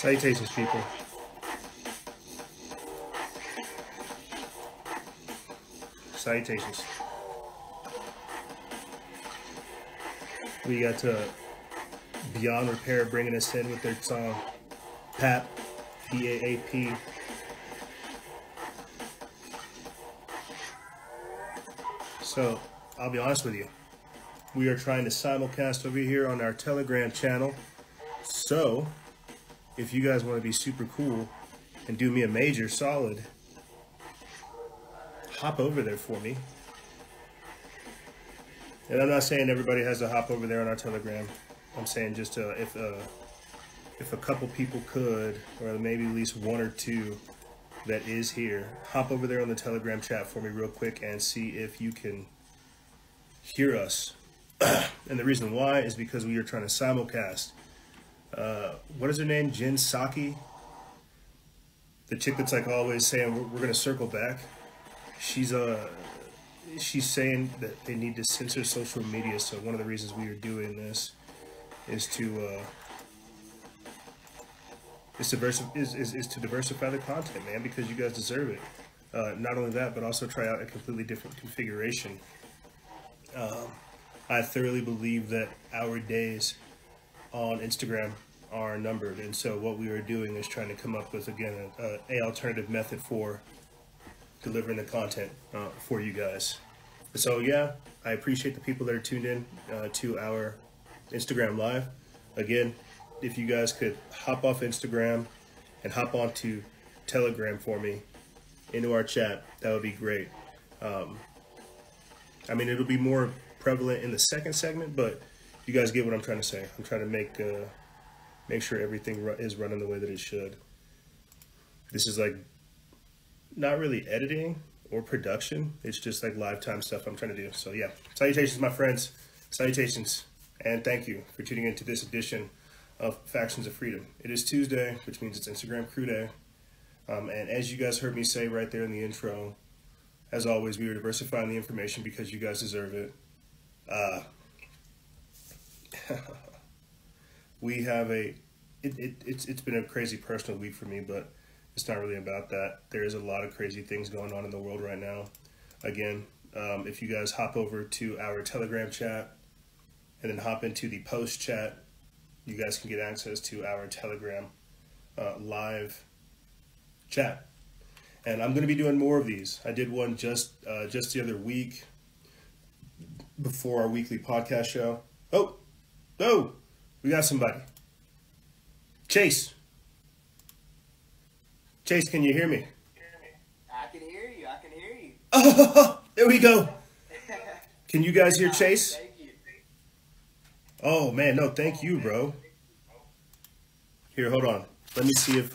Salutations, people. Salutations. We got Beyond Repair bringing us in with their song PAP, P-A-A-P. So, I'll be honest with you. We are trying to simulcast over here on our Telegram channel. So, if you guys want to be super cool and do me a major solid, hop over there for me. And I'm not saying everybody has to hop over there on our Telegram. I'm saying just if a couple people could, or maybe at least one or two that is here, hop over there on the Telegram chat for me real quick and see if you can hear us. And the reason why is because we are trying to simulcast. What is her name? Jin Saki? The chick that's like always saying we're going to circle back. She's saying that they need to censor social media. So one of the reasons we are doing this is to diversify the content, man, because you guys deserve it. Not only that, but also try out a completely different configuration. I thoroughly believe that our days on Instagram are numbered, and so what we are doing is trying to come up with, again, a alternative method for delivering the content for you guys. So yeah, I appreciate the people that are tuned in to our Instagram live. Again, if you guys could hop off Instagram and hop onto Telegram for me into our chat, that would be great. I mean, it'll be more prevalent in the second segment, but you guys get what I'm trying to say. I'm trying to make sure everything is running the way that it should. This is like not really editing or production. It's just like live time stuff I'm trying to do. So yeah, salutations, my friends. Salutations, and thank you for tuning into this edition of Factions of Freedom. It is Tuesday, which means it's Instagram Crew Day. And as you guys heard me say right there in the intro, as always, we are diversifying the information because you guys deserve it. We have it's been a crazy personal week for me, but it's not really about that. There is a lot of crazy things going on in the world right now. Again, if you guys hop over to our Telegram chat and then hop into the post chat, you guys can get access to our Telegram live chat. And I'm going to be doing more of these. I did one just the other week before our weekly podcast show. Oh, we got somebody. Chase, can you hear me? I can hear you. Oh, there we go. Can you guys hear Chase? Thank you. Oh, man, no, thank you, bro. Here, hold on. Let me see if,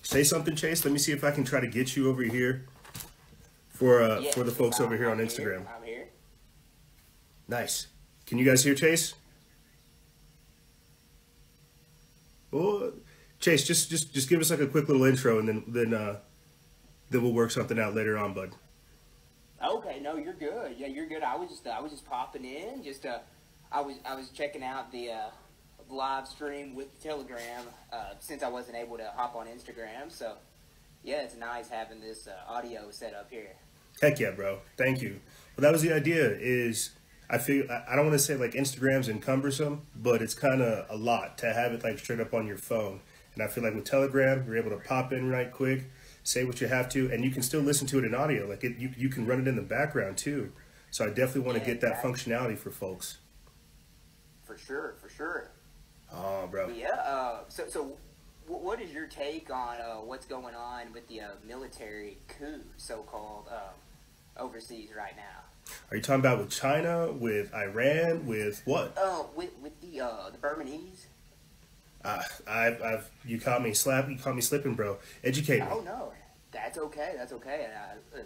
say something, Chase. Let me see if I can try to get you over here for the folks over here on Instagram. I'm here. Nice. Can you guys hear Chase? Oh, Chase, just give us like a quick little intro, and then we'll work something out later on, bud. Okay, no, you're good. Yeah, you're good. I was just popping in. I was checking out the live stream with the Telegram since I wasn't able to hop on Instagram. So yeah, it's nice having this audio set up here. Heck yeah, bro. Thank you. Well, that was the idea. I don't want to say like Instagram's cumbersome, but it's kind of a lot to have it like straight up on your phone. And I feel like with Telegram, you're able to pop in right quick, say what you have to, and you can still listen to it in audio. Like you can run it in the background too. So I definitely want to get that functionality for folks. For sure. Oh, bro. Yeah. So what is your take on what's going on with the military coup, so-called, overseas right now? Are you talking about with China, with Iran, with what? With the Burmese. You caught me slipping, bro. Educate me. Oh no, that's okay.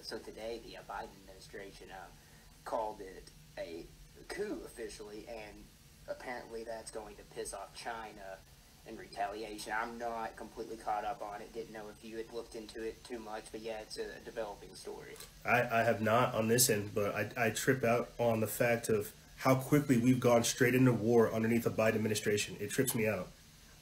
So today the Biden administration called it a coup officially, and apparently that's going to piss off China in retaliation. I'm not completely caught up on it. Didn't know if you had looked into it too much, but yeah, it's a developing story. I have not on this end, but I trip out on the fact of how quickly we've gone straight into war underneath the Biden administration. It trips me out.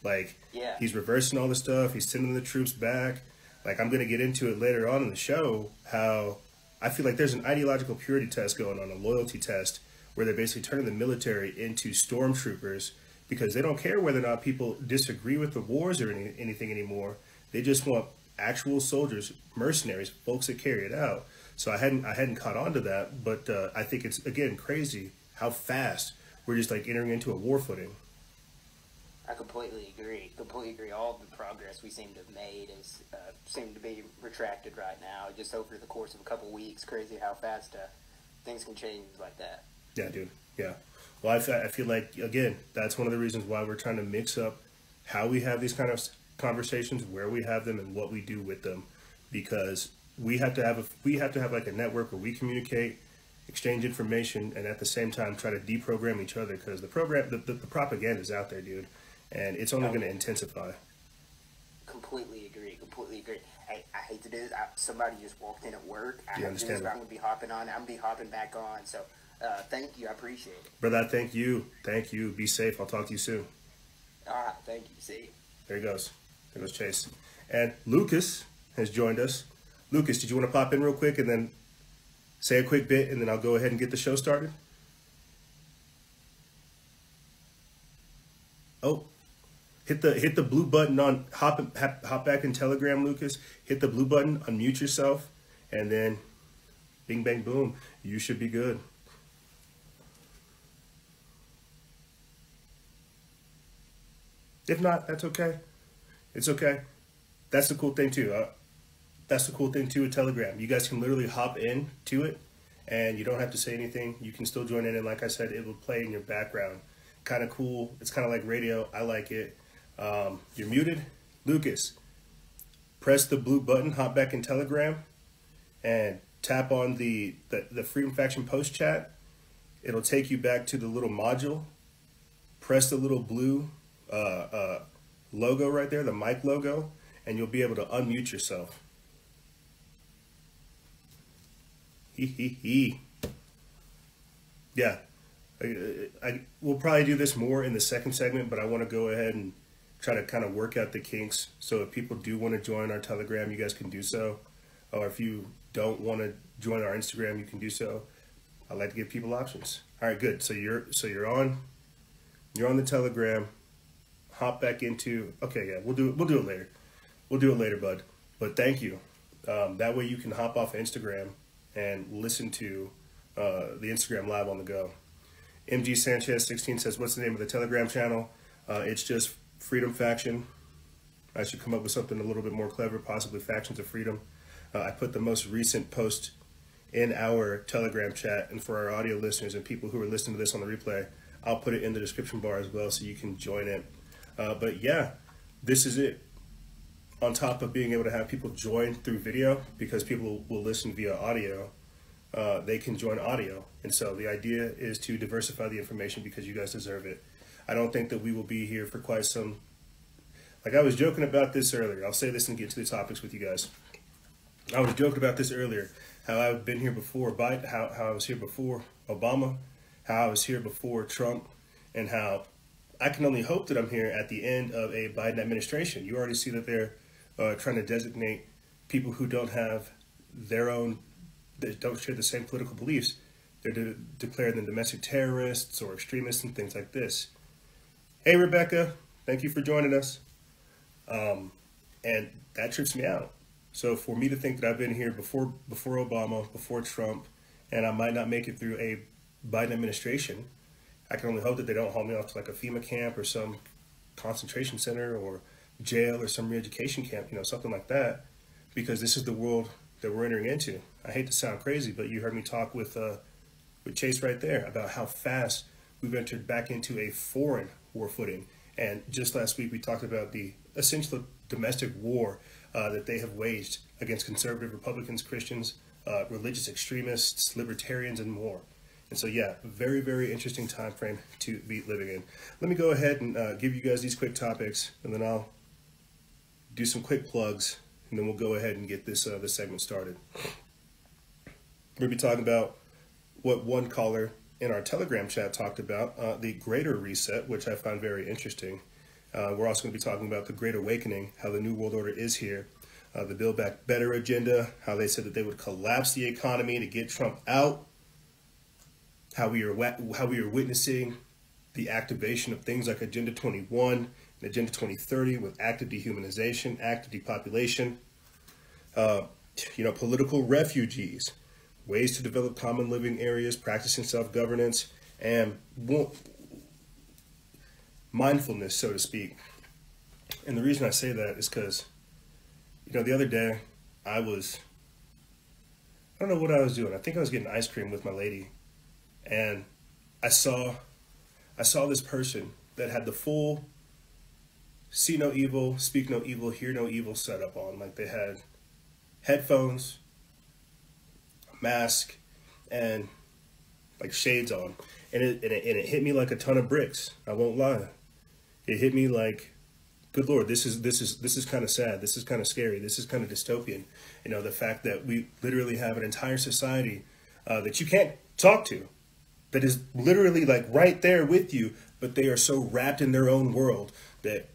Like, Yeah. he's reversing all the stuff. He's sending the troops back. Like, I'm going to get into it later on in the show, how I feel like there's an ideological purity test going on, a loyalty test, where they're basically turning the military into stormtroopers because they don't care whether or not people disagree with the wars or anything anymore. They just want actual soldiers, mercenaries, folks that carry it out. So I hadn't caught on to that, but I think it's, again, crazy how fast we're just like entering into a war footing. I completely agree. Completely agree. All the progress we seem to have made is seem to be retracted right now. Just over the course of a couple weeks, crazy how fast things can change like that. Yeah, dude. Yeah. Well, I feel like, again, that's one of the reasons why we're trying to mix up how we have these kind of conversations, where we have them, and what we do with them, because we have to have like a network where we communicate, exchange information, and at the same time try to deprogram each other, because the propaganda is out there, dude, and it's only going to intensify. Completely agree. Completely agree. Hey, I hate to do this. Somebody just walked in at work. Do you understand? I'm going to be hopping on. I'm going to be hopping back on. So thank you. I appreciate it. Brother, I thank you. Thank you. Be safe. I'll talk to you soon. All right. Thank you. See you. There he goes. There goes Chase. And Lucas has joined us. Lucas, did you want to pop in real quick and then say a quick bit, and then I'll go ahead and get the show started? Oh, hit the blue button on hop back in Telegram, Lucas. Hit the blue button, unmute yourself, and then bing, bang, boom. You should be good. If not, that's okay. It's okay. That's the cool thing too. That's the cool thing too with Telegram. You guys can literally hop in to it, and you don't have to say anything. You can still join in, and like I said, it will play in your background. Kind of cool. It's kind of like radio. I like it. You're muted. Lucas, press the blue button, hop back in Telegram, and tap on the Freedom Faction post chat. It'll take you back to the little module. Press the little blue logo right there, the mic logo, and you'll be able to unmute yourself. Yeah, we'll probably do this more in the second segment, but I want to go ahead and try to kind of work out the kinks. So if people do want to join our Telegram, you guys can do so. Or if you don't want to join our Instagram, you can do so. I like to give people options. All right, good. So you're on the Telegram. Hop back into. Okay, yeah, we'll do it later. We'll do it later, bud. But thank you. That way you can hop off Instagram and listen to the Instagram live on the go. MG Sanchez 16 says, "What's the name of the Telegram channel?" It's just Freedom Faction. I should come up with something a little bit more clever, possibly Factions of Freedom. I put the most recent post in our Telegram chat, and for our audio listeners and people who are listening to this on the replay, I'll put it in the description bar as well so you can join it. But yeah, this is it. On top of being able to have people join through video, because people will listen via audio, they can join audio. And so the idea is to diversify the information because you guys deserve it. I don't think that we will be here for quite some... Like, I was joking about this earlier. I'll say this and get to the topics with you guys. I was joking about this earlier, how I've been here before Biden, how I was here before Obama, how I was here before Trump, and how I can only hope that I'm here at the end of a Biden administration. You already see that they're trying to designate people who don't have their own, that don't share the same political beliefs. They're declaring them domestic terrorists or extremists and things like this. Hey, Rebecca, thank you for joining us. And that trips me out. So for me to think that I've been here before Obama, before Trump, and I might not make it through a Biden administration, I can only hope that they don't haul me off to like a FEMA camp or some concentration center or jail or some re-education camp, something like that, because this is the world that we're entering into. I hate to sound crazy, but you heard me talk with Chase right there about how fast we've entered back into a foreign war footing. And just last week, we talked about the essential domestic war that they have waged against conservative Republicans, Christians, religious extremists, libertarians, and more. And so, yeah, very, very interesting time frame to be living in. Let me go ahead and give you guys these quick topics, and then I'll do some quick plugs, and then we'll go ahead and get this segment started. We'll be talking about what one caller in our Telegram chat talked about, the greater reset, which I found very interesting. We're also going to be talking about the Great Awakening, how the New World Order is here. The Build Back Better agenda, how they said that they would collapse the economy to get Trump out. How we are witnessing the activation of things like Agenda 21 and Agenda 2030 with active dehumanization, active depopulation. Political refugees, ways to develop common living areas, practicing self-governance, and mindfulness, so to speak. And the reason I say that is because, the other day I don't know what I was doing. I think I was getting ice cream with my lady, and I saw this person that had the full see no evil, speak no evil, hear no evil setup on. Like, they had headphones, a mask, and like shades on, and it hit me like a ton of bricks. I won't lie. It hit me like, good Lord, this is kind of sad. This is kind of scary. This is kind of dystopian. The fact that we literally have an entire society that you can't talk to, that is literally like right there with you, but they are so wrapped in their own world that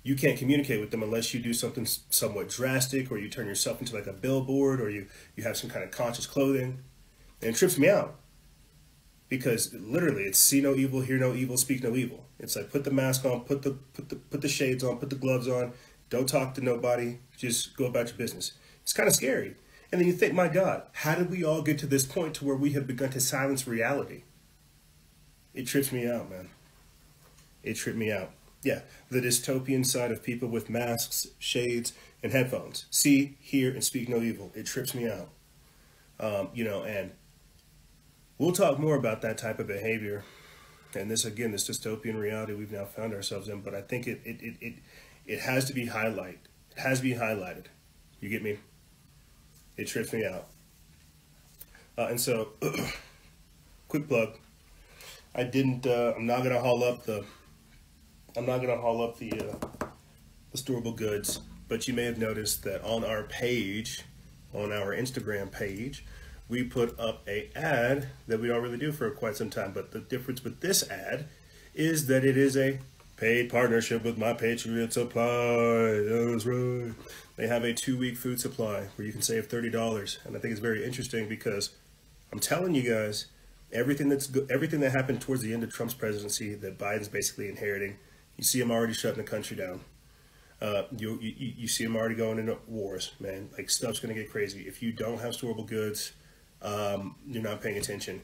you can't communicate with them unless you do something somewhat drastic, or you turn yourself into like a billboard, or you have some kind of conscious clothing. And it trips me out, because literally it's see no evil, hear no evil, speak no evil. It's like, put the mask on, put the shades on, put the gloves on, don't talk to nobody, just go about your business. It's kind of scary. And then you think, my God, how did we all get to this point to where we have begun to silence reality? It trips me out, man. It tripped me out. Yeah, the dystopian side of people with masks, shades, and headphones. See, hear, and speak no evil. It trips me out. And we'll talk more about that type of behavior. And this dystopian reality we've now found ourselves in. But I think it has to be highlighted. It has to be highlighted. You get me? It trips me out. And so, quick plug. I'm not gonna haul up the storeable goods, but you may have noticed that on our page, on our Instagram page, we put up a ad that we don't really do for quite some time. But the difference with this ad is that it is a paid partnership with My Patriot Supply. That's right. They have a 2-week food supply where you can save $30. And I think it's very interesting, because I'm telling you guys, everything that happened towards the end of Trump's presidency that Biden's basically inheriting, you see him already shutting the country down. You see him already going into wars, man. Like, stuff's going to get crazy. If you don't have storeable goods, you're not paying attention.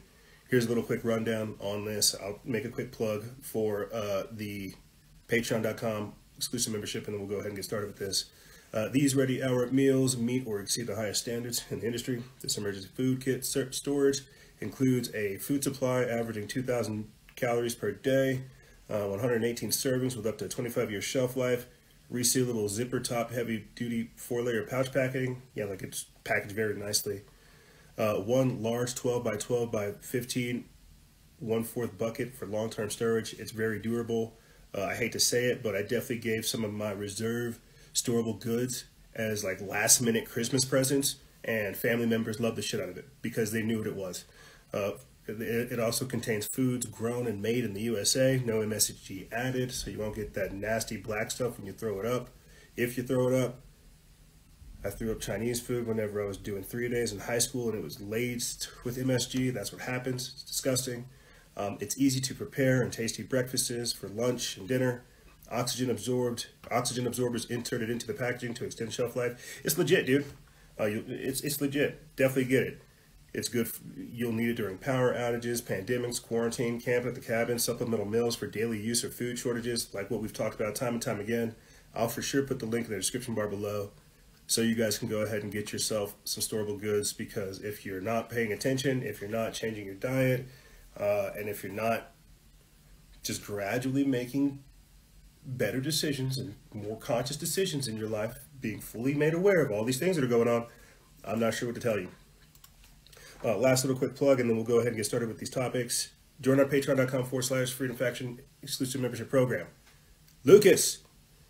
Here's a little quick rundown on this. I'll make a quick plug for the patreon.com exclusive membership, and then we'll go ahead and get started with this. These ready hour meals meet or exceed the highest standards in the industry. This emergency food kit storage includes a food supply averaging 2,000 calories per day, 118 servings with up to 25-year shelf life, resealable zipper top heavy duty 4-layer pouch packaging. Yeah, like, it's packaged very nicely. One large 12 by 12 by 15 1/4 bucket for long-term storage. It's very durable. I hate to say it, but I definitely gave some of my reserve storeable goods as like last-minute Christmas presents, and family members loved the shit out of it because they knew what it was. It also contains foods grown and made in the USA, no MSG added, so you won't get that nasty black stuff when you throw it up. If you throw it up, I threw up Chinese food whenever I was doing 3-a-days in high school, and it was laced with MSG. That's what happens. It's disgusting. It's easy to prepare and tasty breakfasts for lunch and dinner. Oxygen absorbers inserted into the packaging to extend shelf life. It's legit, dude. It's legit. Definitely get it. It's good. You'll need it during power outages, pandemics, quarantine, camping at the cabin, supplemental meals for daily use or food shortages, like what we've talked about time and time again. I'll for sure put the link in the description bar below, so you guys can go ahead and get yourself some storeable goods, because if you're not paying attention, if you're not changing your diet, and if you're not just gradually making better decisions and more conscious decisions in your life, being fully made aware of all these things that are going on, I'm not sure what to tell you. Last little quick plug, and then we'll go ahead and get started with these topics. Join our patreon.com/Freedom Faction exclusive membership program. Lucas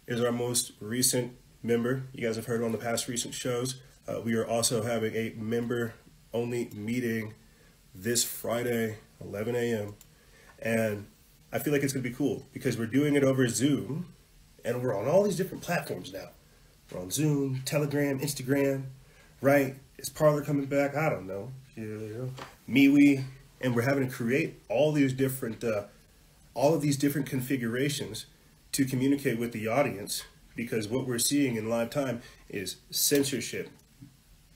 is our most recent member. You guys have heard on the past recent shows. We are also having a member-only meeting this Friday, 11 a.m. And I feel like it's going to be cool because we're doing it over Zoom and we're on all these different platforms now. We're on Zoom, Telegram, Instagram, right? Is Parler coming back? I don't know. MeWe, and we're having to create all of these different configurations to communicate with the audience, because what we're seeing in live time is censorship,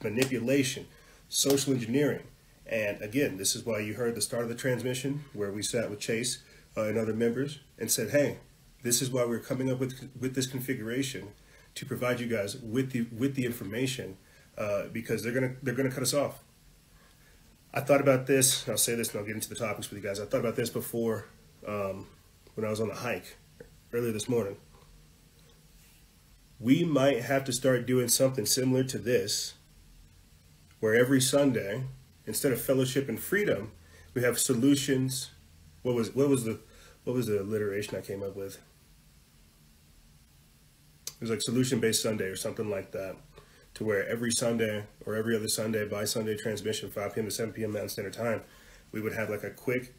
manipulation, social engineering. And again, this is why you heard the start of the transmission where we sat with Chase and other members and said, hey, this is why we're coming up with this configuration to provide you guys with the information, because they're gonna cut us off. I thought about this, and I'll say this and I'll get into the topics with you guys. I thought about this before when I was on the hike earlier this morning. We might have to start doing something similar to this, where every Sunday, instead of fellowship and freedom, we have solutions. What was the alliteration I came up with? It was like solution-based Sunday or something like that, to where every Sunday or every other Sunday by Sunday transmission, 5 p.m. to 7 p.m. Mountain Standard Time, we would have like a quick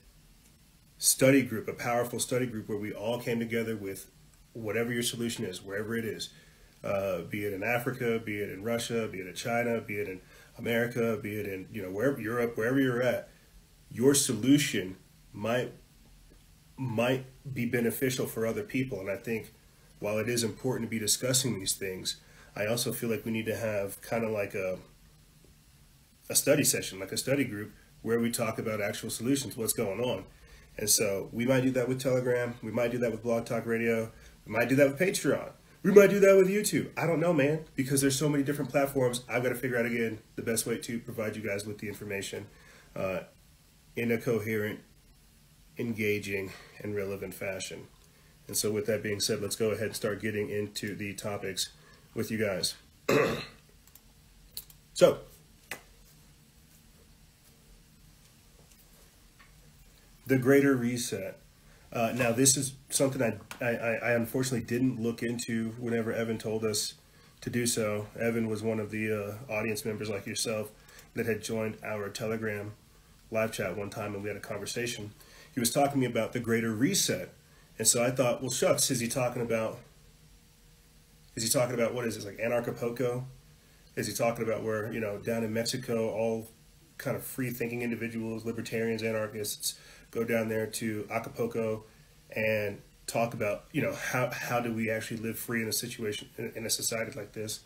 study group, a powerful study group where we all came together with whatever your solution is, wherever it is, be it in Africa, be it in Russia, be it in China, be it in America, be it in, wherever Europe, wherever you're at, your solution might be beneficial for other people. And I think while it is important to be discussing these things, I also feel like we need to have kind of like a study session, like a study group where we talk about actual solutions, what's going on. And so we might do that with Telegram. We might do that with Blog Talk Radio. We might do that with Patreon. We might do that with YouTube. I don't know, man, because there's so many different platforms. I've got to figure out, again, the best way to provide you guys with the information in a coherent, engaging, and relevant fashion. And so with that being said, let's go ahead and start getting into the topics with you guys. So, the Greater Reset. Now, this is something I unfortunately didn't look into whenever Evan told us to do so. Evan was one of the audience members like yourself that had joined our Telegram live chat one time, and we had a conversation. He was talking to me about the Greater Reset. And so I thought, well, shucks, is he talking about what is this, like Anarchapulco? Is he talking about where, down in Mexico, all kind of free-thinking individuals, libertarians, anarchists, go down there to Acapulco and talk about, how do we actually live free in a situation, in a society like this?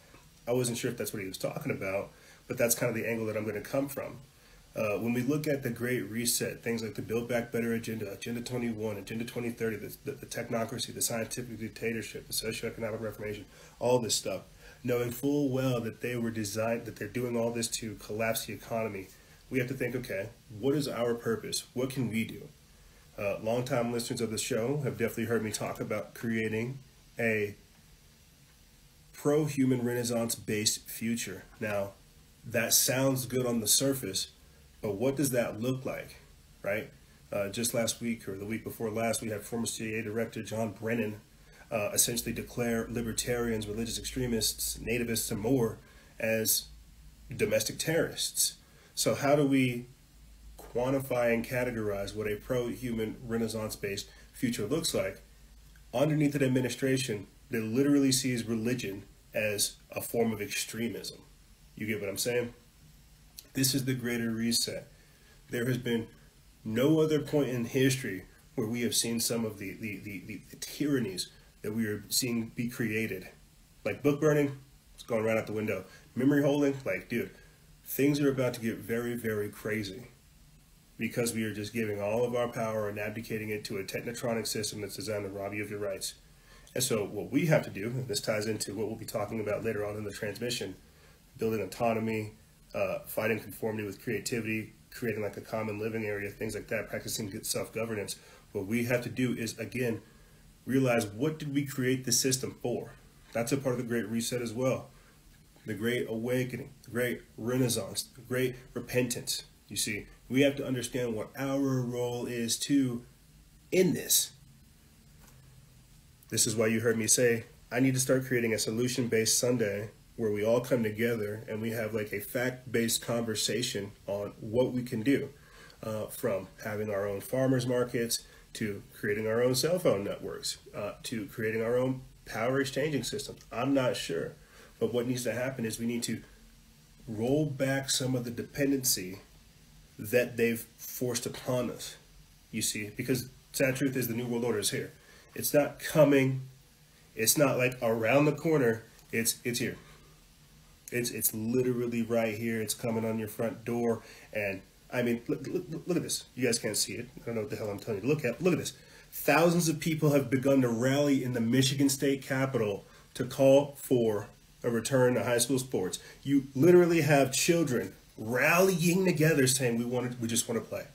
I wasn't sure if that's what he was talking about, but that's kind of the angle that I'm going to come from. When we look at the Great Reset, things like the Build Back Better Agenda, Agenda 21, Agenda 2030, the technocracy, the scientific dictatorship, the socioeconomic reformation, all this stuff, knowing full well that they were designed, that they're doing all this to collapse the economy, we have to think, okay, what is our purpose? What can we do? Longtime listeners of the show have definitely heard me talk about creating a pro-human renaissance-based future. Now, that sounds good on the surface, but what does that look like, right? Just last week or the week before last, we had former CIA Director John Brennan essentially declare libertarians, religious extremists, nativists, and more as domestic terrorists. So how do we quantify and categorize what a pro-human renaissance-based future looks like underneath an administration that literally sees religion as a form of extremism? You get what I'm saying? This is the Greater Reset. There has been no other point in history where we have seen some of the tyrannies that we are seeing be created. Like book burning, it's going right out the window. Memory holding, like, dude, things are about to get very, very crazy because we are just giving all of our power and abdicating it to a technotronic system that's designed to rob you of your rights. And so what we have to do, and this ties into what we'll be talking about later on in the transmission, building autonomy, fighting conformity with creativity, creating like a common living area, things like that, practicing good self-governance. What we have to do is, again, realize, what did we create the system for? That's a part of the Great Reset as well. The Great Awakening, the Great Renaissance, the Great Repentance. You see, we have to understand what our role is too in this. This is why you heard me say, I need to start creating a solution-based Sunday where we all come together and we have like a fact-based conversation on what we can do, from having our own farmers markets to creating our own cell phone networks, to creating our own power exchanging systems. I'm not sure. But what needs to happen is we need to roll back some of the dependency that they've forced upon us, you see, because sad truth is the New World Order is here. It's not coming. It's not like around the corner. It's here. It's literally right here. It's coming on your front door. And I mean, look at this. You guys can't see it. I don't know what the hell I'm telling you to look at. Look at this. Thousands of people have begun to rally in the Michigan State Capitol to call for a return to high school sports. You literally have children rallying together saying we just want to play.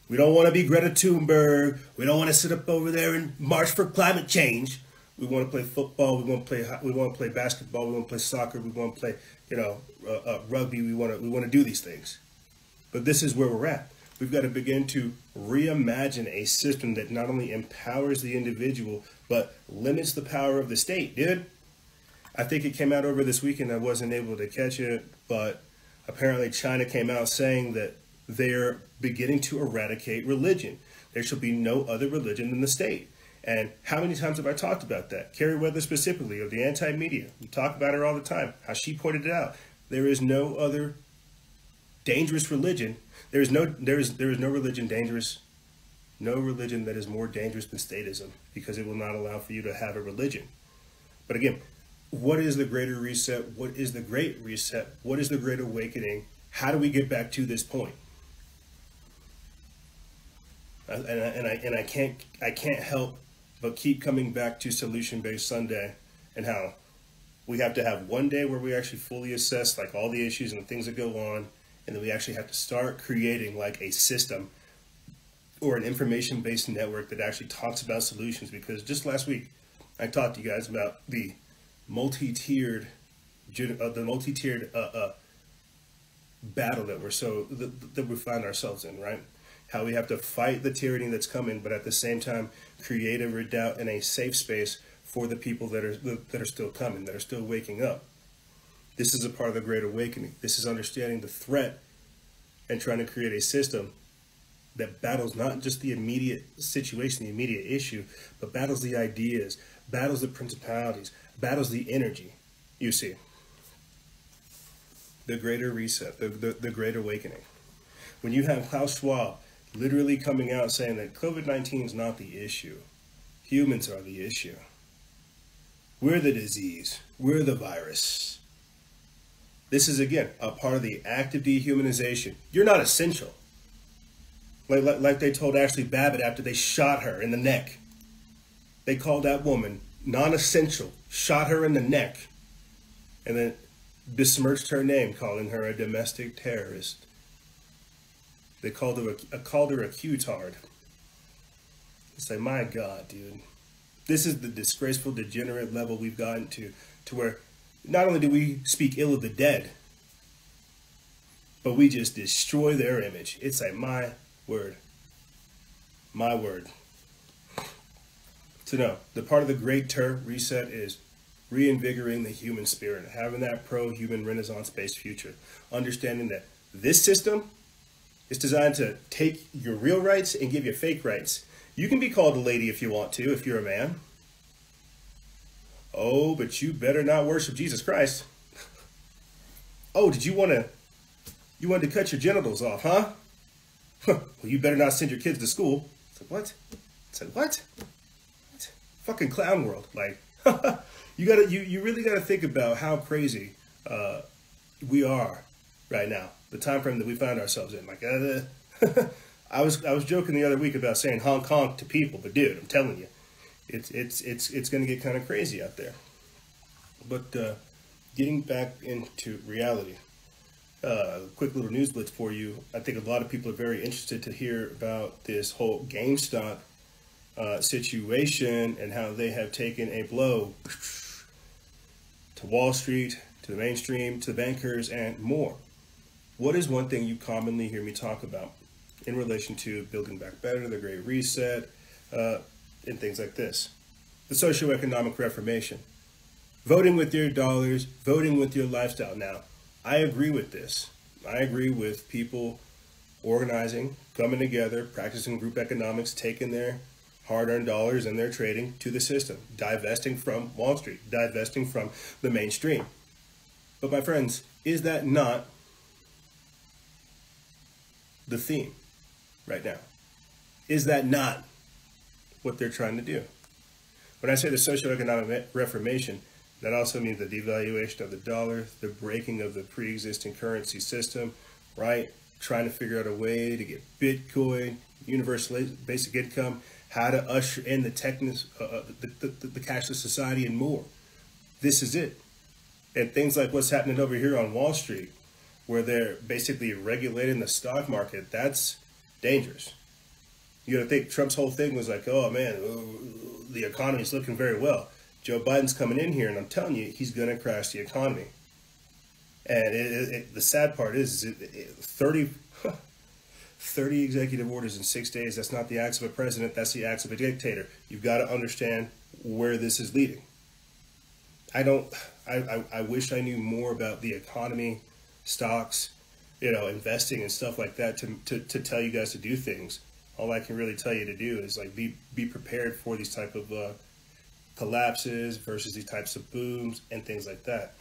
We don't want to be Greta Thunberg. We don't want to sit up over there and march for climate change. We want to play football. We want to play basketball. We want to play soccer. We want to play, rugby. We want to do these things. But this is where we're at. We've got to begin to reimagine a system that not only empowers the individual, but limits the power of the state, dude. I think it came out over this weekend. I wasn't able to catch it, but apparently China came out saying that they're beginning to eradicate religion. There shall be no other religion than the state. And how many times have I talked about that? Kerry Weather specifically, of the anti-media. We talk about her all the time, how she pointed it out. There is no other dangerous religion. There is no religion dangerous, no religion that is more dangerous than statism, because it will not allow for you to have a religion. But again, what is the greater reset? What is the great reset? What is the great awakening? How do we get back to this point? And I can't help but keep coming back to Solution-Based Sunday, and how we have to have one day where we actually fully assess like all the issues and the things that go on, and then we actually have to start creating like a system or an information-based network that actually talks about solutions. Because just last week, I talked to you guys about the multi-tiered battle that we find ourselves in, right? How we have to fight the tyranny that's coming, but at the same time create a redoubt and a safe space for the people that are still coming, that are still waking up. This is a part of the Great Awakening. This is understanding the threat and trying to create a system that battles not just the immediate situation, the immediate issue, but battles the ideas, battles the principalities, battles the energy. You see, the greater reset, the Great Awakening. When you have Klaus Schwab literally coming out saying that COVID-19 is not the issue, humans are the issue. We're the disease. We're the virus. This is, again, a part of the active dehumanization. You're not essential. Like they told Ashley Babbitt after they shot her in the neck. They called that woman non-essential, shot her in the neck, and then besmirched her name, calling her a domestic terrorist. They called her a Q-tard. It's like, my God, dude. This is the disgraceful, degenerate level we've gotten to where not only do we speak ill of the dead, but we just destroy their image. It's like, my word. My word. So no, the part of the great reset is reinvigorating the human spirit, having that pro-human Renaissance-based future, understanding that this system is designed to take your real rights and give you fake rights. You can be called a lady if you want to, if you're a man. Oh, but you better not worship Jesus Christ. Oh, did you wanted to cut your genitals off, huh? Well, you better not send your kids to school. It's like, what? It's like, what? Fucking clown world. Like, you really gotta think about how crazy we are right now. The time frame that we find ourselves in. Like, I was joking the other week about saying honk honk to people, but dude, I'm telling you, it's gonna get kind of crazy out there. But getting back into reality, quick little news blitz for you. I think a lot of people are very interested to hear about this whole GameStop situation and how they have taken a blow to Wall Street, to the mainstream, to the bankers, and more. What is one thing you commonly hear me talk about in relation to building back better, the Great Reset, and things like this? The socioeconomic reformation. Voting with your dollars, voting with your lifestyle. Now, I agree with this. I agree with people organizing, coming together, practicing group economics, taking their hard-earned dollars and their trading to the system, divesting from Wall Street, divesting from the mainstream. But my friends, is that not the theme right now? Is that not what they're trying to do? When I say the socioeconomic reformation, that also means the devaluation of the dollar, the breaking of the pre-existing currency system, right? Trying to figure out a way to get Bitcoin, universal basic income, how to usher in the cashless society and more. This is it. And things like what's happening over here on Wall Street, where they're basically regulating the stock market, that's dangerous. You got to think Trump's whole thing was like, oh man, the economy's looking very well. Joe Biden's coming in here, and I'm telling you, he's going to crash the economy. And the sad part is 30 executive orders in 6 days. That's not the acts of a president. That's the acts of a dictator. You've got to understand where this is leading. I wish I knew more about the economy, stocks, investing and stuff like that to tell you guys to do things. All I can really tell you to do is like be prepared for these type of collapses versus these types of booms and things like that.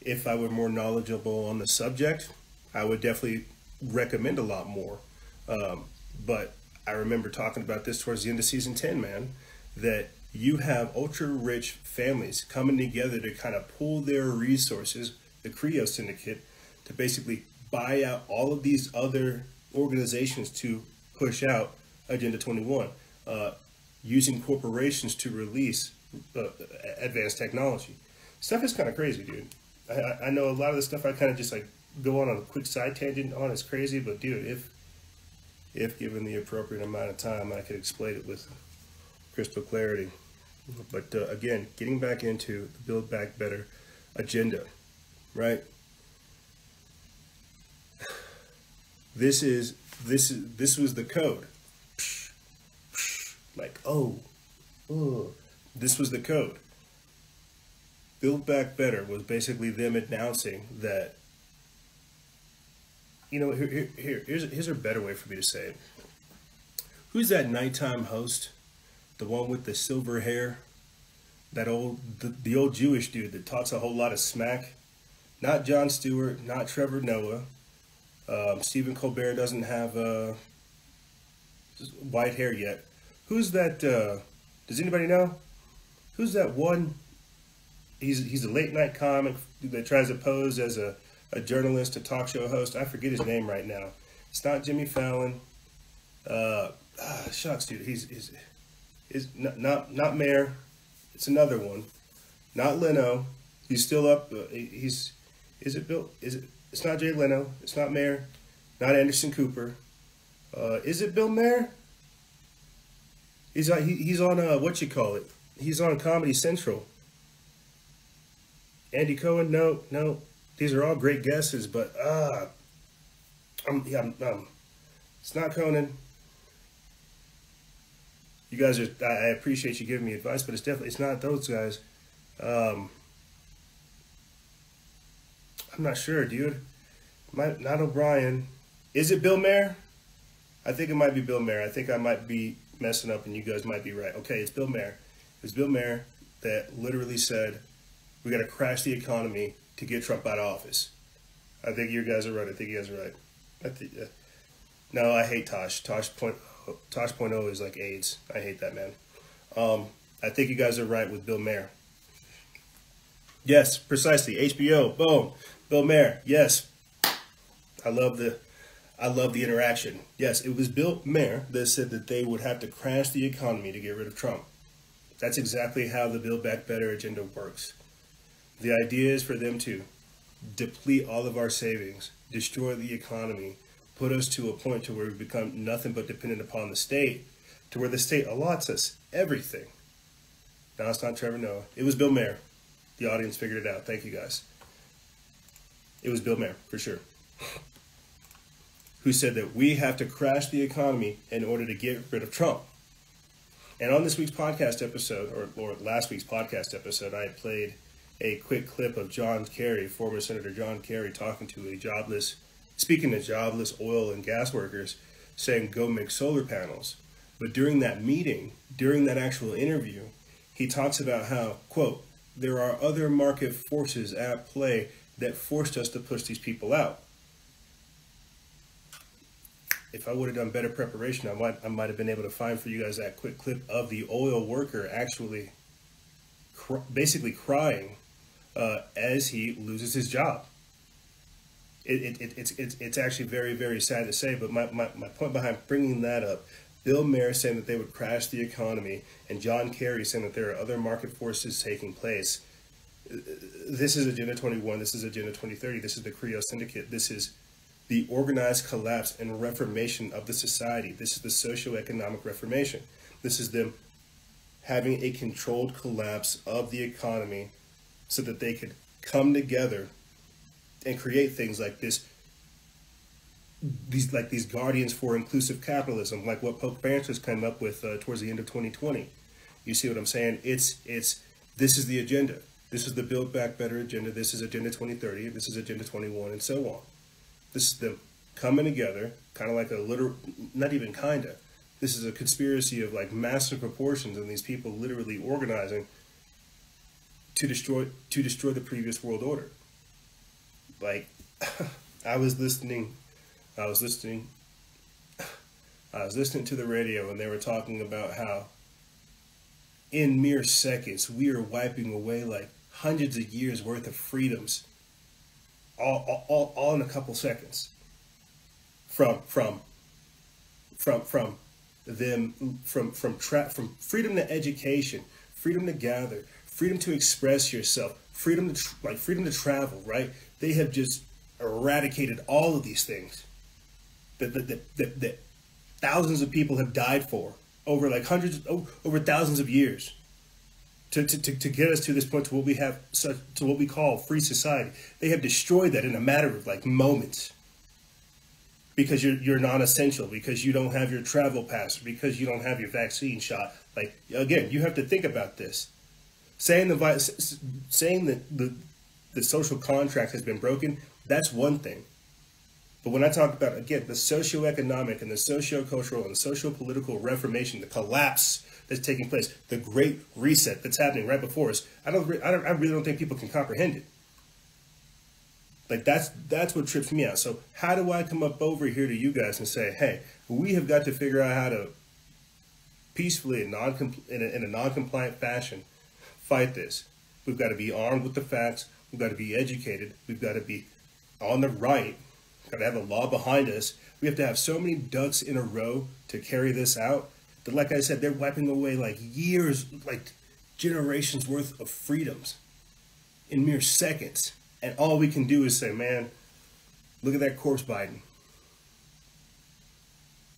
If I were more knowledgeable on the subject, I would definitely recommend a lot more. But I remember talking about this towards the end of season 10, man, that you have ultra rich families coming together to kind of pool their resources, the Creo Syndicate, to basically buy out all of these other organizations to push out Agenda 21, using corporations to release advanced technology. Stuff is kind of crazy, dude. I know a lot of the stuff I kind of just like go on a quick side tangent on is crazy, but dude, if given the appropriate amount of time, I could explain it with crystal clarity. But again, getting back into the Build Back Better agenda, right? This was the code. Like, this was the code. Build Back Better was basically them announcing that, here's a better way for me to say it. Who's that nighttime host? The one with the silver hair? The old Jewish dude that talks a whole lot of smack? Not Jon Stewart, not Trevor Noah. Stephen Colbert doesn't have white hair yet. Who's that? Does anybody know? Who's that one? He's a late night comic that tries to pose as a journalist, a talk show host. I forget his name right now. It's not Jimmy Fallon. Shucks, dude. He's not Mayor. It's another one. Not Leno. He's still up. Is it Bill? It's not Jay Leno. It's not Mayor. Not Anderson Cooper. Is it Bill Mayer? He's on what you call it? He's on Comedy Central. Andy Cohen? No. These are all great guesses, but it's not Conan. You guys are. I appreciate you giving me advice, but it's not those guys. I'm not sure, dude. Not O'Brien. Is it Bill Mayer? I think it might be Bill Mayer. I think I might be messing up, and you guys might be right. Okay, it's Bill Mayer. It's Bill Mayer that literally said, "We got to crash the economy to get Trump out of office." I think you guys are right. I think you guys are right. No, I hate Tosh. Tosh.0 is like AIDS. I hate that man. I think you guys are right with Bill Mayer. Yes, precisely. HBO. Boom. Bill Mayer. Yes. I love the interaction. Yes, it was Bill Mayer that said that they would have to crash the economy to get rid of Trump. That's exactly how the Build Back Better agenda works. The idea is for them to deplete all of our savings, destroy the economy, put us to a point to where we become nothing but dependent upon the state, to where the state allots us everything. Now, it's not Trevor Noah. It was Bill Mayer. The audience figured it out. Thank you, guys. It was Bill Mayer, for sure, who said that we have to crash the economy in order to get rid of Trump. And on this week's podcast episode, or last week's podcast episode, I had played a quick clip of John Kerry, former Senator John Kerry, talking to a jobless speaking to jobless oil and gas workers, saying go make solar panels. But during that meeting, during that actual interview, he talks about how, quote, there are other market forces at play that forced us to push these people out. If I would have done better preparation, I might have been able to find for you guys that quick clip of the oil worker actually basically crying as he loses his job. It's actually very, very sad to say, but my point behind bringing that up, Bill Mayer saying that they would crash the economy, and John Kerry saying that there are other market forces taking place. This is Agenda 21, this is Agenda 2030, this is the Creole Syndicate, this is the organized collapse and reformation of the society. This is the socioeconomic reformation. This is them having a controlled collapse of the economy so that they could come together and create things like this, these guardians for inclusive capitalism, like what Pope Francis came up with towards the end of 2020. You see what I'm saying? This is the agenda. This is the Build Back Better agenda. This is Agenda 2030. This is Agenda 21, and so on. This is them coming together, kind of like a literal, not even kinda. This is a conspiracy of like massive proportions, and these people literally organizing to destroy the previous world order. Like, I was listening to the radio, and they were talking about how in mere seconds we are wiping away like hundreds of years worth of freedoms, all in a couple seconds. From freedom to education, freedom to gather, freedom to express yourself, freedom to travel, right? They have just eradicated all of these things that thousands of people have died for over like over thousands of years to get us to this point, to what we call free society. They have destroyed that in a matter of like moments, because you're non-essential, because you don't have your travel pass, because you don't have your vaccine shot. Like, again, you have to think about this. Saying that the social contract has been broken, that's one thing. But when I talk about, again, the socioeconomic and the sociocultural and the socio-political reformation, the collapse that's taking place, the great reset that's happening right before us, I really don't think people can comprehend it. Like, that's what trips me out. So how do I come up over here to you guys and say, hey, we have got to figure out how to peacefully and in a non-compliant fashion fight this. We've got to be armed with the facts. We've got to be educated. We've got to be on the right. We've got to have a law behind us. We have to have so many ducks in a row to carry this out that, like I said, they're wiping away like years, like generations worth of freedoms in mere seconds. And all we can do is say, man, look at that corpse Biden.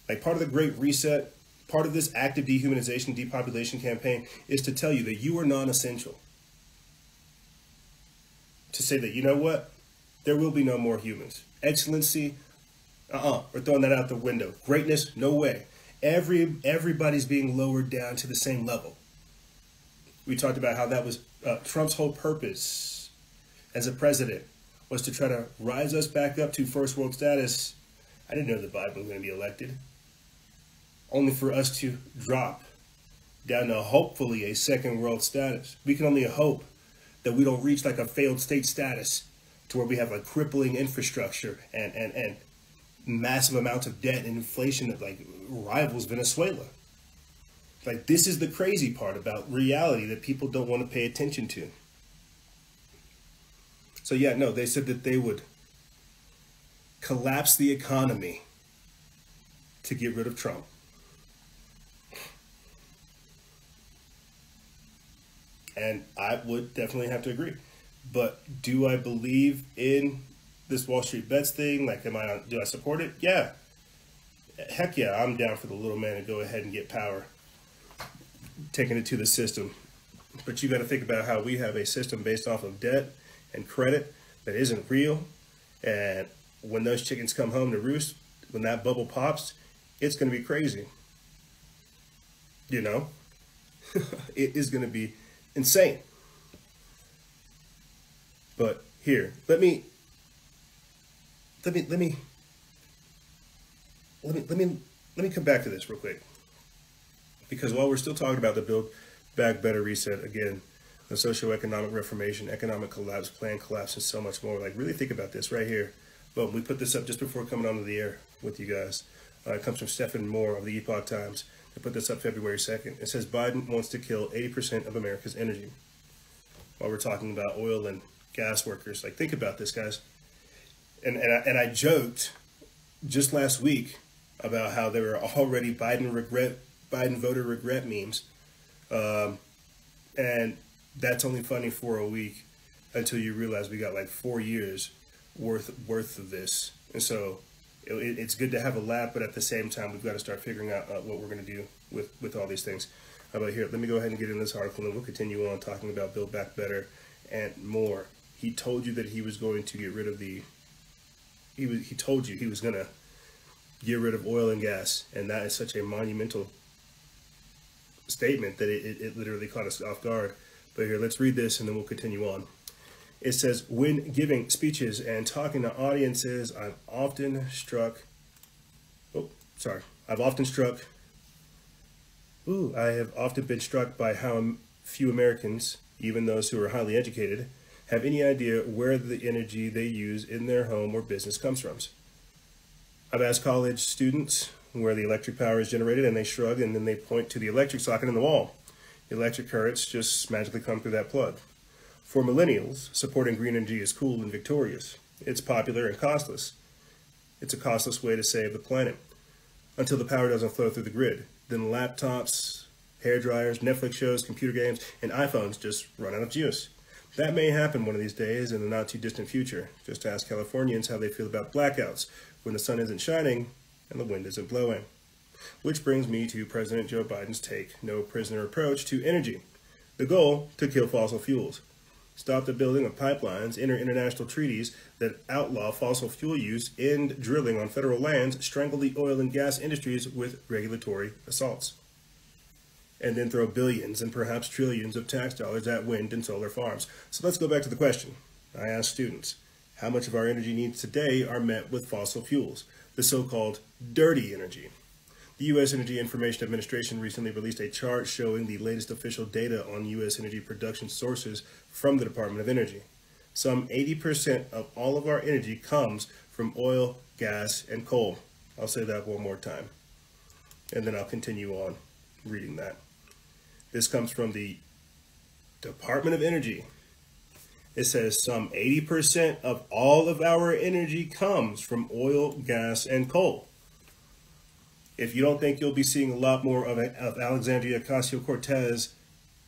Like, part of the Great Reset, part of this active dehumanization, depopulation campaign is to tell you that you are non-essential. To say that, you know what? There will be no more humans. Excellency, we're throwing that out the window. Greatness, no way. Everybody's being lowered down to the same level. We talked about how that was Trump's whole purpose as a president, was to try to rise us back up to first world status. I didn't know that Biden was going to be elected. Only for us to drop down to hopefully a second world status. We can only hope that we don't reach like a failed state status to where we have like crippling infrastructure and massive amounts of debt and inflation that like rivals Venezuela. Like, this is the crazy part about reality that people don't want to pay attention to. So yeah, no, they said that they would collapse the economy to get rid of Trump. And I would definitely have to agree. But do I believe in this Wall Street Bets thing? Like, do I support it? Yeah. Heck yeah, I'm down for the little man to go ahead and get power, taking it to the system. But you got to think about how we have a system based off of debt and credit that isn't real. And when those chickens come home to roost, when that bubble pops, it's going to be crazy. You know, it is going to be insane. But here, let me let me come back to this real quick, because while we're still talking about the Build Back Better reset, again, the socioeconomic reformation, economic collapse, planned collapse, and so much more. Like, really think about this right here. Boom, we put this up just before coming onto the air with you guys. It comes from Stephen Moore of the Epoch Times. They put this up February 2nd. It says Biden wants to kill 80% of America's energy. While we're talking about oil and gas workers, like, think about this, guys. And I joked just last week about how there were already Biden voter regret memes, and that's only funny for a week until you realize we got like 4 years worth of this. And so it's good to have a laugh, but at the same time, we've got to start figuring out what we're going to do with all these things. How about here? Let me go ahead and get in this article, and we'll continue on talking about Build Back Better and more. He told you that he was going to get rid of he told you he was going to get rid of oil and gas, and that is such a monumental statement that it literally caught us off guard. But here, let's read this and then we'll continue on. It says, when giving speeches and talking to audiences, I have often struck by how few Americans, even those who are highly educated, have any idea where the energy they use in their home or business comes from. I've asked college students where the electric power is generated, and they shrug, and then they point to the electric socket in the wall. The electric currents just magically come through that plug. For millennials, supporting green energy is cool and victorious. It's popular and costless. It's a costless way to save the planet until the power doesn't flow through the grid. Then laptops, hair dryers, Netflix shows, computer games, and iPhones just run out of juice. That may happen one of these days in the not too distant future. Just ask Californians how they feel about blackouts when the sun isn't shining and the wind isn't blowing. Which brings me to President Joe Biden's take no prisoner approach to energy. The goal, to kill fossil fuels. Stop the building of pipelines, enter international treaties that outlaw fossil fuel use, end drilling on federal lands, strangle the oil and gas industries with regulatory assaults. And then throw billions and perhaps trillions of tax dollars at wind and solar farms. So let's go back to the question. I asked students, how much of our energy needs today are met with fossil fuels, the so-called dirty energy? The U.S. Energy Information Administration recently released a chart showing the latest official data on U.S. energy production sources from the Department of Energy. Some 80% of all of our energy comes from oil, gas, and coal. I'll say that one more time, and then I'll continue on reading that. This comes from the Department of Energy. It says some 80% of all of our energy comes from oil, gas, and coal. If you don't think you'll be seeing a lot more of Alexandria Ocasio-Cortez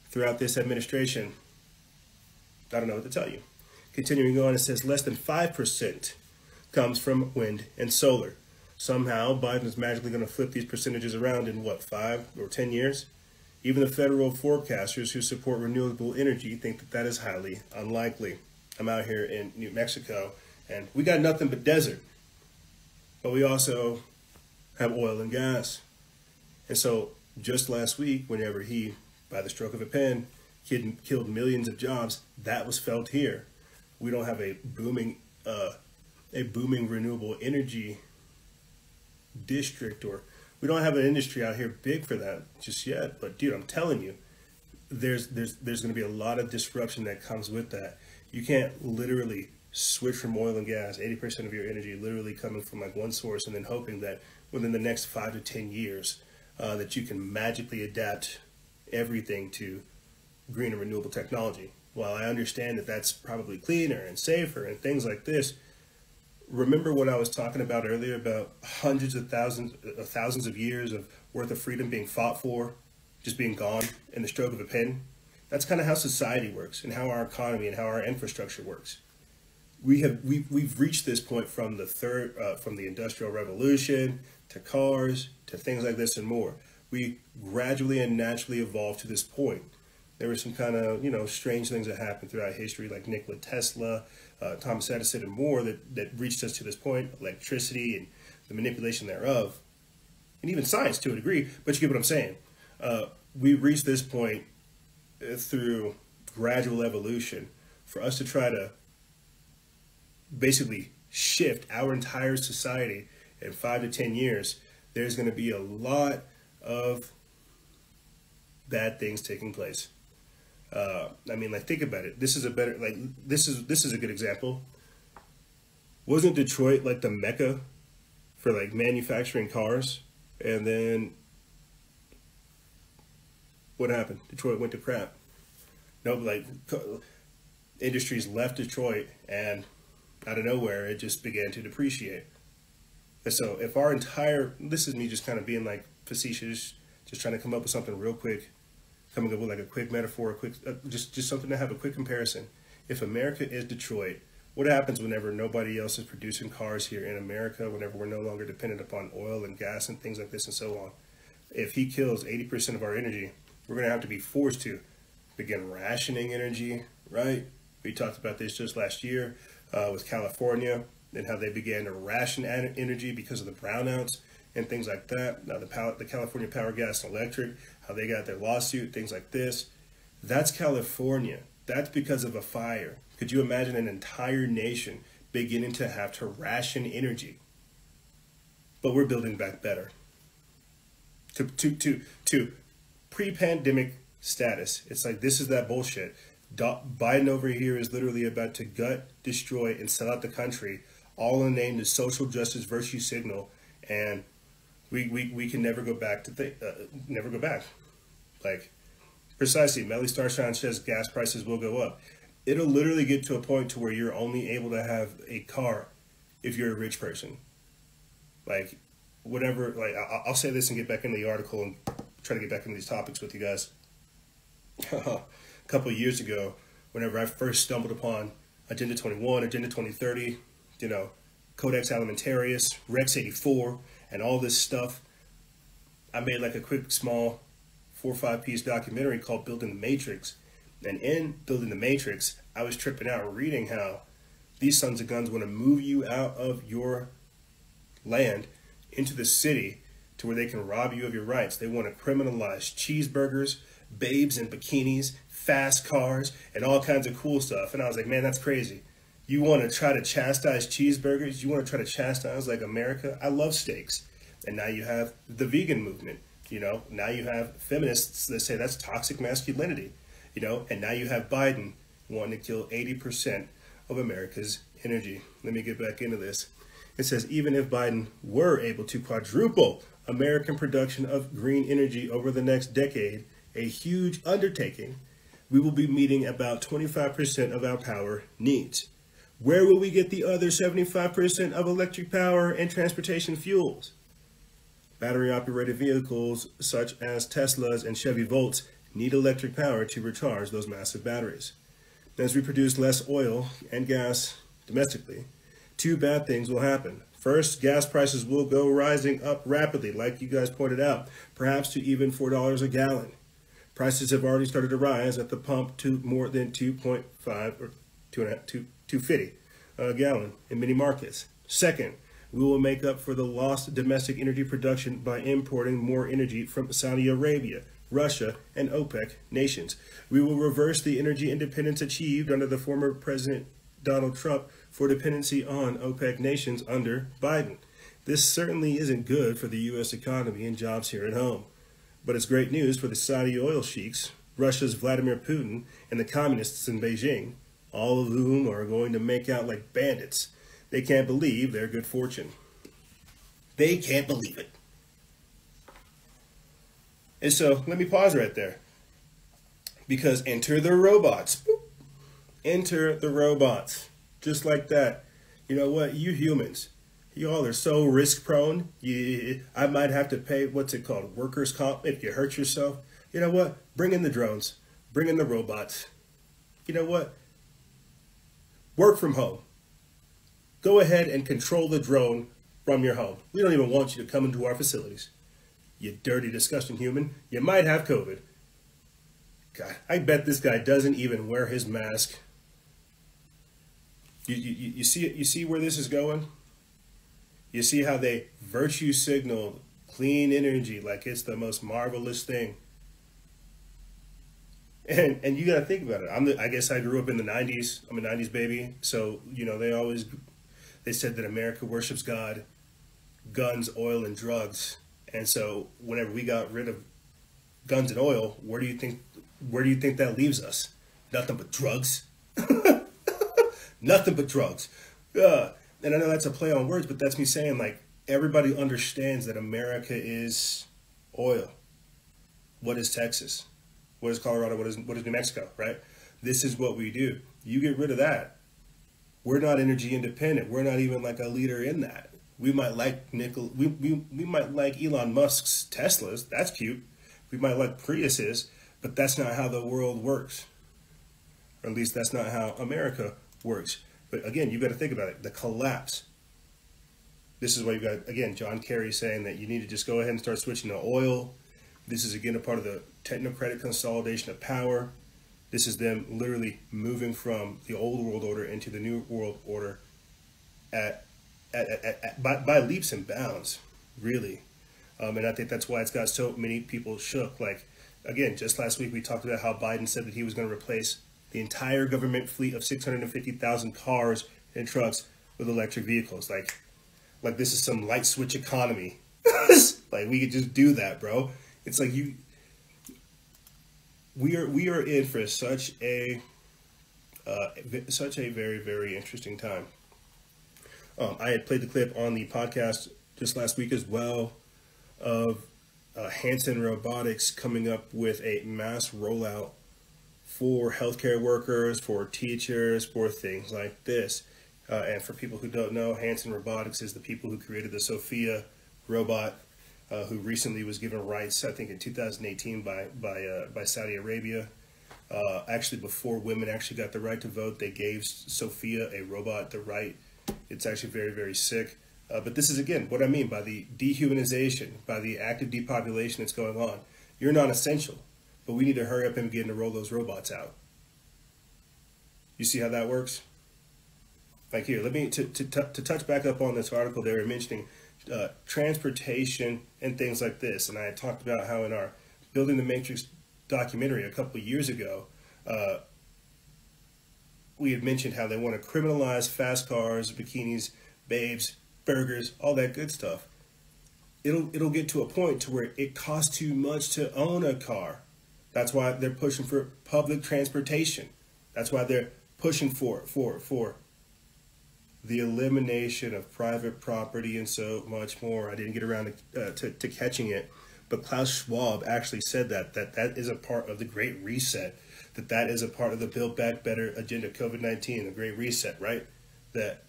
throughout this administration, I don't know what to tell you. Continuing on, it says less than 5% comes from wind and solar. Somehow, Biden is magically going to flip these percentages around in, 5 or 10 years? Even the federal forecasters who support renewable energy think that that is highly unlikely. I'm out here in New Mexico, and we got nothing but desert. But we also have oil and gas. And so just last week, whenever he, by the stroke of a pen, killed millions of jobs, that was felt here. We don't have a booming renewable energy district, or we don't have an industry out here big for that just yet. But dude, I'm telling you, there's going to be a lot of disruption that comes with that. You can't literally switch from oil and gas, 80% of your energy literally coming from like one source, and then hoping that within the next 5 to 10 years that you can magically adapt everything to green and renewable technology. While I understand that that's probably cleaner and safer and things like this, remember what I was talking about earlier about hundreds of thousands of years of worth of freedom being fought for, just being gone in the stroke of a pen? That's kind of how society works and how our economy and how our infrastructure works. We've reached this point from the Industrial Revolution to cars to things like this and more. We gradually and naturally evolved to this point. There were some kind of strange things that happened throughout history, like Nikola Tesla, Thomas Edison, and more that reached us to this point. Electricity and the manipulation thereof, and even science to a degree. But you get what I'm saying. We reached this point through gradual evolution. For us to try to basically shift our entire society in 5 to 10 years, there's going to be a lot of bad things taking place. I mean, like, think about it. This is a good example. Wasn't Detroit like the mecca for like manufacturing cars? And then what happened? Detroit went to crap. No, like, industries left Detroit, and out of nowhere, it just began to depreciate. And so if our entire, this is me just kind of being like facetious, just trying to come up with something real quick, coming up with like a quick metaphor, just something to have a quick comparison. If America is Detroit, what happens whenever nobody else is producing cars here in America, whenever we're no longer dependent upon oil and gas and things like this and so on? If he kills 80% of our energy, we're going to have to be forced to begin rationing energy, right? We talked about this just last year with California and how they began to ration energy because of the brownouts and things like that. Now the California Power, Gas, and Electric, how they got their lawsuit, things like this. That's California. That's because of a fire. Could you imagine an entire nation beginning to have to ration energy? But we're building back better. To pre-pandemic status. It's like, this is that bullshit. Biden over here is literally about to gut, destroy, and sell out the country, all in the name of social justice virtue signal, and we can never go back to never go back. Like, precisely, Melly Starshine says gas prices will go up. It'll literally get to a point to where you're only able to have a car if you're a rich person. Like, whatever, like, I'll say this and get back into the article and try to get back into these topics with you guys. A couple of years ago, whenever I first stumbled upon Agenda 21, Agenda 2030, you know, Codex Alimentarius, Rex 84, and all this stuff, I made like a quick, small 4 or 5 piece documentary called Building the Matrix. And in Building the Matrix, I was tripping out reading how these sons of guns want to move you out of your land into the city to where they can rob you of your rights. They want to criminalize cheeseburgers, babes in bikinis, fast cars, and all kinds of cool stuff. And I was like, man, that's crazy. You want to try to chastise cheeseburgers? You want to try to chastise like America? I love steaks. And now you have the vegan movement. You know, now you have feminists that say that's toxic masculinity. You know, and now you have Biden wanting to kill 80% of America's energy. Let me get back into this. It says, even if Biden were able to quadruple American production of green energy over the next decade, a huge undertaking, we will be meeting about 25% of our power needs. Where will we get the other 75% of electric power and transportation fuels? Battery-operated vehicles such as Teslas and Chevy Volts need electric power to recharge those massive batteries. As we produce less oil and gas domestically, 2 bad things will happen. First, gas prices will go rising up rapidly, like you guys pointed out, perhaps to even $4 a gallon. Prices have already started to rise at the pump to more than 2.5 or 2.50 a gallon in many markets. Second, we will make up for the lost domestic energy production by importing more energy from Saudi Arabia, Russia, and OPEC nations. We will reverse the energy independence achieved under the former President Donald Trump for dependency on OPEC nations under Biden. This certainly isn't good for the U.S. economy and jobs here at home. But it's great news for the Saudi oil sheiks, Russia's Vladimir Putin, and the communists in Beijing, all of whom are going to make out like bandits. They can't believe their good fortune. They can't believe it. And so let me pause right there, because enter the robots. Boop. Enter the robots. Just like that. You know what? You humans, you all are so risk prone. I might have to pay, what's it called, workers' comp if you hurt yourself. You know what? Bring in the drones. Bring in the robots. You know what? Work from home. Go ahead and control the drone from your home. We don't even want you to come into our facilities. You dirty, disgusting human. You might have COVID. God, I bet this guy doesn't even wear his mask. You see where this is going? You see how they virtue signal clean energy like it's the most marvelous thing. And you got to think about it. I guess I grew up in the 90s. I'm a 90s baby. So, you know, they said that America worships God, guns, oil, and drugs. And so whenever we got rid of guns and oil, where do you think that leaves us? Nothing but drugs. Nothing but drugs. And I know that's a play on words, but that's me saying, like, everybody understands that America is oil. What is Texas? What is Colorado? What is New Mexico, right? This is what we do. You get rid of that. We're not energy independent. We're not even like a leader in that. We might like nickel. We might like Elon Musk's Teslas. That's cute. We might like Priuses, but that's not how the world works. Or at least that's not how America works. But again, you've got to think about it. The collapse. This is why you've got, again, John Kerry saying that you need to just go ahead and start switching to oil. This is, again, a part of the technocratic consolidation of power. This is them literally moving from the old world order into the new world order by leaps and bounds, really. And I think that's why it's got so many people shook. Like, again, just last week we talked about how Biden said that he was going to replace the entire government fleet of 650,000 cars and trucks with electric vehicles. Like this is some light switch economy. Like, we could just do that, bro. It's like we are in for such a very, very interesting time. I had played the clip on the podcast just last week as well of Hanson Robotics coming up with a mass rollout for healthcare workers, for teachers, for things like this. And for people who don't know, Hanson Robotics is the people who created the Sophia robot, who recently was given rights, I think in 2018 by Saudi Arabia. Actually, before women actually got the right to vote, they gave Sophia, a robot, the right. It's actually very, very sick. But this is, again, what I mean by the dehumanization, by the active depopulation that's going on. You're not essential, but we need to hurry up and begin to roll those robots out. You see how that works? Like, here, let me, to touch back up on this article, they were mentioning transportation and things like this. And I had talked about how in our Building the Matrix documentary a couple of years ago, we had mentioned how they want to criminalize fast cars, bikinis, babes, burgers, all that good stuff. It'll get to a point to where it costs too much to own a car. That's why they're pushing for public transportation. That's why they're pushing for the elimination of private property and so much more. I didn't get around to catching it, but Klaus Schwab actually said that is a part of the Great Reset, that is a part of the Build Back Better agenda, COVID-19, the Great Reset, right? That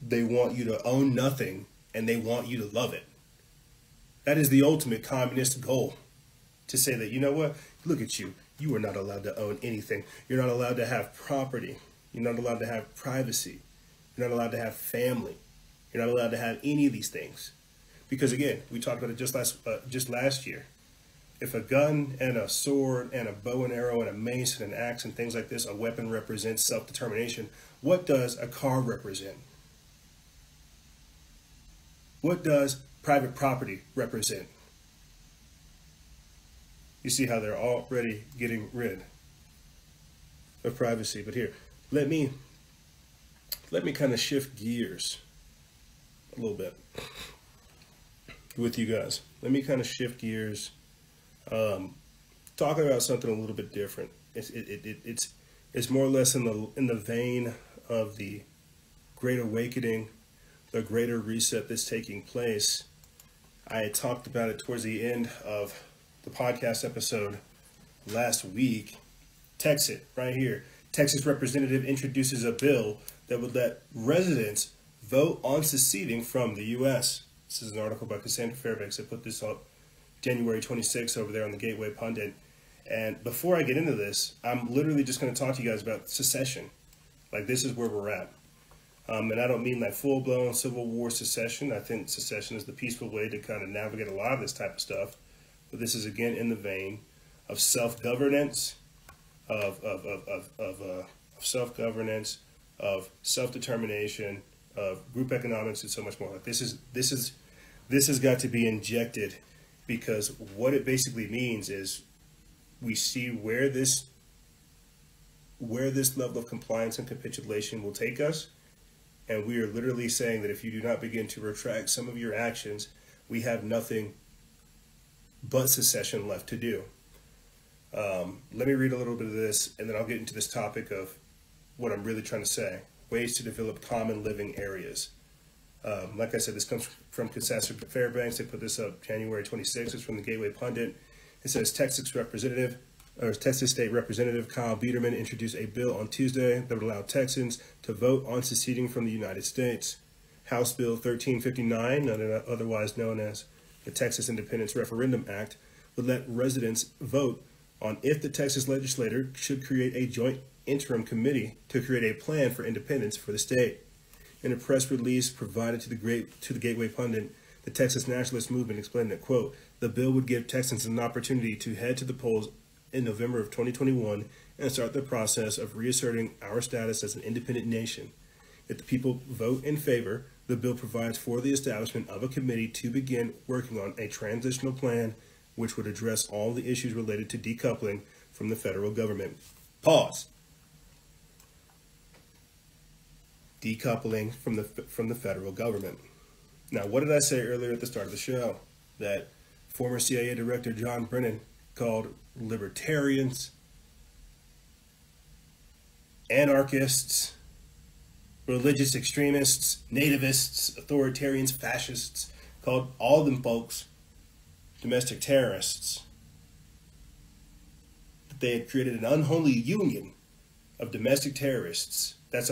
they want you to own nothing and they want you to love it. That is the ultimate communist goal, to say that, you know what, look at you. You are not allowed to own anything. You're not allowed to have property. You're not allowed to have privacy. You're not allowed to have family. You're not allowed to have any of these things. Because again, we talked about it just last year. If a gun and a sword and a bow and arrow and a mace and an axe and things like this, a weapon represents self-determination, what does a car represent? What does private property represent? You see how they're already getting rid of privacy. But here, let me kind of shift gears a little bit with you guys. Let me kind of shift gears, talking about something a little bit different. It's more or less in the vein of the Great Awakening, the greater reset that's taking place. I had talked about it towards the end of the podcast episode last week. Text it right here. Texas representative introduces a bill that would let residents vote on seceding from the U.S. This is an article by Cassandra Fairbanks. I put this up January 26th over there on the Gateway Pundit. And before I get into this, I'm literally just going to talk to you guys about secession. Like, this is where we're at. And I don't mean like full-blown Civil War secession. I think secession is the peaceful way to kind of navigate a lot of this type of stuff. But this is, again, in the vein of self-governance, of self-governance, of self-determination, of group economics, and so much more. Like, this has got to be injected, because what it basically means is we see where this level of compliance and capitulation will take us. And we are literally saying that if you do not begin to retract some of your actions, we have nothing but secession left to do. Let me read a little bit of this, and then I'll get into this topic of what I'm really trying to say. Ways to develop common living areas. Like I said, this comes from Cassandra Fairbanks. They put this up January 26th. It's from the Gateway Pundit. It says Texas State Representative Kyle Biederman introduced a bill on Tuesday that would allow Texans to vote on seceding from the United States. House Bill 1359, otherwise known as the Texas Independence Referendum Act, would let residents vote on if the Texas legislature should create a joint interim committee to create a plan for independence for the state. In a press release provided to the Gateway Pundit, the Texas Nationalist Movement explained that, quote, the bill would give Texans an opportunity to head to the polls in November of 2021 and start the process of reasserting our status as an independent nation. If the people vote in favor, the bill provides for the establishment of a committee to begin working on a transitional plan which would address all the issues related to decoupling from the federal government. Pause. Decoupling from the federal government. Now, what did I say earlier at the start of the show? That former CIA Director John Brennan called libertarians, anarchists, religious extremists, nativists, authoritarians, fascists, called all them folks domestic terrorists. That they had created an unholy union of domestic terrorists. That's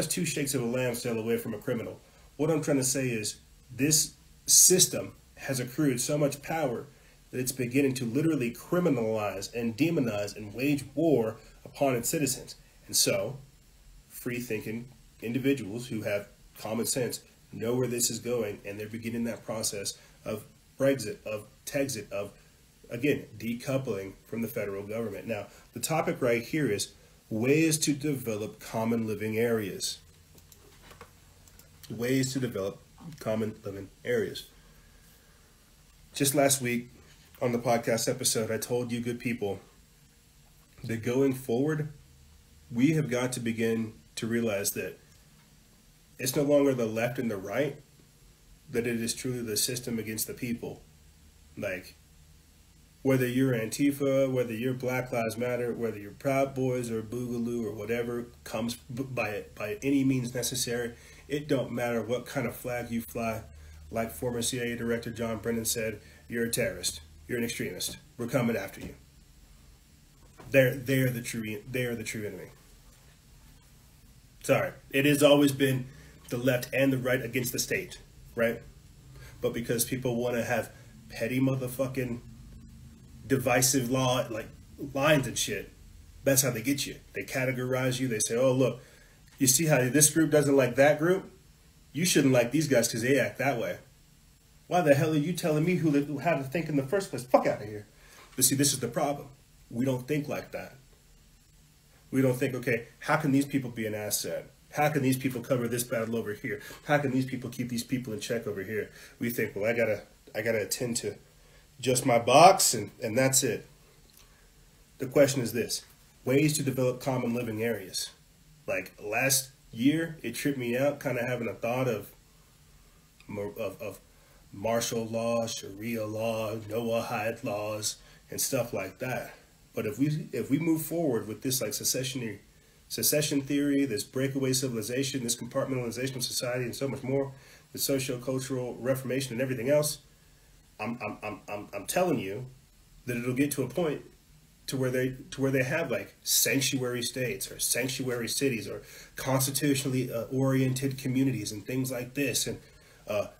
two shakes of a lamb's tail away from a criminal. What I'm trying to say is this system has accrued so much power that it's beginning to literally criminalize and demonize and wage war upon its citizens. And so, free-thinking individuals who have common sense know where this is going, and they're beginning that process of Brexit, of Texit, of, again, decoupling from the federal government. Now, the topic right here is ways to develop common living areas. Ways to develop common living areas. Just last week on the podcast episode, I told you good people that going forward, we have got to begin to realize that it's no longer the left and the right, that it is truly the system against the people. Like, whether you're Antifa, whether you're Black Lives Matter, whether you're Proud Boys or Boogaloo or whatever comes by any means necessary, it don't matter what kind of flag you fly. Like former CIA Director John Brennan said, you're a terrorist. You're an extremist. We're coming after you. They're the true enemy. Sorry, it has always been the left and the right against the state, right? But because people want to have petty motherfucking divisive law, like lines and shit, that's how they get you. They categorize you. They say, oh, look, you see how this group doesn't like that group? You shouldn't like these guys because they act that way. Why the hell are you telling me how to think in the first place? Fuck out of here. But see, this is the problem. We don't think like that. We don't think, okay, how can these people be an asset? How can these people cover this battle over here? How can these people keep these people in check over here? We think, well, I gotta attend to just my box and that's it. The question is this: ways to develop common living areas. Like last year, it tripped me out, kind of having a thought of martial law, Sharia law, Noahide laws, and stuff like that. But if we move forward with this like secession theory, this breakaway civilization, this compartmentalization of society, and so much more, the socio-cultural reformation and everything else, I'm telling you that it'll get to a point to where they have like sanctuary states or sanctuary cities or constitutionally oriented communities and things like this, and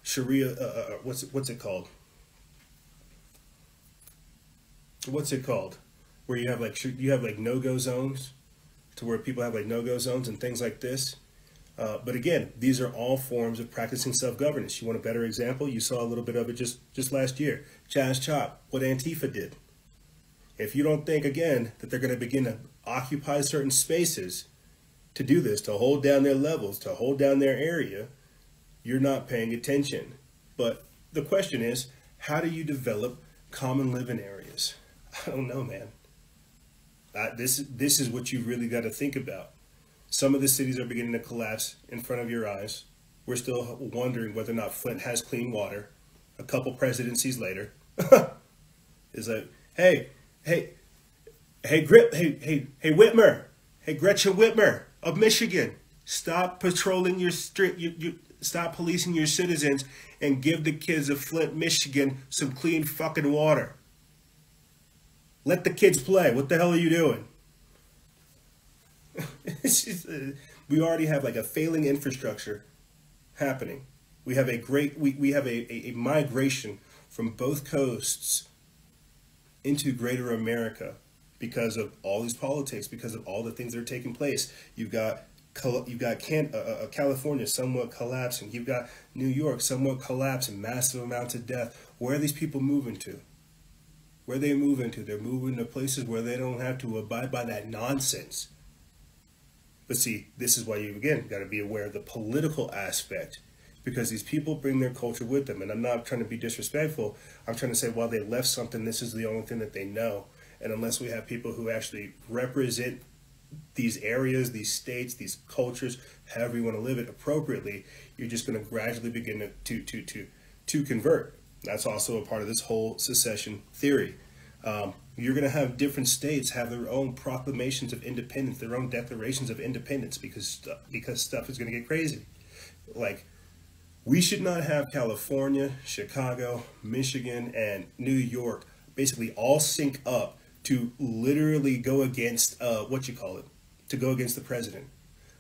Sharia, what's it called? What's it called? Where you have like no-go zones, to where people have like no-go zones and things like this. But again, these are all forms of practicing self-governance. You want a better example? You saw a little bit of it just last year. Jazz Chop, what Antifa did. If you don't think, again, that they're going to begin to occupy certain spaces to do this, to hold down their levels, to hold down their area, you're not paying attention. But the question is, how do you develop common living areas? I don't know, man. This is what you really got to think about. Some of the cities are beginning to collapse in front of your eyes. We're still wondering whether or not Flint has clean water. A couple presidencies later, is like, hey, Whitmer, hey, Gretchen Whitmer of Michigan, stop patrolling your street, you stop policing your citizens and give the kids of Flint, Michigan some clean fucking water. Let the kids play. What the hell are you doing? It's just, we already have like a failing infrastructure happening. We have we have a migration from both coasts into greater America because of all these politics, because of all the things that are taking place. You've got California somewhat collapsing. You've got New York somewhat collapsing, massive amounts of death. Where are these people moving to? Where are they moving to? They're moving to places where they don't have to abide by that nonsense. But see, this is why you, again, got to be aware of the political aspect, because these people bring their culture with them. And I'm not trying to be disrespectful. I'm trying to say, while they left something, this is the only thing that they know. And unless we have people who actually represent these areas, these states, these cultures, however you want to live it appropriately, you're just going to gradually begin to convert. That's also a part of this whole secession theory. You're going to have different states have their own proclamations of independence, their own declarations of independence, because stuff is going to get crazy. Like, we should not have California, Chicago, Michigan, and New York basically all sync up to literally go against to go against the president.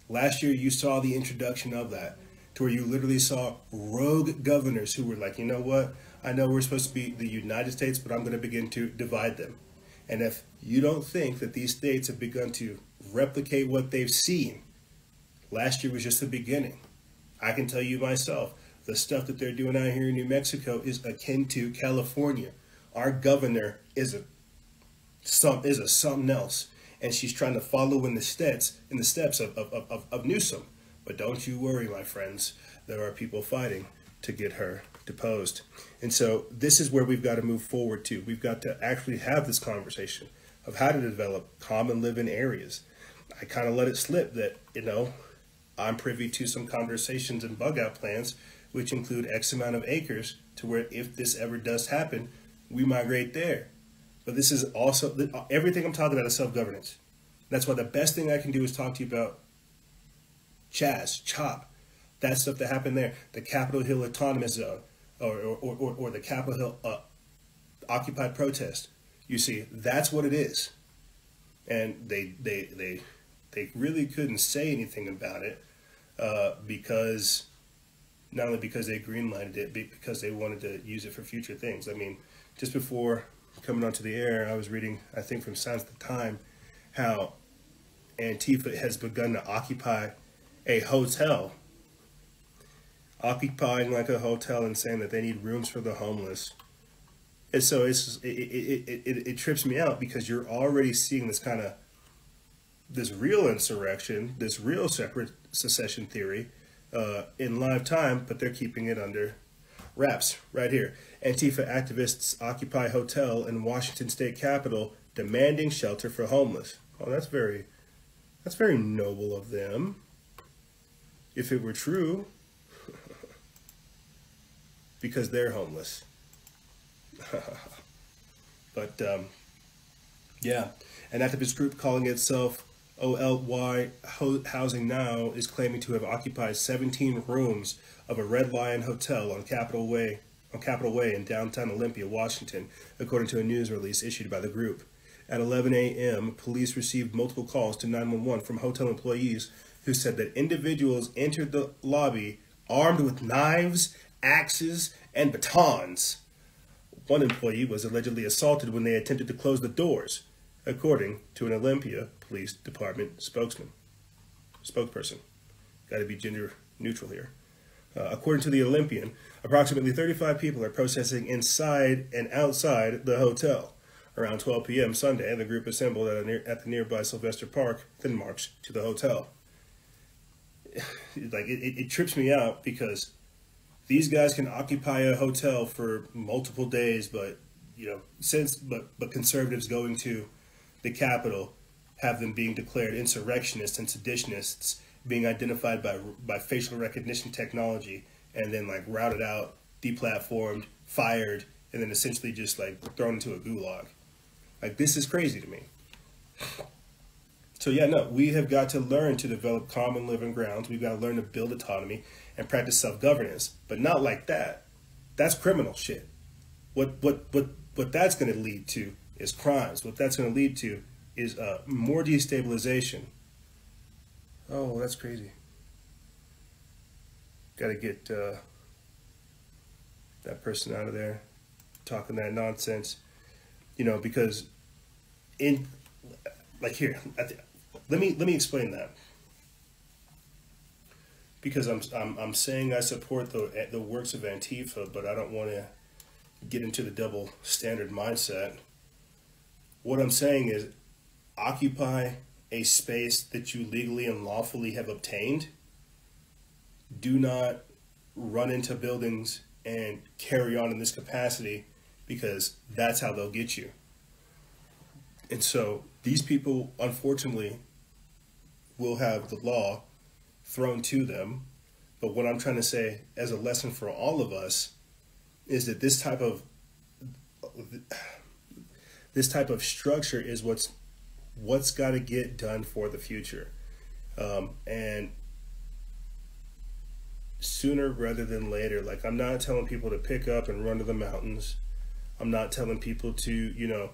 Last year, you saw the introduction of that, to where you literally saw rogue governors who were like, you know what? I know we're supposed to be the United States, but I'm going to begin to divide them. And if you don't think that these states have begun to replicate what they've seen, last year was just the beginning. I can tell you myself, the stuff that they're doing out here in New Mexico is akin to California. Our governor is something else, and she's trying to follow in the steps of Newsom. But don't you worry, my friends. There are people fighting to get her deposed. And so this is where we've got to move forward to. We've got to actually have this conversation of how to develop common living areas. I kind of let it slip that, I'm privy to some conversations and bug out plans, which include X amount of acres, to where if this ever does happen, we migrate there. But this is also, everything I'm talking about is self-governance. That's why the best thing I can do is talk to you about CHOP, that stuff that happened there, the Capitol Hill Autonomous Zone, or the Capitol Hill occupied protest. You see, that's what it is. And they really couldn't say anything about it because, not only because they greenlighted it, but because they wanted to use it for future things. I mean, just before coming onto the air, I was reading, I think from Signs of the Time, how Antifa has begun to occupy a hotel, occupying like a hotel and saying that they need rooms for the homeless. And so it trips me out, because you're already seeing this real insurrection, this real separate secession theory in live time, but they're keeping it under wraps right here. Antifa activists occupy hotel in Washington state capitol demanding shelter for homeless. Oh, that's very noble of them. If it were true, because they're homeless. But yeah, an activist group calling itself OLY Housing Now is claiming to have occupied 17 rooms of a Red Lion hotel on Capitol Way in downtown Olympia, Washington, according to a news release issued by the group. At 11 a.m., police received multiple calls to 911 from hotel employees who said that individuals entered the lobby armed with knives, axes, and batons. One employee was allegedly assaulted when they attempted to close the doors, according to an Olympia Police Department spokesperson. Got to be gender neutral here. According to the Olympian, approximately 35 people are protesting inside and outside the hotel. Around 12 p.m. Sunday, the group assembled at the nearby Sylvester Park, then marched to the hotel. It trips me out, because these guys can occupy a hotel for multiple days, but conservatives going to the Capitol have them being declared insurrectionists and seditionists being identified by facial recognition technology, and then like routed out, deplatformed, fired, and then essentially just like thrown into a gulag. Like, this is crazy to me. So yeah, no, we have got to learn to develop common living grounds. We've got to learn to build autonomy and practice self-governance, but not like that. That's criminal shit. What that's going to lead to is crimes. What that's going to lead to is more destabilization. Oh, that's crazy. Got to get that person out of there talking that nonsense, you know, because in like here, let me explain that, because I'm saying I support the works of Antifa, but I don't want to get into the double standard mindset. What I'm saying is, occupy a space that you legally and lawfully have obtained. Do not run into buildings and carry on in this capacity, because that's how they'll get you. And so these people, unfortunately, will have the law thrown to them. But what I'm trying to say as a lesson for all of us is that this type of structure is what's got to get done for the future. And sooner rather than later. Like, I'm not telling people to pick up and run to the mountains. I'm not telling people to, you know,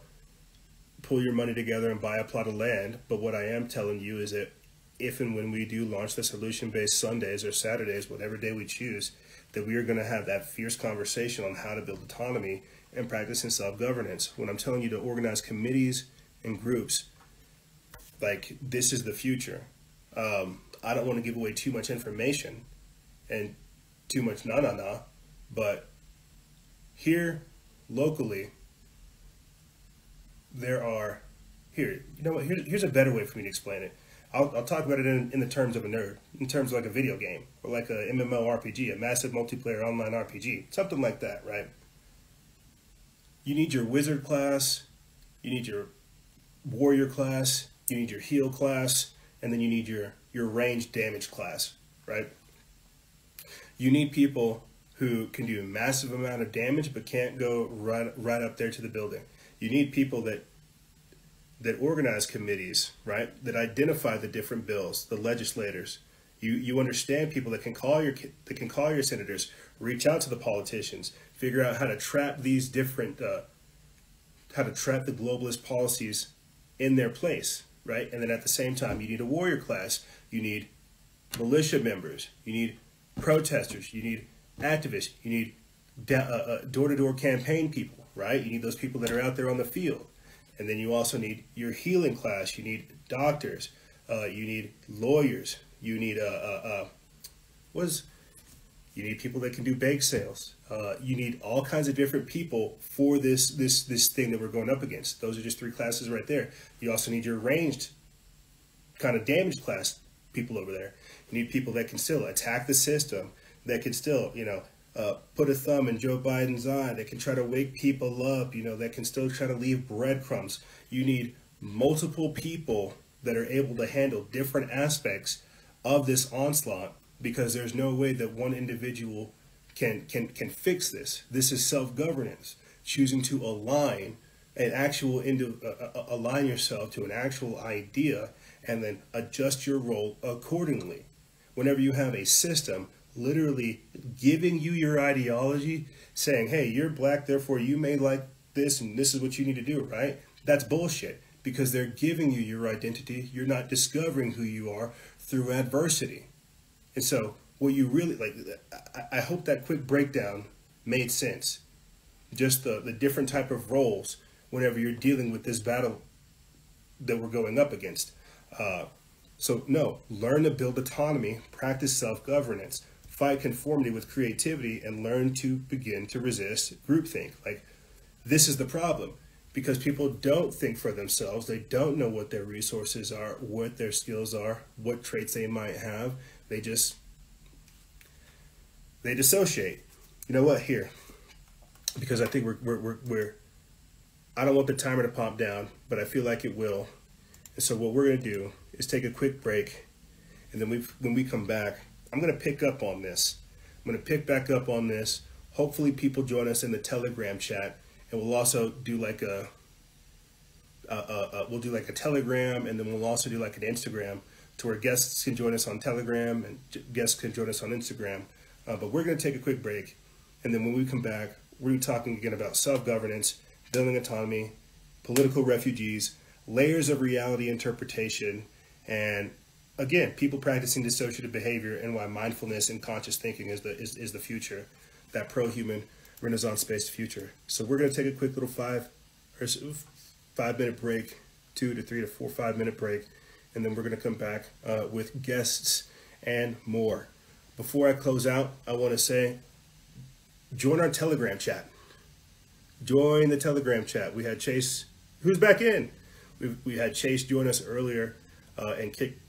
pull your money together and buy a plot of land. But what I am telling you is that if and when we do launch the solution-based Sundays or Saturdays, whatever day we choose, that we are going to have that fierce conversation on how to build autonomy and practice in self-governance. When I'm telling you to organize committees and groups, like, this is the future. I don't want to give away too much information and too much na-na-na, but here locally, there are, you know what, here's a better way for me to explain it. I'll talk about it in the terms of a nerd, in terms of like a video game, or like a MMORPG, a massive multiplayer online RPG, something like that, right? You need your wizard class, you need your warrior class, you need your heal class, and then you need your ranged damage class, right? You need people who can do a massive amount of damage but can't go right up there to the building. You need people that organize committees, right? That identify the different bills, the legislators. You understand people that can call your senators, reach out to the politicians, figure out how to trap these different how to trap the globalist policies in their place, right? And then at the same time, you need a warrior class, you need militia members, you need protesters, you need activists, you need door-to-door campaign people, right? You need those people that are out there on the field. And then you also need your healing class, you need doctors, you need lawyers, you need you need people that can do bake sales. You need all kinds of different people for this thing that we're going up against. Those are just 3 classes right there. You also need your ranged kind of damage class people over there. You need people that can still attack the system, that can still, you know, put a thumb in Joe Biden's eye, that can try to wake people up, you know, that can still try to leave breadcrumbs. You need multiple people that are able to handle different aspects of this onslaught, because there's no way that one individual can fix this. This is self-governance, choosing to align align yourself to an actual idea and then adjust your role accordingly. Whenever you have a system literally giving you your ideology, saying, hey, you're black, therefore you may like this and this is what you need to do, right? That's bullshit, because they're giving you your identity. You're not discovering who you are through adversity. And so what you really, like, I hope that quick breakdown made sense. Just the different type of roles whenever you're dealing with this battle that we're going up against. So no, learn to build autonomy, practice self-governance, fight conformity with creativity, and learn to begin to resist groupthink. Like, this is the problem, because people don't think for themselves. They don't know what their resources are, what their skills are, what traits they might have. They dissociate. You know what? Here, because I think we're I don't want the timer to pop down, but I feel like it will. And so what we're going to do is take a quick break, And then when we come back, I'm going to pick up on this. I'm going to pick back up on this. Hopefully people join us in the Telegram chat, and we'll also do like we'll do like a Telegram, and then we'll also do like an Instagram to where guests can join us on Telegram and guests can join us on Instagram. But we're going to take a quick break, and then when we come back, we're talking again about self-governance, building autonomy, political refugees, layers of reality interpretation, and again, people practicing dissociative behavior and why mindfulness and conscious thinking is the future, that pro-human Renaissance-based future. So we're going to take a quick little 5-minute break, 2 to 3 to 4 5-minute break, and then we're going to come back with guests and more. Before I close out, I want to say, join our Telegram chat. Join the Telegram chat. We had Chase, who's back in. We had Chase join us earlier and kick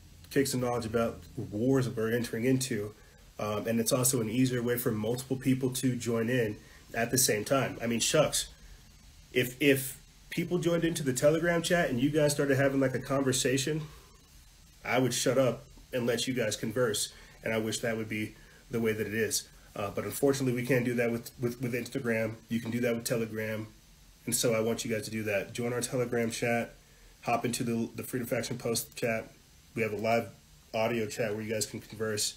some knowledge about wars that we're entering into. And it's also an easier way for multiple people to join in at the same time. I mean, shucks, if people joined into the Telegram chat and you guys started having like a conversation, I would shut up and let you guys converse. And I wish that would be the way that it is. But unfortunately, we can't do that with Instagram. You can do that with Telegram. And so I want you guys to do that. Join our Telegram chat. Hop into the Freedom Faction post chat. We have a live audio chat where you guys can converse.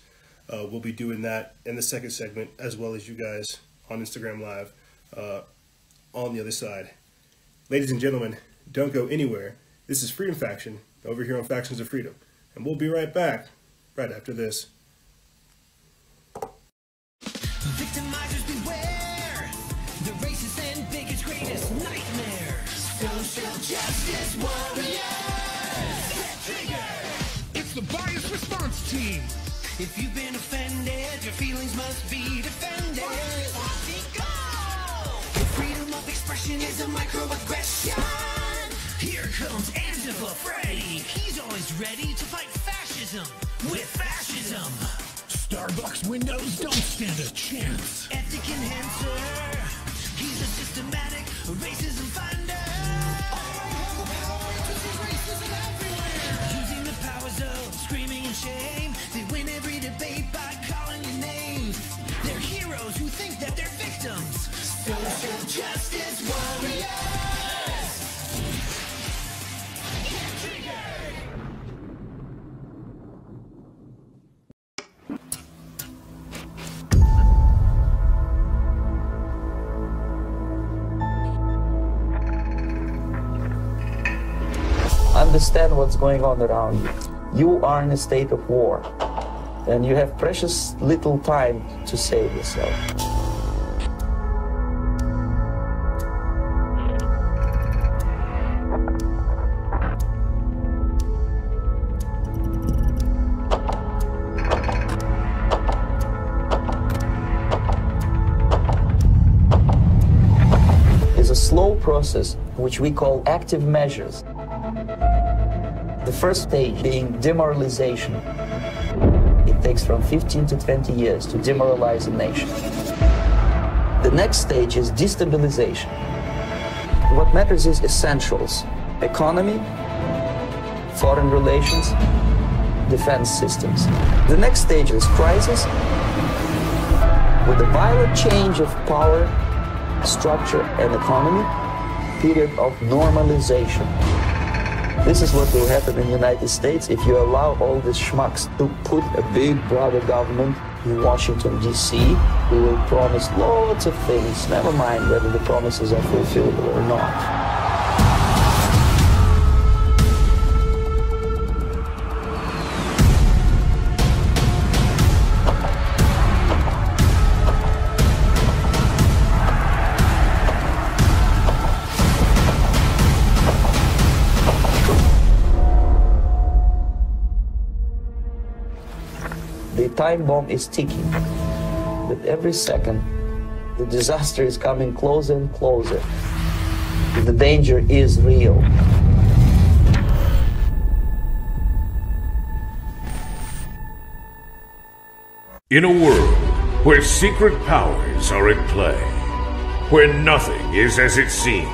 We'll be doing that in the second segment, as well as you guys on Instagram Live on the other side. Ladies and gentlemen, don't go anywhere. This is Freedom Faction over here on Factions of Freedom. And we'll be right back right after this. Victimizers beware, the racist and bigots' greatest nightmares. Social justice warriors. Get triggered. It's the bias response team. If you've been offended, your feelings must be defended. Go! The freedom of expression is a microaggression. Here comes Angela Freddy. He's always ready to fight fascism with fascism. Starbucks windows don't stand a chance. Ethic enhancer. He's a systematic racism finder. Using the powers of screaming and shame, they win every debate by calling your names. They're heroes who think that they're victims. Social justice warriors. Get triggered. Understand what's going on around you. You are in a state of war, and you have precious little time to save yourself. It's a slow process which we call active measures. The first stage being demoralization. It takes from 15 to 20 years to demoralize a nation. The next stage is destabilization. What matters is essentials: economy, foreign relations, defense systems. The next stage is crisis, with a violent change of power, structure, and economy, period of normalization. This is what will happen in the United States if you allow all these schmucks to put a big brother government in Washington, D.C., who will promise lots of things, never mind whether the promises are fulfillable or not. The time bomb is ticking, but every second the disaster is coming closer and closer. The danger is real. In a world where secret powers are at play, where nothing is as it seems,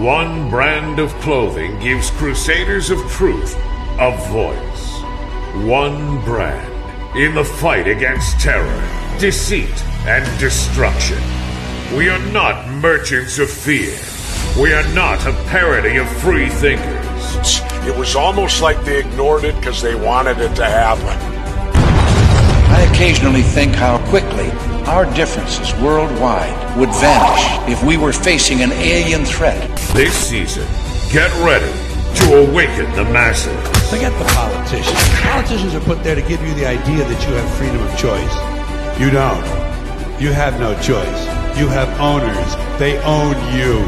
one brand of clothing gives crusaders of truth a voice. One brand in the fight against terror, deceit, and destruction. We are not merchants of fear. We are not a parody of free thinkers. It was almost like they ignored it because they wanted it to happen. I occasionally think how quickly our differences worldwide would vanish if we were facing an alien threat. This season, get ready to awaken the masses. Forget the politicians. Politicians are put there to give you the idea that you have freedom of choice. You don't. You have no choice. You have owners. They own you.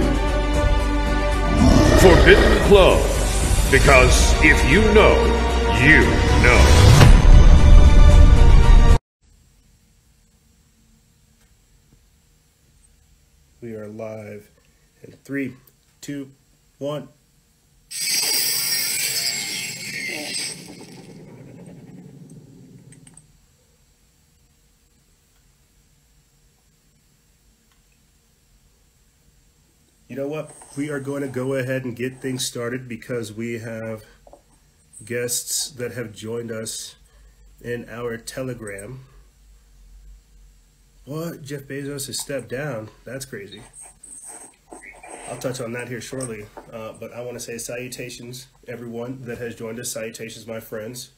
Forbidden Clothes. Because if you know, you know. We are live in 3, 2, 1. You know what? We are going to go ahead and get things started because we have guests that have joined us in our Telegram. What? Jeff Bezos has stepped down. That's crazy. I'll touch on that here shortly. But I want to say salutations, everyone that has joined us. Salutations, my friends.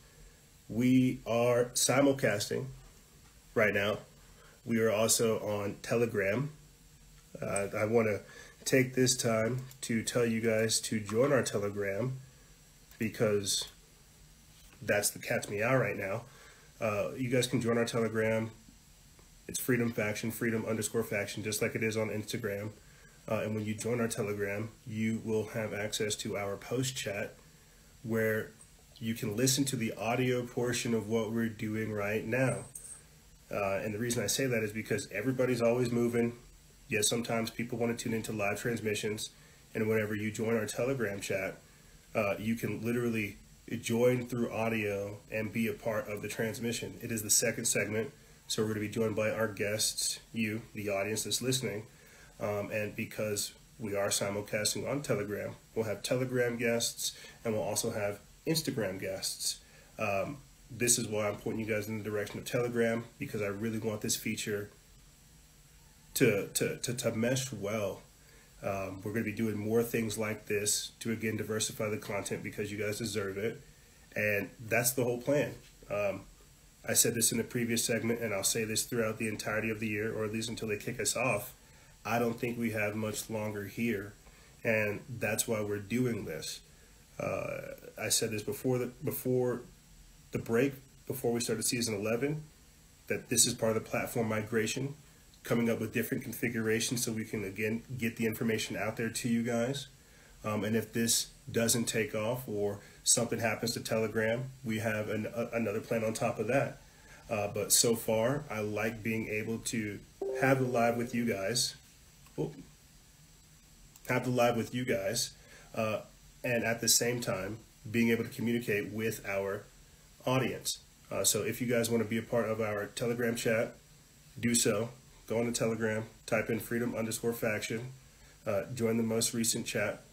We are simulcasting right now. We are also on Telegram. I want to take this time to tell you guys to join our Telegram because that's the cat's meow right now. You guys can join our Telegram. It's Freedom Faction, Freedom_Faction, just like it is on Instagram. And when you join our Telegram, you will have access to our post chat where you can listen to the audio portion of what we're doing right now. And the reason I say that is because everybody's always moving. Yes, sometimes people want to tune into live transmissions. And whenever you join our Telegram chat, you can literally join through audio and be a part of the transmission. It is the second segment. So we're going to be joined by our guests, you, the audience that's listening. And because we are simulcasting on Telegram, we'll have Telegram guests and we'll also have Instagram guests. This is why I'm pointing you guys in the direction of Telegram, because I really want this feature to mesh well. We're going to be doing more things like this to, again, diversify the content because you guys deserve it. And that's the whole plan. I said this in the previous segment, and I'll say this throughout the entirety of the year, or at least until they kick us off. I don't think we have much longer here, and that's why we're doing this. I said this before the break, before we started season 11, that this is part of the platform migration, coming up with different configurations so we can, again, get the information out there to you guys. And if this doesn't take off or something happens to Telegram, we have another plan on top of that. But so far, I like being able to have the live with you guys. And at the same time, being able to communicate with our audience. So if you guys want to be a part of our Telegram chat, do so. Go on to Telegram, type in Freedom_Faction, join the most recent chat,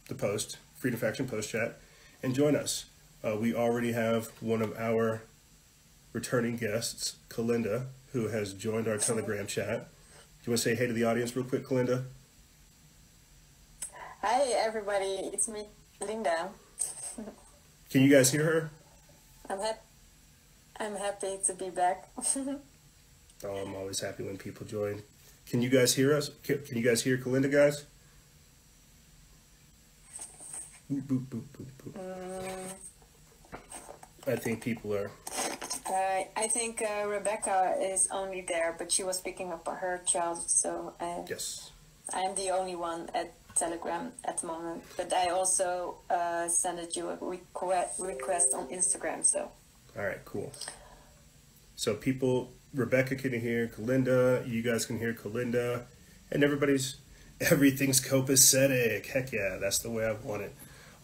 the post, Freedom Faction post chat, and join us. We already have one of our returning guests, Kalinda, who has joined our Telegram chat. Do you want to say hey to the audience real quick, Kalinda? Hi, everybody. It's me, Linda. Can you guys hear her? I'm happy to be back. Oh, I'm always happy when people join. Can you guys hear us? Can you guys hear Kalinda, guys? Boop, boop, boop, boop, boop. I think people are... I think Rebecca is only there, but she was picking up her child, so yes. I'm the only one at Telegram at the moment. But I also sent you a request on Instagram, so... All right, cool. So people... Rebecca can hear Kalinda, you guys can hear Kalinda, and everything's copacetic. Heck yeah, that's the way I want it.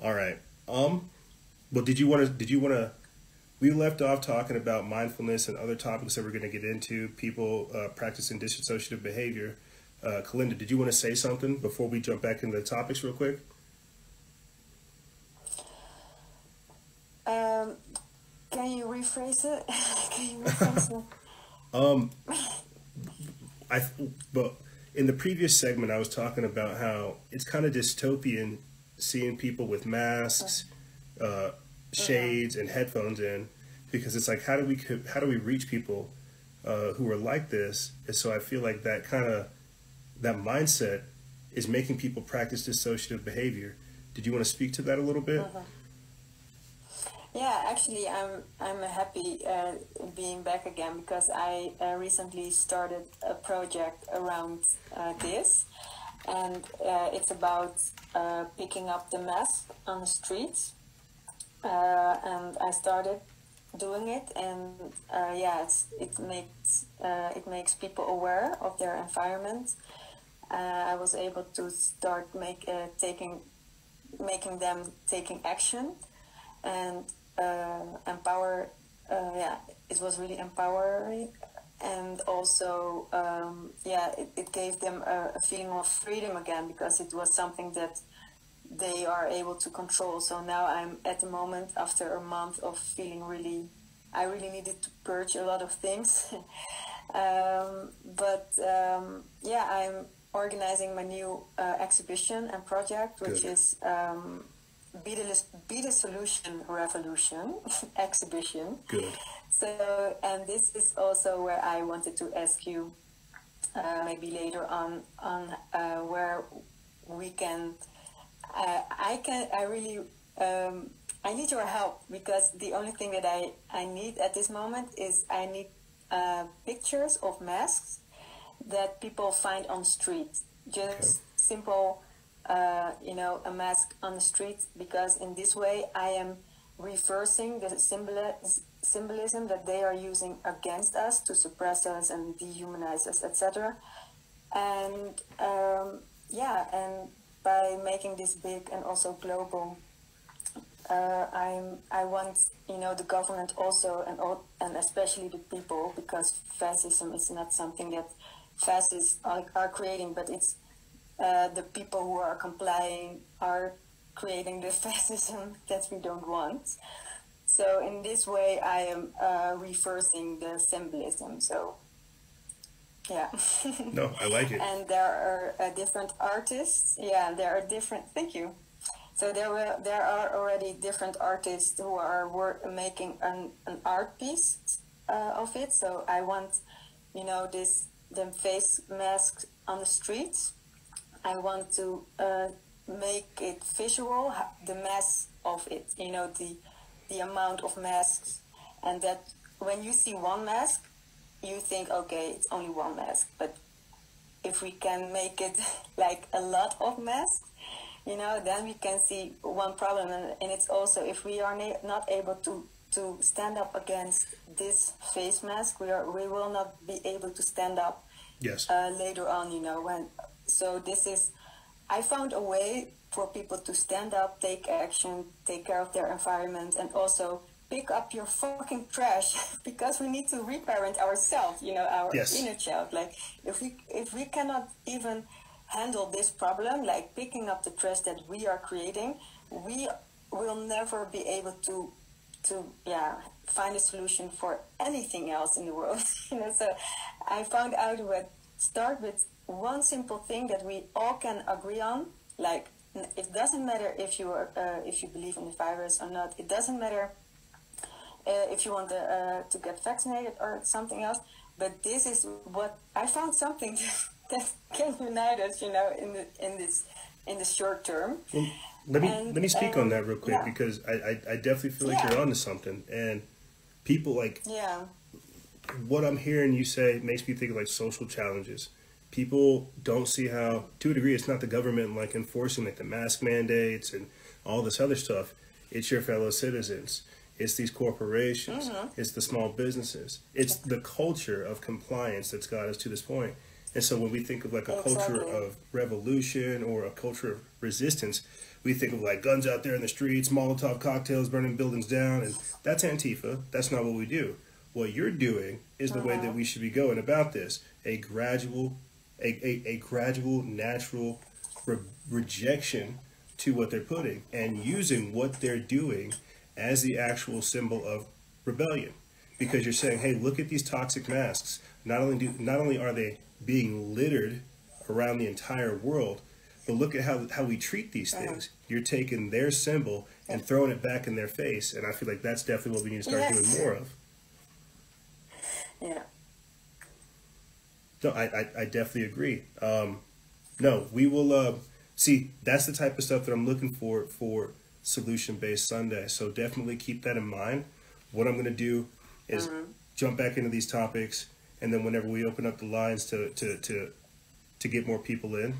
All right. Well, did you want to, we left off talking about mindfulness and other topics that we're going to get into, people practicing dissociative behavior. Kalinda, did you want to say something before we jump back into the topics real quick? Can Can you rephrase it? Can you rephrase it? But in the previous segment, I was talking about how it's kind of dystopian seeing people with masks, shades, and headphones in, because it's like, how do we reach people who are like this? And so I feel like that mindset is making people practice dissociative behavior. Did you want to speak to that a little bit? Yeah, actually, I'm happy being back again, because I recently started a project around this, and it's about picking up the mask on the streets, and I started doing it, and it makes people aware of their environment. I was able to start making them taking action, and empower. It was really empowering, and also it gave them a feeling of freedom again, because it was something that they are able to control. So now I'm at the moment, after a month of feeling I really needed to purge a lot of things. I'm organizing my new exhibition and project, which is Be the Solution Revolution exhibition. Good. So, and this is also where I wanted to ask you maybe later on where we can. I need your help, because the only thing that I need at this moment is I need pictures of masks that people find on the street. Just simple, a mask on the street, because in this way I am reversing the symbolism that they are using against us to suppress us and dehumanize us, etc. And and by making this big and also global, I want the government also, and especially the people, because fascism is not something that fascists are creating, but it's the people who are complying are creating the fascism that we don't want. So in this way, I am reversing the symbolism. So yeah. No, I like it. And there are different artists. Yeah, there are different. Thank you. So there are already different artists who are making an art piece of it. So I want, the face masks on the streets. I want to make it visual, the mass of it. The amount of masks, and that when you see one mask, you think, okay, it's only one mask. But if we can make it like a lot of masks, then we can see one problem. And it's also, if we are not able to stand up against this face mask, we will not be able to stand up later on, so this is, I found a way for people to stand up, take action, take care of their environment, and also pick up your fucking trash, because we need to reparent ourselves, our inner child. Like, if we cannot even handle this problem, like picking up the trash that we are creating, we will never be able to find a solution for anything else in the world. So I found out start with one simple thing that we all can agree on. Like, it doesn't matter if you believe in the virus or not. It doesn't matter if you want to get vaccinated or something else. But this is what I found, something that can unite us, in the short term. Well, let me speak on that real quick, because I definitely feel like you're onto something. And people what I'm hearing you say makes me think of like social challenges. People don't see how, to a degree, it's not the government like enforcing like the mask mandates and all this other stuff. It's your fellow citizens. It's these corporations. It's the small businesses. It's the culture of compliance that's got us to this point. And so when we think of like a culture of revolution or a culture of resistance, we think of like guns out there in the streets, Molotov cocktails, burning buildings down, and that's Antifa. That's not what we do. What you're doing is the way that we should be going about this. A gradual, natural rejection to what they're putting, and using what they're doing as the actual symbol of rebellion, because you're saying, hey, look at these toxic masks. Not only are they being littered around the entire world, but look at how we treat these things. You're taking their symbol and throwing it back in their face, and I feel like that's definitely what we need to start doing more of. Yeah. No, I definitely agree. No, we will see. That's the type of stuff that I'm looking for solution-based Sunday. So definitely keep that in mind. What I'm going to do is jump back into these topics, and then whenever we open up the lines to get more people in,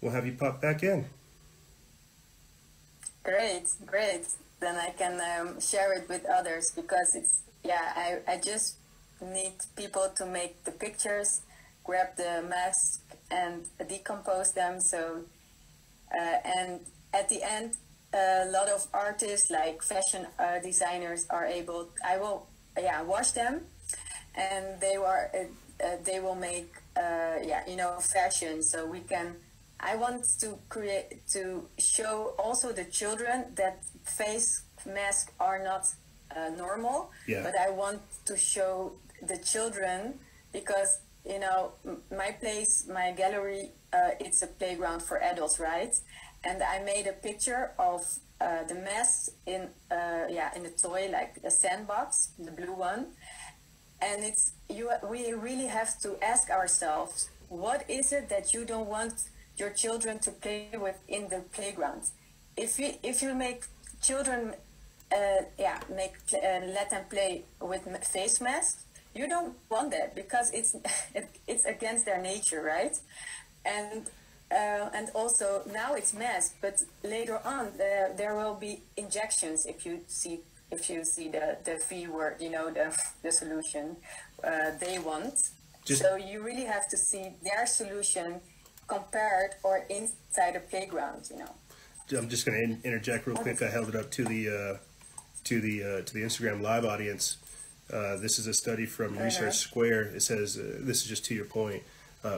we'll have you pop back in. Great. Then I can share it with others, because I just need people to make the pictures, grab the mask and decompose them. So and at the end, a lot of artists like fashion designers are able. I will wash them, and they will make fashion. So we can. I want to show also the children that face masks are not normal, but I want to show the children, because my gallery, it's a playground for adults, right? And I made a picture of the masks in a toy, like a sandbox, the blue one, and we really have to ask ourselves, what is it that you don't want your children to play with in the playground? If you make children let them play with face masks, you don't want that, because it's against their nature, right? And also now it's masks, but later on there will be injections. If you see the V word, the solution they want. So you really have to see their solution compared or inside a playground, I'm just going to interject real quick. I held it up to the Instagram live audience. This is a study from Research Square. It says, this is just to your point,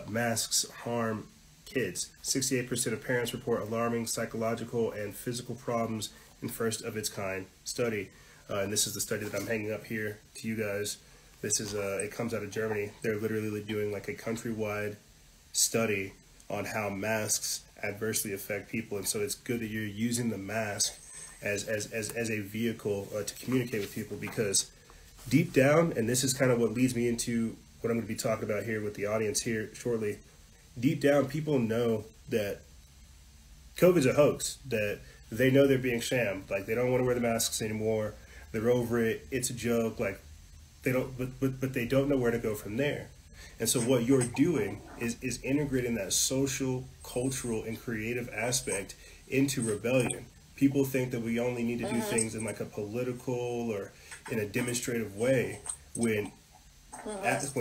masks harm kids. 68% of parents report alarming psychological and physical problems in first of its kind study. And this is the study that I'm hanging up here to you guys. This is it comes out of Germany. They're literally doing like a countrywide study on how masks adversely affect people, and so it's good that you're using the mask as a vehicle to communicate with people, because deep down, and this is kind of what leads me into what I'm going to be talking about here with the audience here shortly, deep down people know that COVID's a hoax, that they know they're being shammed, like they don't want to wear the masks anymore, they're over it, it's a joke, like they don't, but they don't know where to go from there. And so what you're doing is integrating that social, cultural, and creative aspect into rebellion. People think that we only need to do things in like a political or in a demonstrative way, when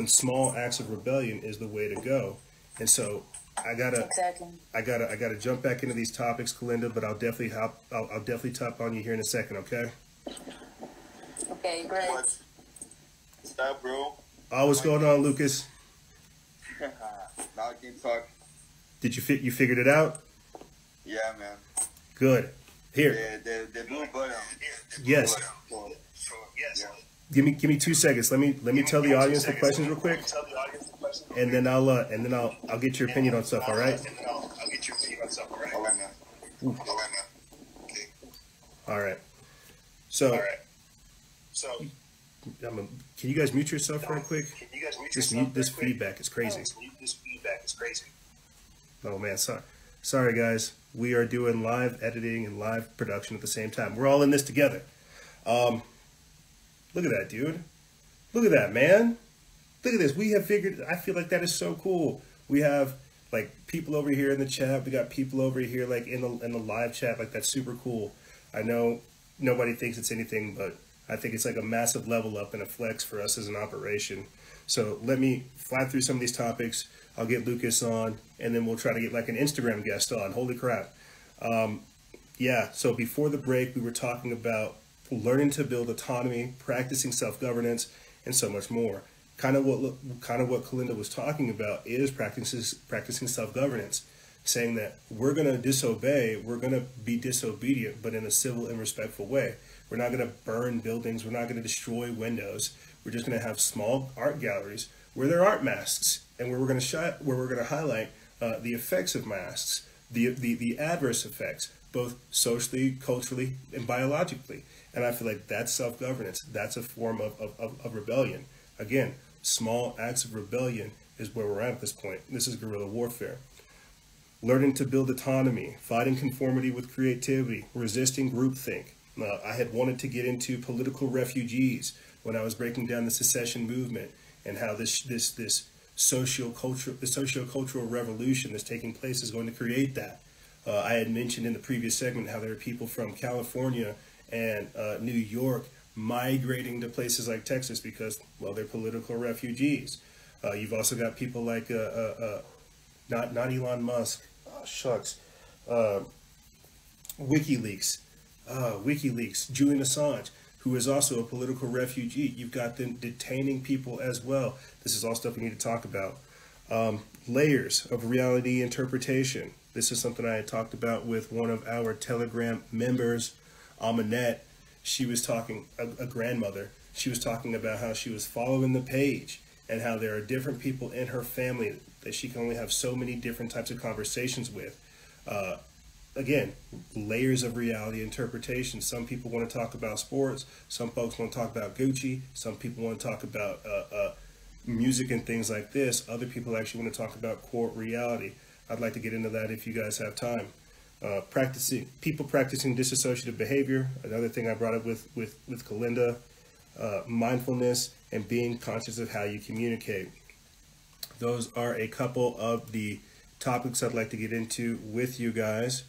small acts of rebellion is the way to go. And so I gotta jump back into these topics, Kalinda, but I'll definitely tap on you here in a second, okay? Okay, great. What's up, bro? Oh, what's going on, Lucas? Now I can talk. Did you figured it out? Yeah, man. Good. Here. The blue button. Yes. Yeah. Give me 2 seconds. Let me tell the audience the questions real quick, and then I'll get your opinion on stuff. All right. All right, man. Okay. All right. So. Can you guys mute yourself real quick? This feedback is crazy. Oh man, sorry guys. We are doing live editing and live production at the same time. We're all in this together. Look at that, dude. Look at that, man. Look at this. We have figured. I feel like that is so cool. We have like people over here in the chat. We got people over here like in the live chat. Like that's super cool. I know nobody thinks it's anything, but I think it's like a massive level up and a flex for us as an operation. So let me fly through some of these topics. I'll get Lucas on, and then we'll try to get like an Instagram guest on. Holy crap. So before the break, we were talking about learning to build autonomy, practicing self-governance, and so much more. Kind of what Kalinda was talking about is practicing self-governance, saying that we're going to disobey, we're going to be disobedient, but in a civil and respectful way. We're not going to burn buildings. We're not going to destroy windows. We're just going to have small art galleries where there aren't masks, and where we're going to highlight the effects of masks, the adverse effects, both socially, culturally, and biologically. And I feel like that's self-governance. That's a form of rebellion. Again, small acts of rebellion is where we're at this point. This is guerrilla warfare. Learning to build autonomy, fighting conformity with creativity, resisting groupthink. I had wanted to get into political refugees when I was breaking down the secession movement and how this socio-cultural revolution that's taking place is going to create that. I had mentioned in the previous segment how there are people from California and New York migrating to places like Texas because, well, they're political refugees. You've also got people like, not Elon Musk, WikiLeaks, Julian Assange, who is also a political refugee. You've got them detaining people as well. This is all stuff we need to talk about. Layers of reality interpretation. This is something I had talked about with one of our Telegram members, Amanette. She was talking, a grandmother, she was talking about how she was following the page and how there are different people in her family that she can only have so many different types of conversations with. Again, layers of reality interpretation. Some people want to talk about sports. Some folks want to talk about Gucci. Some people want to talk about music and things like this. Other people actually want to talk about core reality. I'd like to get into that if you guys have time. Practicing dissociative behavior. Another thing I brought up with Kalinda. Mindfulness and being conscious of how you communicate. Those are a couple of the topics I'd like to get into with you guys.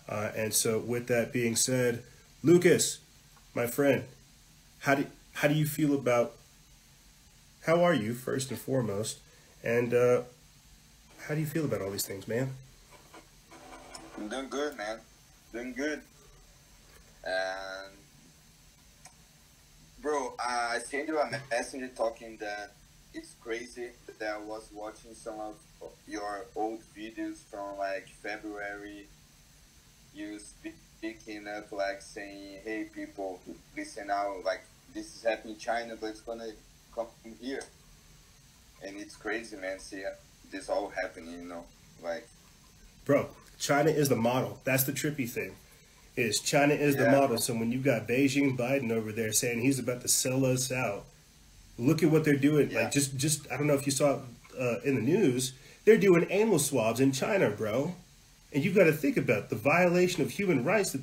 And so with that being said, Lucas, my friend, how do you feel about, how are you first and foremost, and how do you feel about all these things, man? I'm doing good, man. Doing good. And bro, I sent you a messenger talking that it's crazy that I was watching some of your old videos from like February. You speaking up like saying, hey people, listen out, like this is happening in China, but it's gonna come here. And it's crazy, man, see this all happening, you know, like. Bro, China is the model. That's the trippy thing. Is China is the model. So when you've got Beijing Biden over there saying he's about to sell us out, look at what they're doing. Yeah. Like just I don't know if you saw in the news, they're doing anal swabs in China, bro. And you've got to think about the violation of human rights.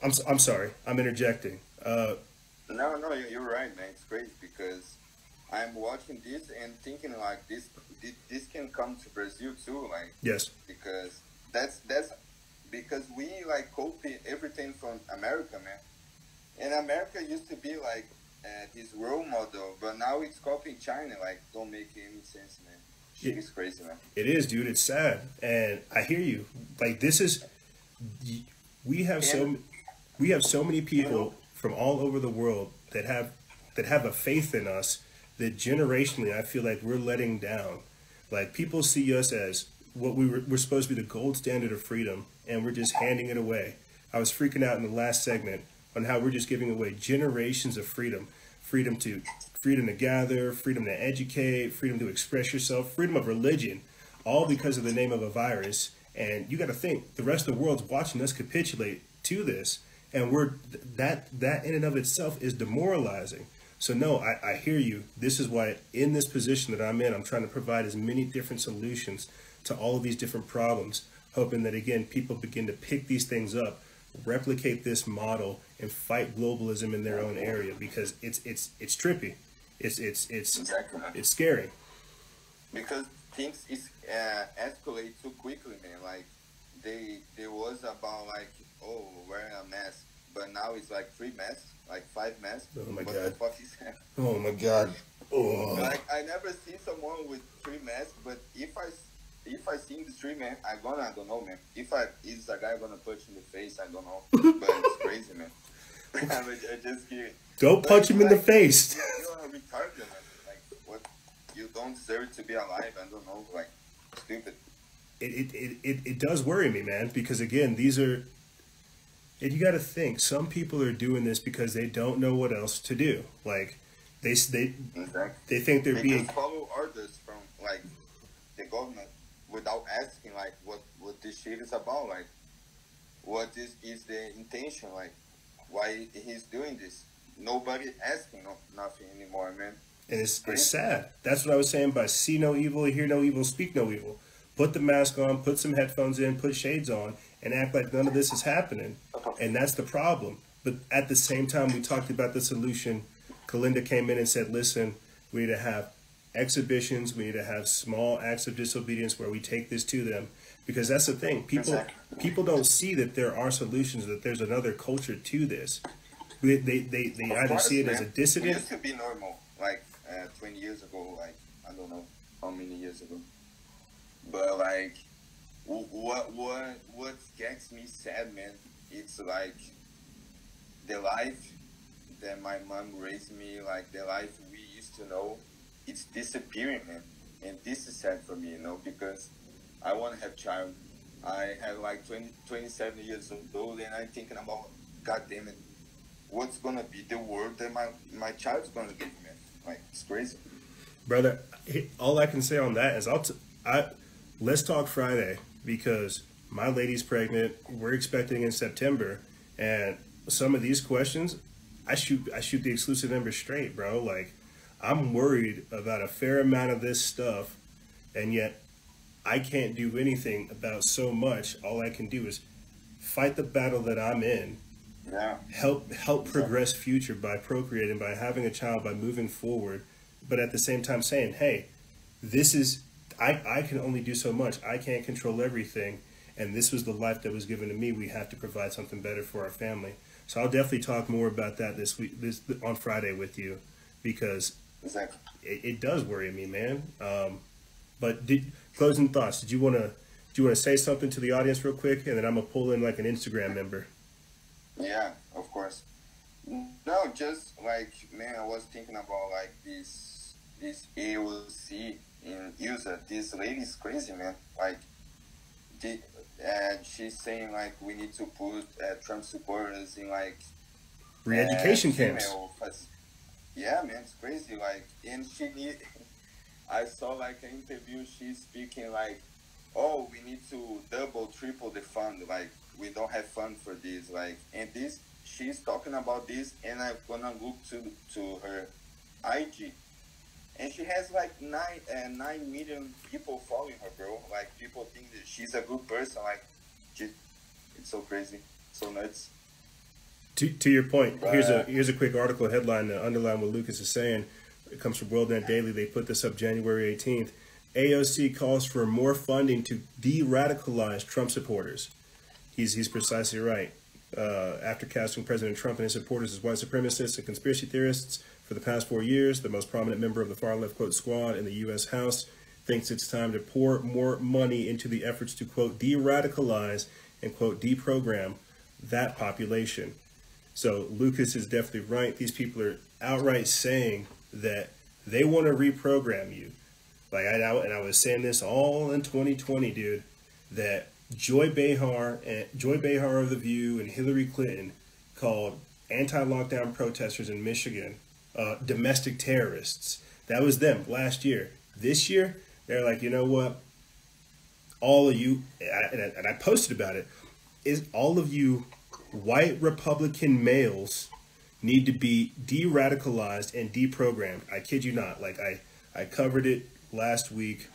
I'm sorry, I'm interjecting. No, you're right, man. It's crazy because I'm watching this and thinking like this can come to Brazil too, like. Yes. Because that's because we like copy everything from America, man. And America used to be like this role model, but now it's copying China. Like, don't make any sense, man. It's crazy, man. It is, dude. It's sad, and I hear you. Like, this is, we have so many people from all over the world that have a faith in us that generationally I feel like we're letting down. Like, people see us as what we're supposed to be the gold standard of freedom, and we're just handing it away. I was freaking out in the last segment on how we're just giving away generations of freedom to gather, freedom to educate, freedom to express yourself, freedom of religion, all because of the name of a virus. And you got to think the rest of the world's watching us capitulate to this, and that in and of itself is demoralizing. So no, I hear you. This is why in this position that I'm in, I'm trying to provide as many different solutions to all of these different problems, hoping that, again, people begin to pick these things up, replicate this model, and fight globalism in their own area, because it's trippy. It's scary. Because things escalate too quickly, man. Like, there was about like, oh, wearing a mask, but now it's like 3 masks, like 5 masks. Oh my what god. The fuck is that? Oh my god. Oh. Like, I never see someone with 3 masks, but if I see the street, man, I don't know, man. If is a guy gonna punch in the face, I don't know. But it's crazy, man. I just kidding. Don't punch him in the face. You are retarded, man. Like, what? You don't deserve to be alive. I don't know. Like, stupid. It does worry me, man, because again, these are And you got to think, some people are doing this because they don't know what else to do. Like, they think they're they being... just follow orders from, like, the government without asking, like, what this shit is about. Like, what is the intention? Like, why he's doing this? Nobody asking nothing anymore, man. And it's sad. That's what I was saying by see no evil, hear no evil, speak no evil. Put the mask on, put some headphones in, put shades on, and act like none of this is happening. And that's the problem. But at the same time, we talked about the solution. Kalinda came in and said, listen, we need to have exhibitions. We need to have small acts of disobedience where we take this to them. Because that's the thing. People don't see that there are solutions, that there's another culture to this. They either see it as a dissident. It used to be normal, like 20 years ago, like, I don't know how many years ago. But, like, what gets me sad, man, it's like the life that my mom raised me, like the life we used to know, it's disappearing, man. And this is sad for me, you know, because I want to have child. I have like 27 years old, and I'm thinking about, God damn it, what's going to be the world that my child's going to give me, man. Like, it's crazy. Brother, all I can say on that is let's talk Friday, because my lady's pregnant. We're expecting in September, and some of these questions, I shoot the exclusive number straight, bro. Like, I'm worried about a fair amount of this stuff, and yet I can't do anything about so much. All I can do is fight the battle that I'm in. Yeah. Help progress future by procreating, by having a child, by moving forward, but at the same time saying, hey, this is, I can only do so much. I can't control everything, and this was the life that was given to me. We have to provide something better for our family. So I'll definitely talk more about that this week, on Friday with you, because it does worry me, man. But closing thoughts. Do you want to say something to the audience real quick, and then I'm gonna pull in like an Instagram member. Yeah, of course. No, just like, man, I was thinking about like this AOC in USA. This lady's crazy, man. Like, she's saying like we need to put Trump supporters in like re-education camps. Yeah, man, it's crazy. Like, and I saw like an interview. She's speaking like, oh, we need to double, triple the fund. Like, we don't have fund for this. Like, and she's talking about this, and I'm gonna look to her IG, and she has like 9 million people following her, bro. Like, people think that she's a good person. Like, it's so crazy, so nuts. To your point, here's a quick article headline to underline what Lucas is saying. It comes from WorldNet Daily. They put this up January 18th. AOC calls for more funding to de-radicalize Trump supporters. He's precisely right. After casting President Trump and his supporters as white supremacists and conspiracy theorists for the past 4 years, the most prominent member of the far-left, quote, squad in the U.S. House thinks it's time to pour more money into the efforts to, quote, de-radicalize and, quote, deprogram that population. So Lucas is definitely right. These people are outright saying that they want to reprogram you. Like, I was saying this all in 2020, dude, that Joy Behar of The View and Hillary Clinton called anti-lockdown protesters in Michigan domestic terrorists. That was them last year. This year, they're like, you know what? All of you, and I posted about it, is all of you white Republican males need to be de-radicalized and deprogrammed. I kid you not. Like, I covered it last week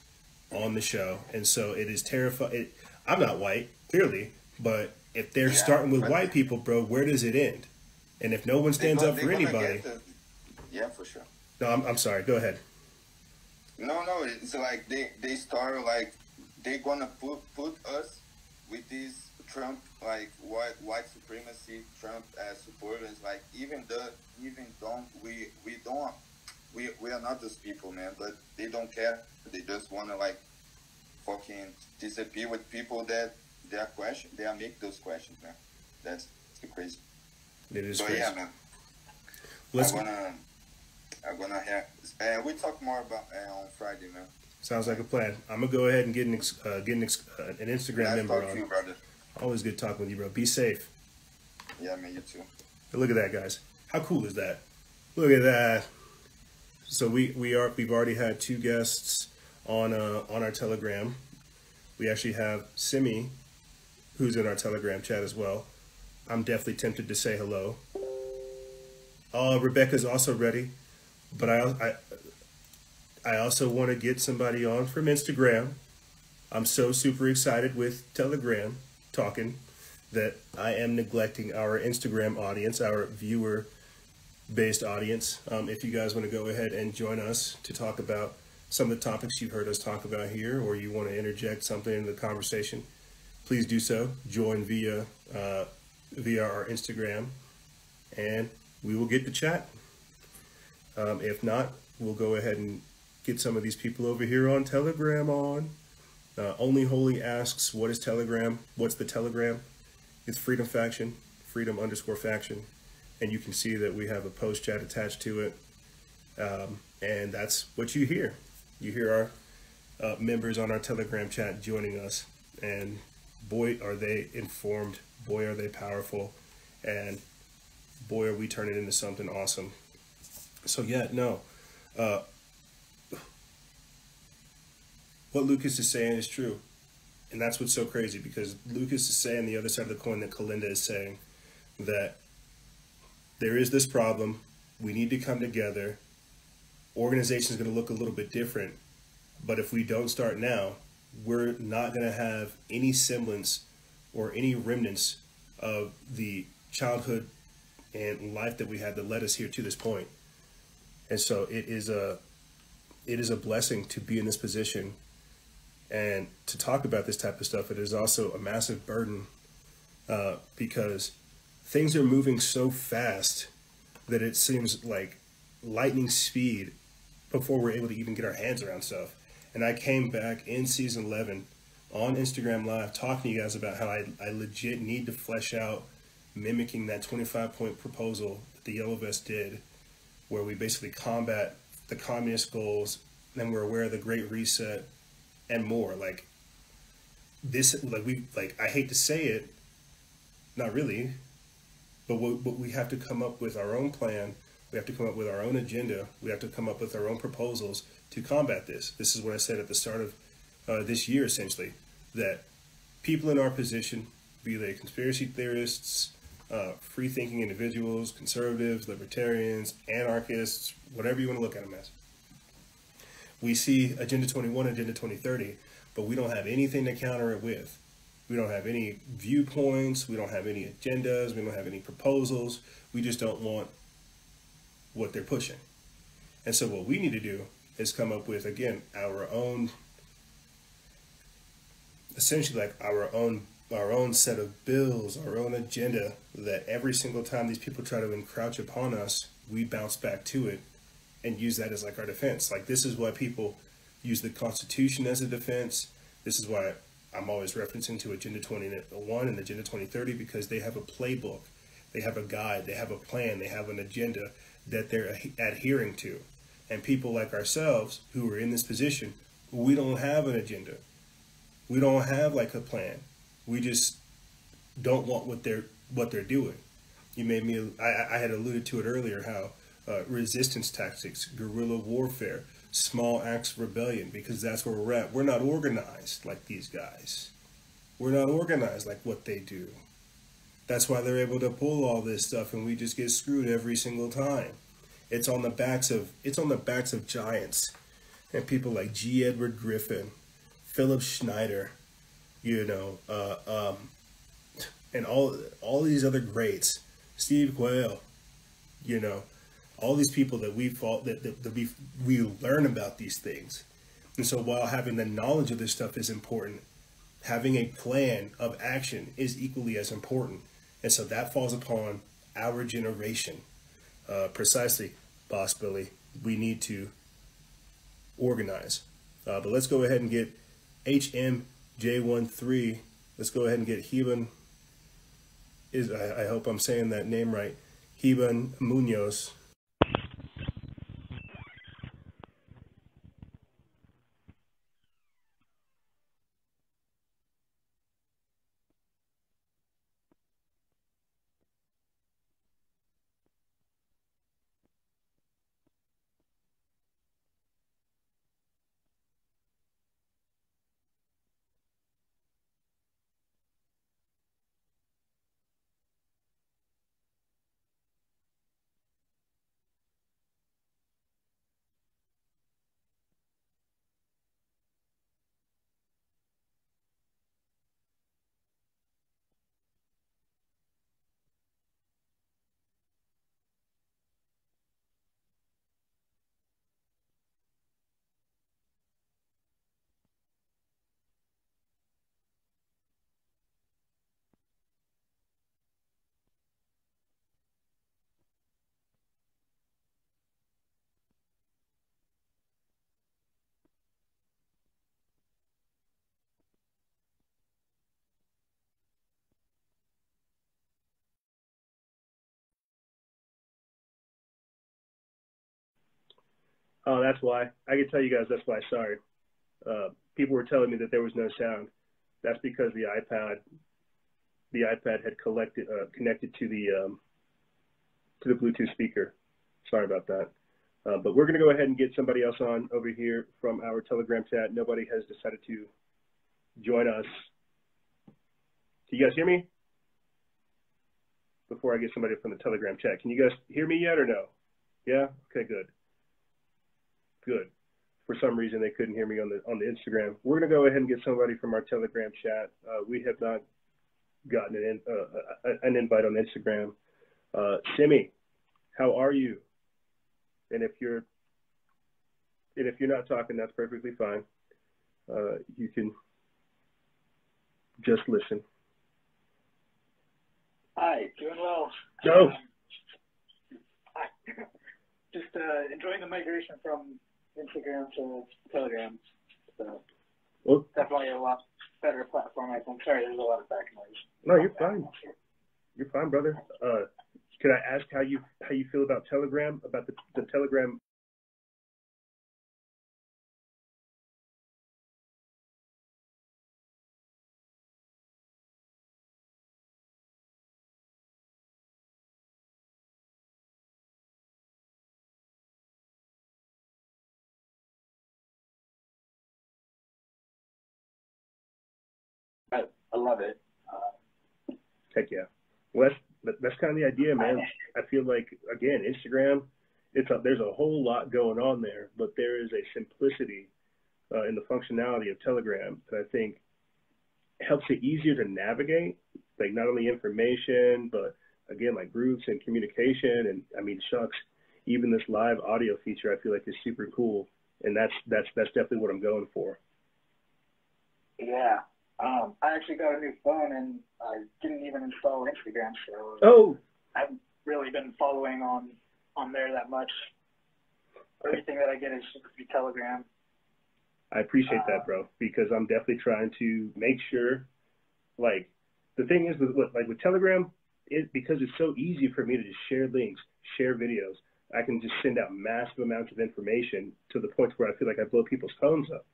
on the show, and so it is terrifying. I'm not white, clearly, but if they're starting with white people, bro, where does it end? And if no one stands up for anybody... Yeah, for sure. No, I'm sorry. Go ahead. No, it's like they start like they're gonna put us with this Trump, like white supremacy, Trump supporters. Like, we are not those people, man. But they don't care. They just wanna like fucking disappear with people that they are make those questions, man. That's crazy. It is so crazy. Yeah, man. I'm gonna have. We talk more about on Friday, man. Sounds like a plan. I'm gonna go ahead and get an Instagram member on. Talk to you, brother. Always good talking with you, bro. Be safe. Yeah, me, you too. Look at that, guys. How cool is that? Look at that. So we've already had 2 guests on our Telegram. We actually have Simi, who's in our Telegram chat as well. I'm definitely tempted to say hello. Oh, Rebecca's also ready, but I also want to get somebody on from Instagram. I'm so super excited with Telegram talking that I am neglecting our Instagram audience, our viewer-based audience. If you guys want to go ahead and join us to talk about some of the topics you've heard us talk about here, or you want to interject something into the conversation, please do so. Join via our Instagram, and we will get to chat. If not, we'll go ahead and get some of these people over here on Telegram on. Only Holy asks, what is Telegram? What's the Telegram? It's Freedom Faction, Freedom_Faction. And you can see that we have a post chat attached to it. And that's what you hear. You hear our members on our Telegram chat joining us. And boy, are they informed. Boy, are they powerful. And boy, are we turning into something awesome. So yeah, no. What Lucas is saying is true. And that's what's so crazy, because Lucas is saying the other side of the coin that Kalinda is saying, that there is this problem. We need to come together. Organization is going to look a little bit different. But if we don't start now, we're not going to have any semblance or any remnants of the childhood and life that we had that led us here to this point. And so it is a blessing to be in this position and to talk about this type of stuff. It is also a massive burden because things are moving so fast that it seems like lightning speed before we're able to even get our hands around stuff. And I came back in season 11 on Instagram Live talking to you guys about how I legit need to flesh out mimicking that 25-point proposal that the Yellow Vest did, where we basically combat the communist goals, and we're aware of the Great Reset and more. Like this, I hate to say it, not really, but we have to come up with our own plan. We have to come up with our own agenda. We have to come up with our own proposals to combat this. This is what I said at the start of this year, essentially, that people in our position, be they conspiracy theorists, free-thinking individuals, conservatives, libertarians, anarchists, whatever you want to look at them as. We see Agenda 21, Agenda 2030, but we don't have anything to counter it with. We don't have any viewpoints. We don't have any agendas. We don't have any proposals. We just don't want what they're pushing. And so what we need to do is come up with, again, our own, essentially like our own set of bills, our own agenda, that every single time these people try to encroach upon us, we bounce back to it and use that as like our defense. Like, this is why people use the Constitution as a defense. This is why I'm always referencing to Agenda 21 and Agenda 2030, because they have a playbook, they have a guide, they have a plan, they have an agenda that they're adhering to. And people like ourselves who are in this position, we don't have an agenda. We don't have like a plan. We just don't want what they're doing. You made me, I had alluded to it earlier, how resistance tactics, guerrilla warfare, small acts rebellion, because that's where we're at. We're not organized like these guys. We're not organized like what they do. That's why they're able to pull all this stuff, and we just get screwed every single time. It's on the backs of giants and people like G. Edward Griffin, Philip Schneider, and all these other greats, Steve Quayle, all these people that we learn about these things. And so while having the knowledge of this stuff is important, having a plan of action is equally as important. And so that falls upon our generation. Precisely, Boss Billy. We need to organize. But let's go ahead and get HMJ13. Let's go ahead and get Heban. I hope I'm saying that name right. Heban Munoz. Oh, that's why. I can tell you guys that's why. Sorry. People were telling me that there was no sound. That's because the iPad had connected to the Bluetooth speaker. Sorry about that. But we're going to go ahead and get somebody else on over here from our Telegram chat. Nobody has decided to join us. Can you guys hear me? Before I get somebody from the Telegram chat, can you guys hear me yet or no? Yeah? Okay, good. Good. For some reason, they couldn't hear me on the Instagram. We're going to go ahead and get somebody from our Telegram chat. We have not gotten an invite on Instagram. Simi, how are you? And if you're not talking, that's perfectly fine. You can just listen. Hi, doing well. No. Hi. Just enjoying the migration from Instagram to Telegram. So Well, definitely a lot better platform, I think. Sorry, there's a lot of back noise. No, you're fine. You're fine, brother. Could I ask how you feel about Telegram, about the Telegram? I love it. Heck yeah. Well, that's kind of the idea, man. I feel like, again, Instagram, there's a whole lot going on there, but there is a simplicity in the functionality of Telegram that I think helps it easier to navigate, like not only information, but again, like groups and communication. And I mean, shucks, even this live audio feature, I feel like is super cool. And that's definitely what I'm going for. Yeah. I actually got a new phone and I didn't even install Instagram, so I haven't really been following on there that much. Everything that I get is through Telegram. I appreciate that, bro, because I'm definitely trying to make sure, like, the thing is with Telegram, because it's so easy for me to just share links, share videos, I can just send out massive amounts of information to the point where I feel like I blow people's phones up.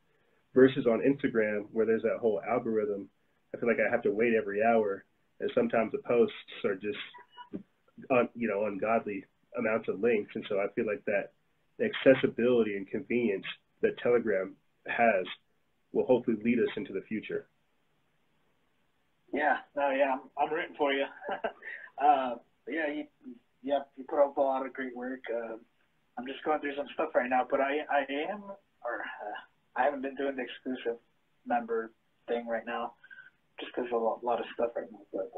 Versus on Instagram, where there's that whole algorithm, I feel like I have to wait every hour, and sometimes the posts are just, ungodly amounts of links, and so I feel like that accessibility and convenience that Telegram has will hopefully lead us into the future. Yeah, I'm rooting for you. You put up a lot of great work. I'm just going through some stuff right now, but I haven't been doing the exclusive member thing right now, just because of a lot of stuff right now. But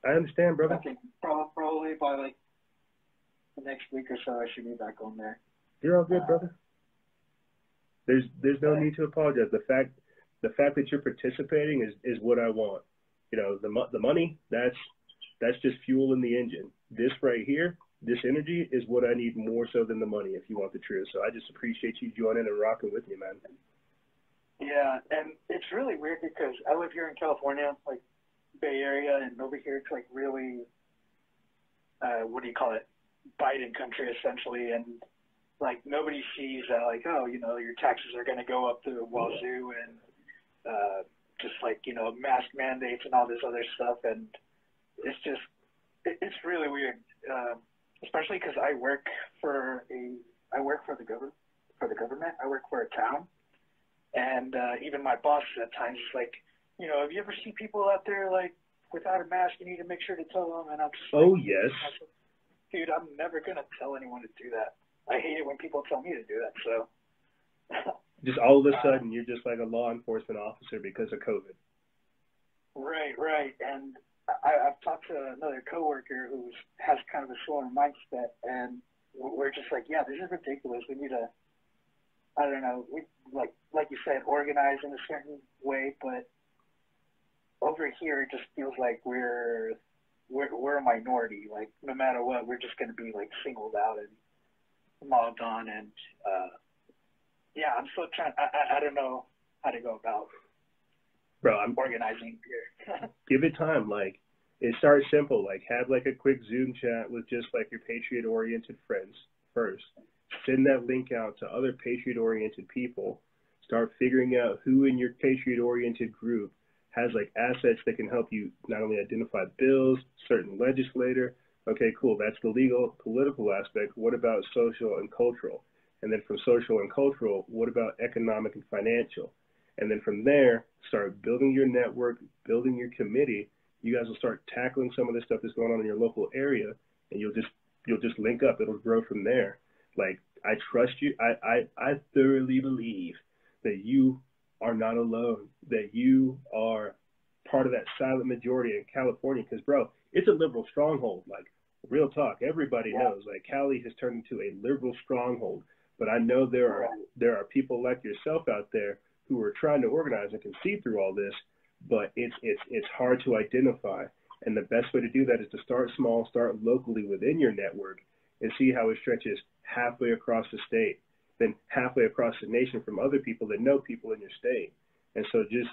I understand, brother. I think probably by like the next week or so, I should be back on there. You're all good, brother. There's no need to apologize. The fact that you're participating is what I want. You know, the money, that's just fuel in the engine. This right here, this energy is what I need more so than the money, if you want the truth. So I just appreciate you joining and rocking with me, man. Yeah, and it's really weird because I live here in California, like Bay Area, and over here it's like really, Biden country essentially, and like nobody sees that, like, oh, your taxes are going to go up to the wazoo, and just like, mask mandates and all this other stuff, and it's really weird. Especially because I work for the government. I work for a town, and even my boss at times is like, if you ever see people out there like without a mask, you need to make sure to tell them. And I'm just like, yes, dude, I'm never gonna tell anyone to do that. I hate it when people tell me to do that. So just all of a sudden, you're just like a law enforcement officer because of COVID. Right, and I've talked to another coworker who has kind of a similar mindset, and we're just like, yeah, this is ridiculous. We need to, I don't know, like you said, organize in a certain way, but over here it just feels like we're a minority. Like no matter what, we're just going to be like singled out and mobbed on, and I'm still trying. I don't know how to go about. Bro, I'm organizing here. Give it time. Like, it starts simple. Like, have like a quick Zoom chat with just like your Patriot-oriented friends first, Send that link out to other patriot-oriented people. Start figuring out who in your patriot-oriented group has like assets that can help you not only identify bills, certain legislator. Okay, cool. That's the legal, political aspect. What about social and cultural? And then from social and cultural, what about economic and financial? And then from there, start building your network, building your committee. You guys will start tackling some of the stuff that's going on in your local area, and you'll just link up. It'll grow from there. Like, I trust you. I thoroughly believe that you are not alone, that you are part of that silent majority in California. Because, bro, it's a liberal stronghold. Like, real talk. Everybody knows. Like, Cali has turned into a liberal stronghold. But I know there are people like yourself out there who are trying to organize and can see through all this, but it's hard to identify. And the best way to do that is to start small, start locally within your network, and see how it stretches halfway across the state, then halfway across the nation from other people that know people in your state. And so just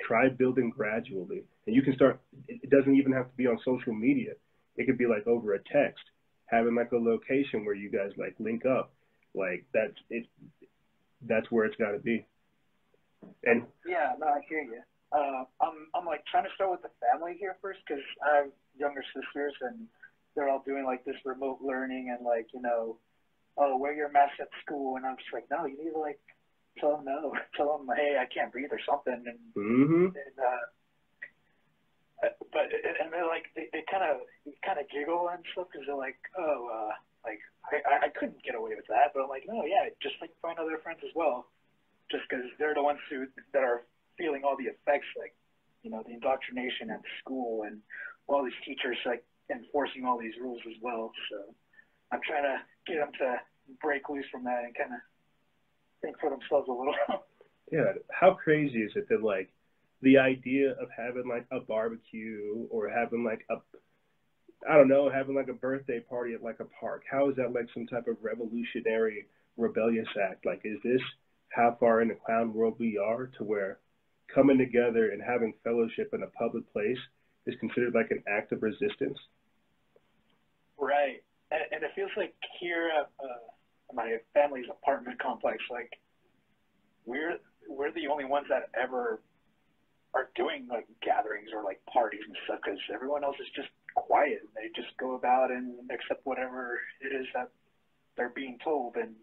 try building gradually. And you can start, it doesn't even have to be on social media. It could be like over a text, having like a location where you guys like link up. Like that's where it's got to be. And yeah, no, I hear you. I'm like trying to start with the family here first, because I have younger sisters and they're all doing like this remote learning and like, you know, oh, wear your mask at school, and I'm just like, no, you need to like tell them no, tell them, hey, I can't breathe or something, and and they're like they kind of giggle and stuff because they're like, oh, like I couldn't get away with that, but I'm like, no, yeah, just like find other friends as well, just because they're the ones that are feeling all the effects, like, you know, the indoctrination at school and all these teachers like enforcing all these rules as well. So I'm trying to get them to break loose from that and kind of think for themselves a little. Yeah, how crazy is it that like the idea of having like a barbecue or having like having like a birthday party at like a park, how is that like some type of revolutionary, rebellious act? Like, is this how far in the clown world we are, to where coming together and having fellowship in a public place is considered like an act of resistance? Right. And it feels like here at my family's apartment complex, like we're the only ones that ever are doing like gatherings or like parties and stuff, because everyone else is just quiet. They just go about and accept whatever it is that they're being told. And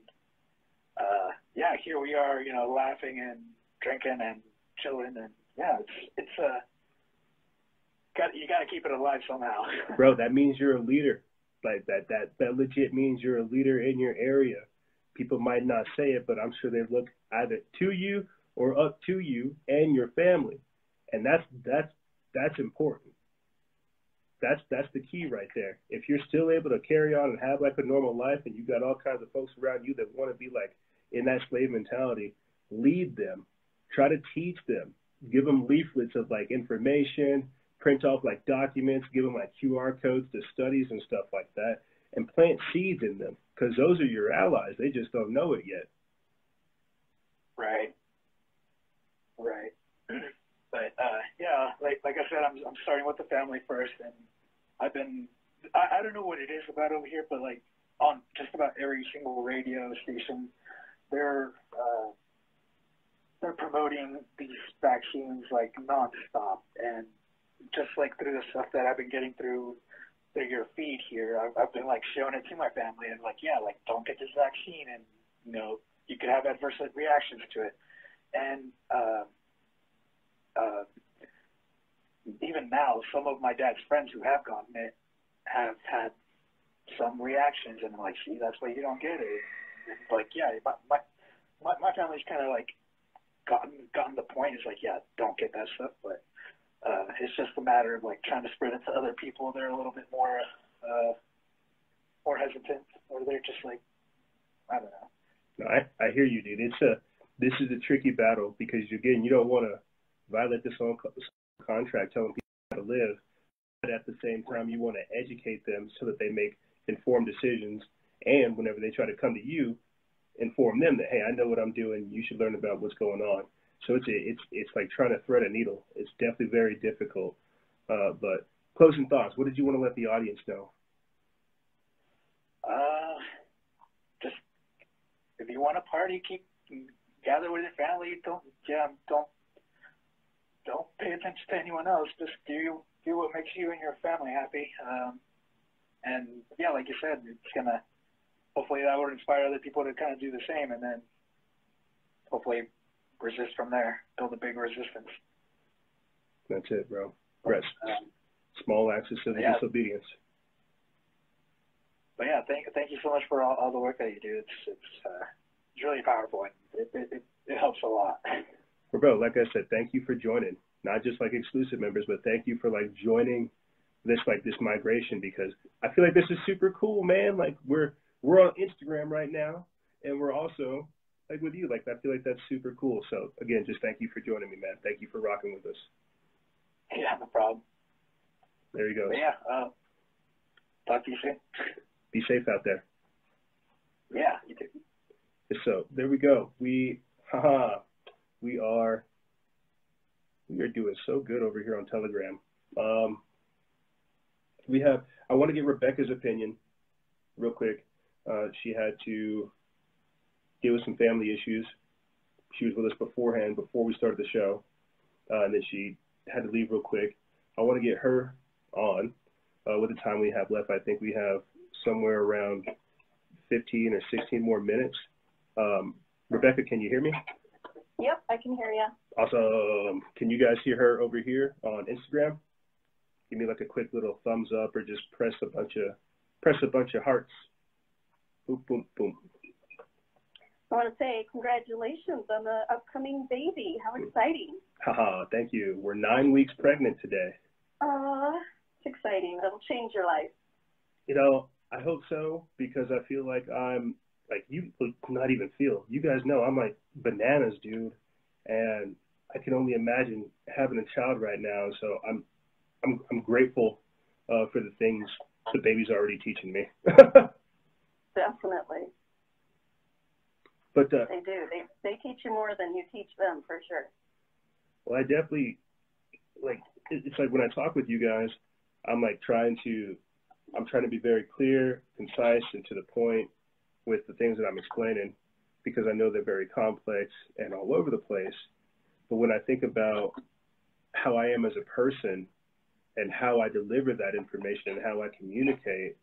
yeah, here we are, you know, laughing and drinking and chilling, and yeah, it's you got to keep it alive somehow. Bro, that means you're a leader. Like that legit means you're a leader in your area. People might not say it, but I'm sure they look either to you or up to you and your family. And that's important. That's the key right there. If you're still able to carry on and have like a normal life, and you got all kinds of folks around you that want to be like in that slave mentality, lead them. Try to teach them. Give them leaflets of like information, print off like documents, give them like QR codes to studies and stuff like that, and plant seeds in them, because those are your allies. They just don't know it yet. Right. But yeah, like I said, I'm starting with the family first, and I've been I don't know what it is about over here, but like on just about every single radio station, they're promoting these vaccines like nonstop, and just like through the stuff that I've been getting through your feed here, I've been like showing it to my family and like, yeah, like don't get this vaccine, and you know, you could have adverse reactions to it. And even now, some of my dad's friends who have gotten it have had some reactions, and I'm like, see, that's why you don't get it. And like, yeah, my family's kind of like gotten the point. It's like, yeah, don't get that stuff, but it's just a matter of like trying to spread it to other people. They're a little bit more hesitant, or they're just like, I don't know. No, I hear you, dude. This is a tricky battle, because again, you don't want to violate this whole contract telling people how to live, but at the same time, you want to educate them so that they make informed decisions. And whenever they try to come to you, inform them that, hey, I know what I'm doing. You should learn about what's going on. So it's like trying to thread a needle. It's definitely very difficult. But closing thoughts. What did you want to let the audience know? if you want to party, gather with your family. Don't pay attention to anyone else. Just do what makes you and your family happy. And yeah, like you said, it's gonna, hopefully that would inspire other people to kind of do the same, and then hopefully resist from there, build a big resistance. That's it, bro. Rest. Small acts of civil disobedience. But yeah, thank you so much for all the work that you do. It's really powerful, and it helps a lot. Well, bro, like I said, thank you for joining. Not just like exclusive members, but thank you for like joining this migration, because I feel like this is super cool, man. Like we're on Instagram right now, and we're also like with you. Like I feel like that's super cool. So again, just thank you for joining me, man. Thank you for rocking with us. Yeah, no problem. There you go. But yeah, talk to you soon. Be safe out there. Yeah, you too. So there we go. We are doing so good over here on Telegram. I want to get Rebecca's opinion real quick. She had to deal with some family issues. She was with us beforehand, before we started the show, and then she had to leave real quick. I want to get her on with the time we have left. I think we have somewhere around 15 or 16 more minutes. Rebecca, can you hear me? Yep, I can hear you. Awesome. Can you guys hear her over here on Instagram? Give me like a quick little thumbs up, or just press a bunch of hearts. Boom, boom, boom. I want to say congratulations on the upcoming baby. How exciting. Haha, thank you. We're 9 weeks pregnant today. It's exciting. It'll change your life. You know, I hope so, because I feel like I'm like, not even feel. You guys know I'm like bananas, dude. And I can only imagine having a child right now. So I'm grateful for the things the baby's already teaching me. Definitely. But they do. They teach you more than you teach them, for sure. Well, I definitely, like, it's like when I talk with you guys, I'm trying to be very clear, concise, and to the point with the things that I'm explaining, because I know they're very complex and all over the place. But when I think about how I am as a person and how I deliver that information and how I communicate,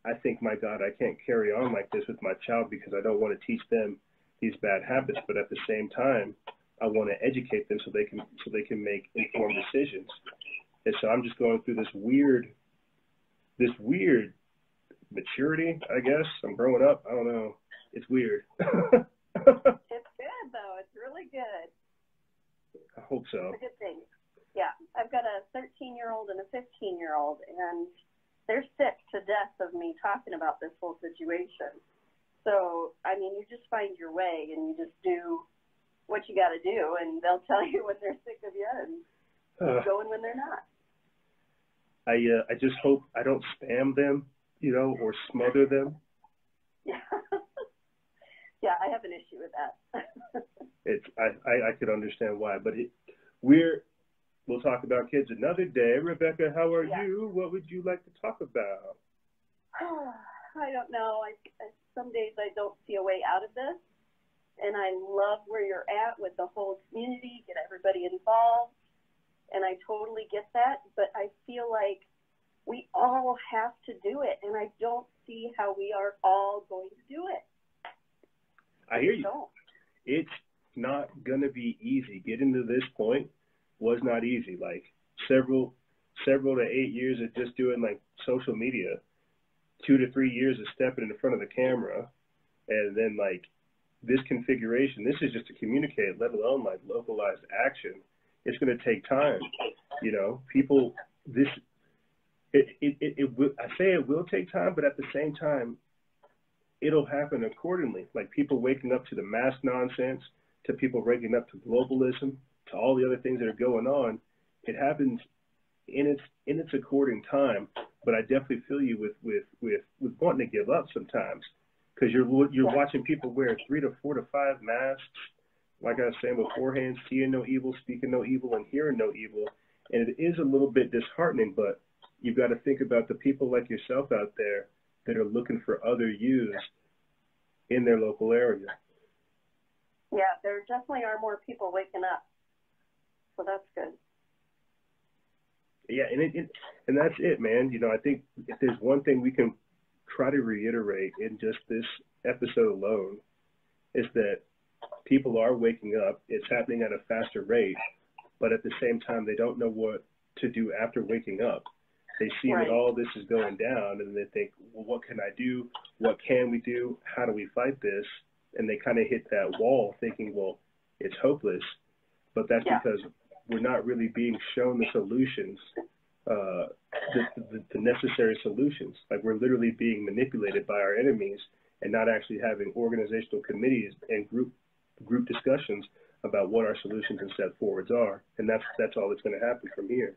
I think, my God, I can't carry on like this with my child, because I don't want to teach them these bad habits, but at the same time, I want to educate them so they can make informed decisions. And so I'm just going through this weird maturity, I guess. I'm growing up. I don't know. It's weird. It's good, though. It's really good. I hope so. It's a good thing. Yeah. I've got a 13-year-old and a 15-year-old, and they're sick to death of me talking about this whole situation. So, I mean, you just find your way, and you just do what you got to do, and they'll tell you when they're sick of you and going when they're not. I just hope I don't spam them, or smother them. Yeah. Yeah, I have an issue with that. I could understand why, but we'll talk about kids another day. Rebecca, how are you? What would you like to talk about? I don't know. Some days I don't see a way out of this, and I love where you're at with the whole community, get everybody involved, and I totally get that, but I feel like we all have to do it, and I don't see how we are all going to do it. I hear you. It's not going to be easy. Getting to this point was not easy. Like several to 8 years of just doing like social media, 2 to 3 years of stepping in front of the camera, and then like this configuration. This is just to communicate, let alone like localized action. It's going to take time. People. It will. I say it will take time, but at the same time, it'll happen accordingly. Like people waking up to the mask nonsense, to people waking up to globalism, to all the other things that are going on. It happens in its according time. But I definitely feel you with wanting to give up sometimes, because you're watching people wear 3 to 4 to 5 masks. Like I was saying beforehand, seeing no evil, speaking no evil, and hearing no evil. And it is a little bit disheartening, but you've got to think about the people like yourself out there that are looking for other yous in their local area. Yeah, there definitely are more people waking up, so that's good. Yeah, and that's it, man. You know, I think if there's one thing we can try to reiterate in just this episode alone, is that people are waking up. It's happening at a faster rate, but at the same time, they don't know what to do after waking up. They see that all this is going down, and they think, well, what can I do? What can we do? How do we fight this? And they kind of hit that wall thinking, well, it's hopeless. But that's because we're not really being shown the solutions, the necessary solutions. Like, we're literally being manipulated by our enemies and not actually having organizational committees and group discussions about what our solutions and step forwards are. And that's all that's going to happen from here.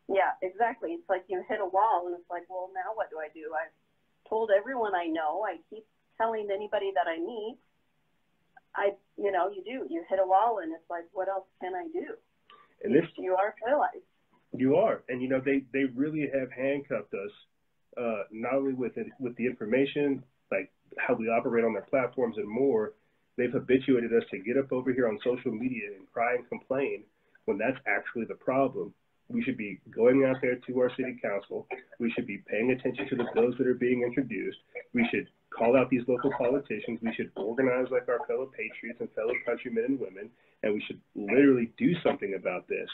Yeah, exactly. It's like you hit a wall, and it's like, well, now what do? I've told everyone I know. I keep telling anybody that I meet. You hit a wall, and it's like, what else can I do? And this, you are paralyzed. You are, and you know, they really have handcuffed us, not only with the information, like how we operate on their platforms and more. They've habituated us to get up over here on social media and cry and complain when that's actually the problem. We should be going out there to our city council. We should be paying attention to the bills that are being introduced. We should call out these local politicians. We should organize like our fellow patriots and fellow countrymen and women, and we should literally do something about this.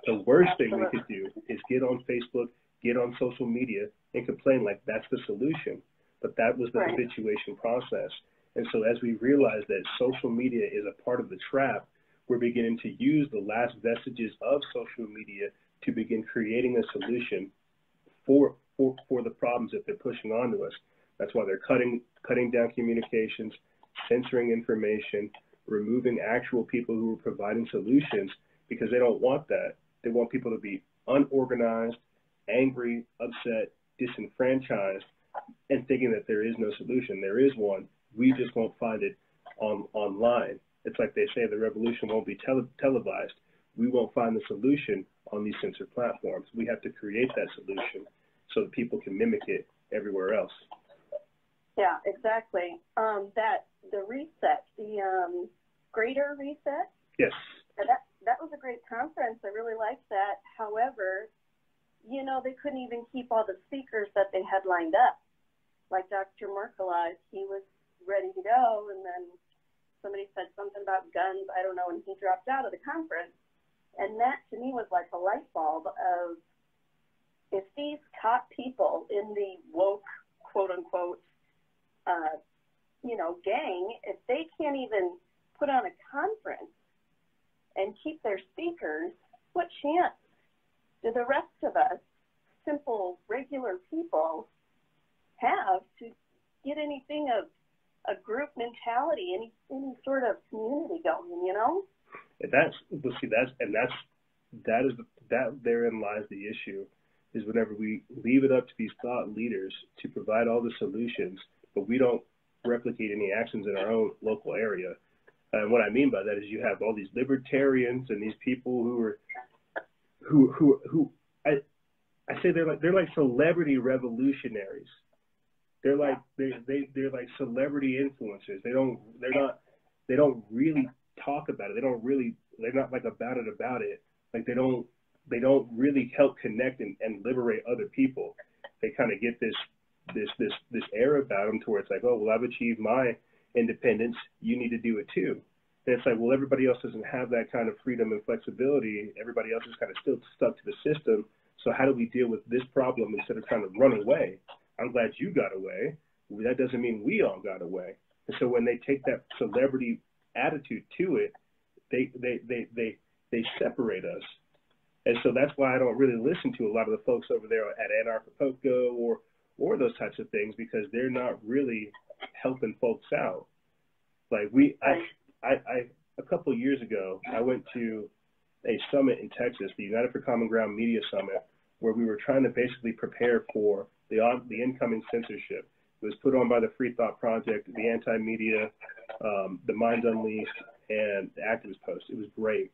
The worst thing we could do is get on Facebook, get on social media, and complain like that's the solution. But that was the habituation process. And so as we realize that social media is a part of the trap, we're beginning to use the last vestiges of social media to begin creating a solution for the problems that they're pushing onto us. That's why they're cutting down communications, censoring information, removing actual people who are providing solutions, because they don't want that. They want people to be unorganized, angry, upset, disenfranchised, and thinking that there is no solution. There is one. We just won't find it online. It's like they say the revolution won't be televised. We won't find the solution on these censored platforms. We have to create that solution so that people can mimic it everywhere else. Yeah, exactly. The reset, the greater reset. Yes. That was a great conference. I really liked that. However, they couldn't even keep all the speakers that they had lined up. Like Dr. Merkelize, he was ready to go, and then somebody said something about guns, I don't know, and he dropped out of the conference. And that, to me, was like a light bulb of, if these top people in the woke, quote-unquote, gang, if they can't even put on a conference and keep their speakers, what chance do the rest of us, simple, regular people, have to get anything of a group mentality, any sort of community going, And therein lies the issue, is whenever we leave it up to these thought leaders to provide all the solutions, but we don't replicate any actions in our own local area. And what I mean by that is you have all these libertarians and these people who I say they're like celebrity revolutionaries. They're like they're like celebrity influencers. They don't really talk about it. They're not like about it. Like they don't really help connect and liberate other people. They kind of get this air about them to where it's like, oh, well, I've achieved my independence. You need to do it too. And it's like, well, everybody else doesn't have that kind of freedom and flexibility. Everybody else is kind of still stuck to the system. So how do we deal with this problem instead of trying to run away? I'm glad you got away. That doesn't mean we all got away. And so when they take that celebrity attitude to it, they separate us. And so that's why I don't really listen to a lot of the folks over there at Anarcho-Poco or those types of things, because they're not really helping folks out. Like a couple of years ago, I went to a summit in Texas, the United for Common Ground Media Summit, where we were trying to basically prepare for the incoming censorship. It was put on by the Free Thought Project, the Anti-Media, the Minds Unleashed, and the Activist Post. It was great.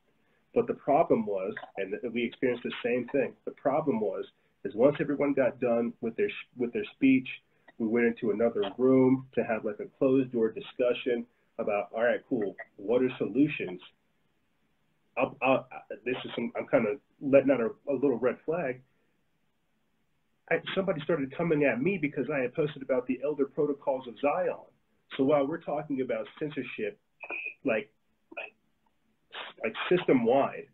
But the problem was, and we experienced the same thing, the problem was, is once everyone got done with their speech, We went into another room to have like a closed door discussion about, all right, cool, what are solutions? I'm kind of letting out a little red flag. Somebody started coming at me because I had posted about the Elder Protocols of Zion. So while we're talking about censorship, like system-wide,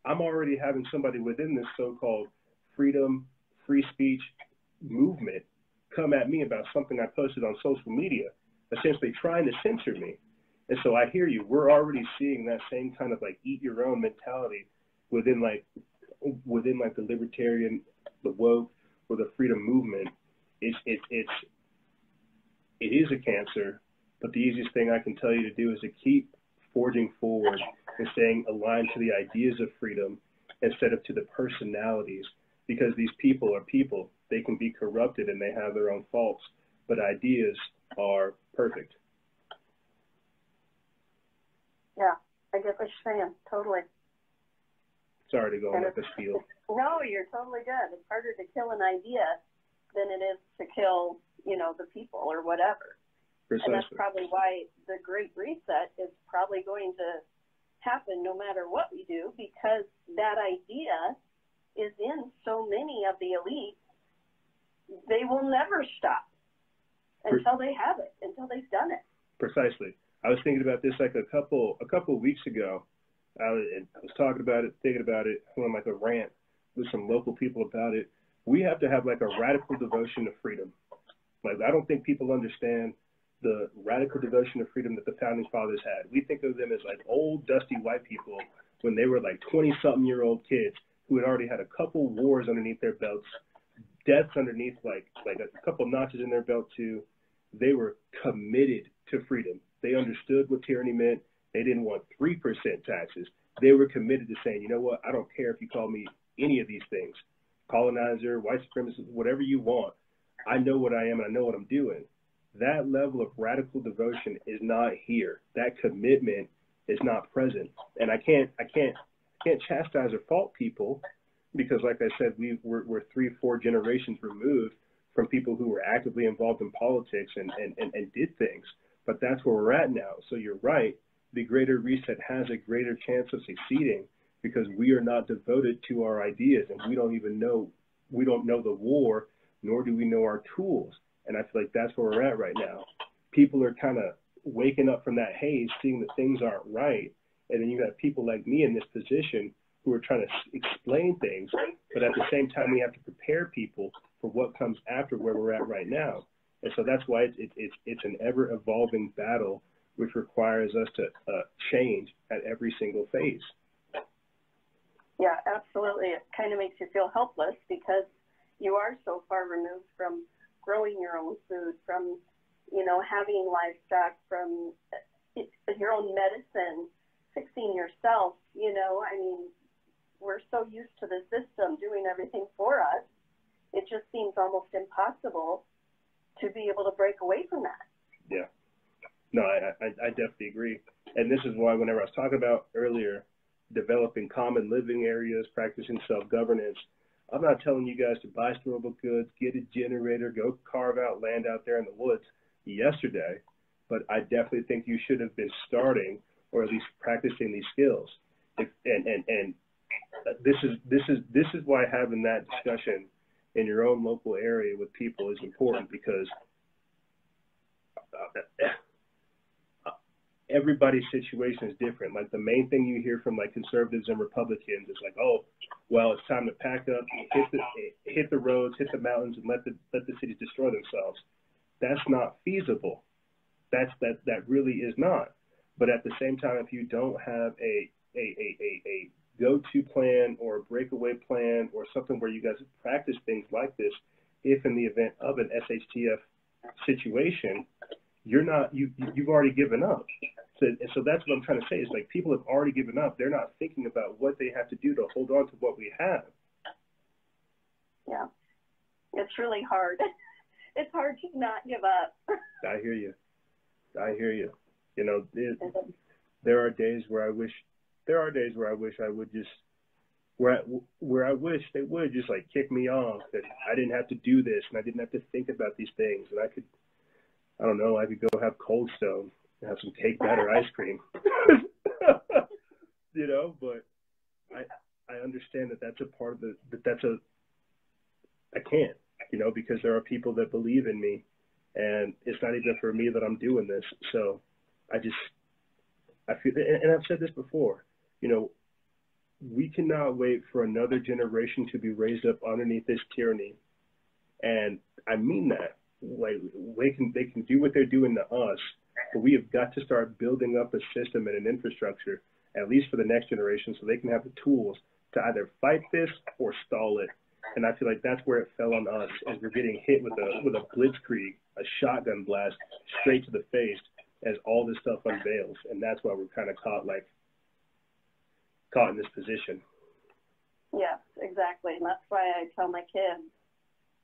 I'm already having somebody within this so-called freedom, free speech movement come at me about something I posted on social media, essentially trying to censor me. And so I hear you. We're already seeing that same kind of like eat your own mentality within the libertarian, the woke, or the freedom movement. It is a cancer, but the easiest thing I can tell you to do is to keep forging forward and staying aligned to the ideas of freedom instead of to the personalities, because these people are people. They can be corrupted and they have their own faults, but ideas are perfect. Yeah, I get what you're saying, totally. Sorry to go on that spiel. No, you're totally good. It's harder to kill an idea than it is to kill, the people or whatever. Precisely. And that's probably why the Great Reset is probably going to happen no matter what we do, because that idea is in so many of the elites. They will never stop until they have it, until they've done it. Precisely. I was thinking about this like a couple of weeks ago. I was talking about it, thinking about it, on like a rant with some local people about it. We have to have like a radical devotion to freedom. Like, I don't think people understand the radical devotion to freedom that the founding fathers had. We think of them as like old, dusty white people when they were like 20-something-year-old kids who had already had a couple wars underneath their belts, deaths underneath like a couple notches in their belt too. They were committed to freedom. They understood what tyranny meant. They didn't want 3% taxes. They were committed to saying, you know what, I don't care if you call me any of these things, colonizer, white supremacist, whatever you want. I know what I am and I know what I'm doing. That level of radical devotion is not here. That commitment is not present. And I can't chastise or fault people because, like I said, we're 3-4 generations removed from people who were actively involved in politics and did things. But that's where we're at now. So you're right. The Greater Reset has a greater chance of succeeding because we are not devoted to our ideas, and we don't know the war, nor do we know our tools. And I feel like that's where we're at right now. People are kind of waking up from that haze, seeing that things aren't right. And then you have people like me in this position who are trying to explain things, but at the same time, we have to prepare people for what comes after where we're at right now. And so that's why it's an ever-evolving battle, which requires us to change at every single phase. Yeah, absolutely. It kind of makes you feel helpless because you are so far removed from growing your own food, from, having livestock, from your own medicine, fixing yourself, we're so used to the system doing everything for us. It just seems almost impossible to be able to break away from that. Yeah. No, I definitely agree. And this is why whenever I was talking about earlier, developing common living areas, practicing self-governance, I'm not telling you guys to buy storable goods, get a generator, go carve out land out there in the woods yesterday, but I definitely think you should have been starting or at least practicing these skills. And this is why having that discussion in your own local area with people is important, because everybody's situation is different. Like the main thing you hear from like conservatives and Republicans is like, oh, well, it's time to pack up, hit the roads, hit the mountains, and let the cities destroy themselves. That's not feasible. That really is not. But at the same time, if you don't have a go-to plan or a breakaway plan or something where you guys practice things like this, if in the event of an SHTF situation, you've already given up. So that's what I'm trying to say is like people have already given up. They're not thinking about what they have to do to hold on to what we have. Yeah, it's really hard. It's hard to not give up. I hear you. There are days where I wish I would just where I wish they would just like kick me off, that I didn't have to do this and I didn't have to think about these things, and I could go have Cold Stone and have some cake batter ice cream, you know. But I understand that that's a part of I can't, you know, because there are people that believe in me, and it's not even for me that I'm doing this. So I feel, and I've said this before, you know, we cannot wait for another generation to be raised up underneath this tyranny. And I mean that. Like, they can do what they're doing to us, but we have got to start building up a system and an infrastructure, at least for the next generation, so they can have the tools to either fight this or stall it. And I feel like that's where it fell on us, as we're getting hit with a blitzkrieg, a shotgun blast straight to the face as all this stuff unveils. And that's why we're kind of caught in this position. Yes, exactly. And that's why I tell my kids,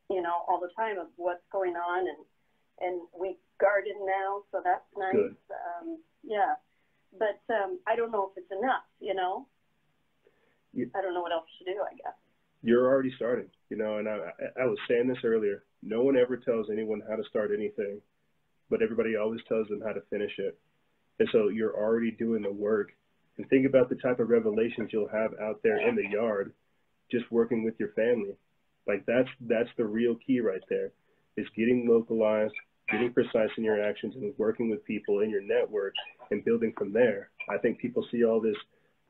you know, all the time of what's going on, and we garden now, so that's nice. Good. Yeah, but I don't know if it's enough, you know. I don't know what else to do, I guess. You're already starting, you know, and I was saying this earlier. No one ever tells anyone how to start anything, but everybody always tells them how to finish it. And so you're already doing the work. And think about the type of revelations you'll have out there in the yard, just working with your family. Like, that's the real key right there, is getting localized, getting precise in your actions, and working with people in your network and building from there. I think people see all this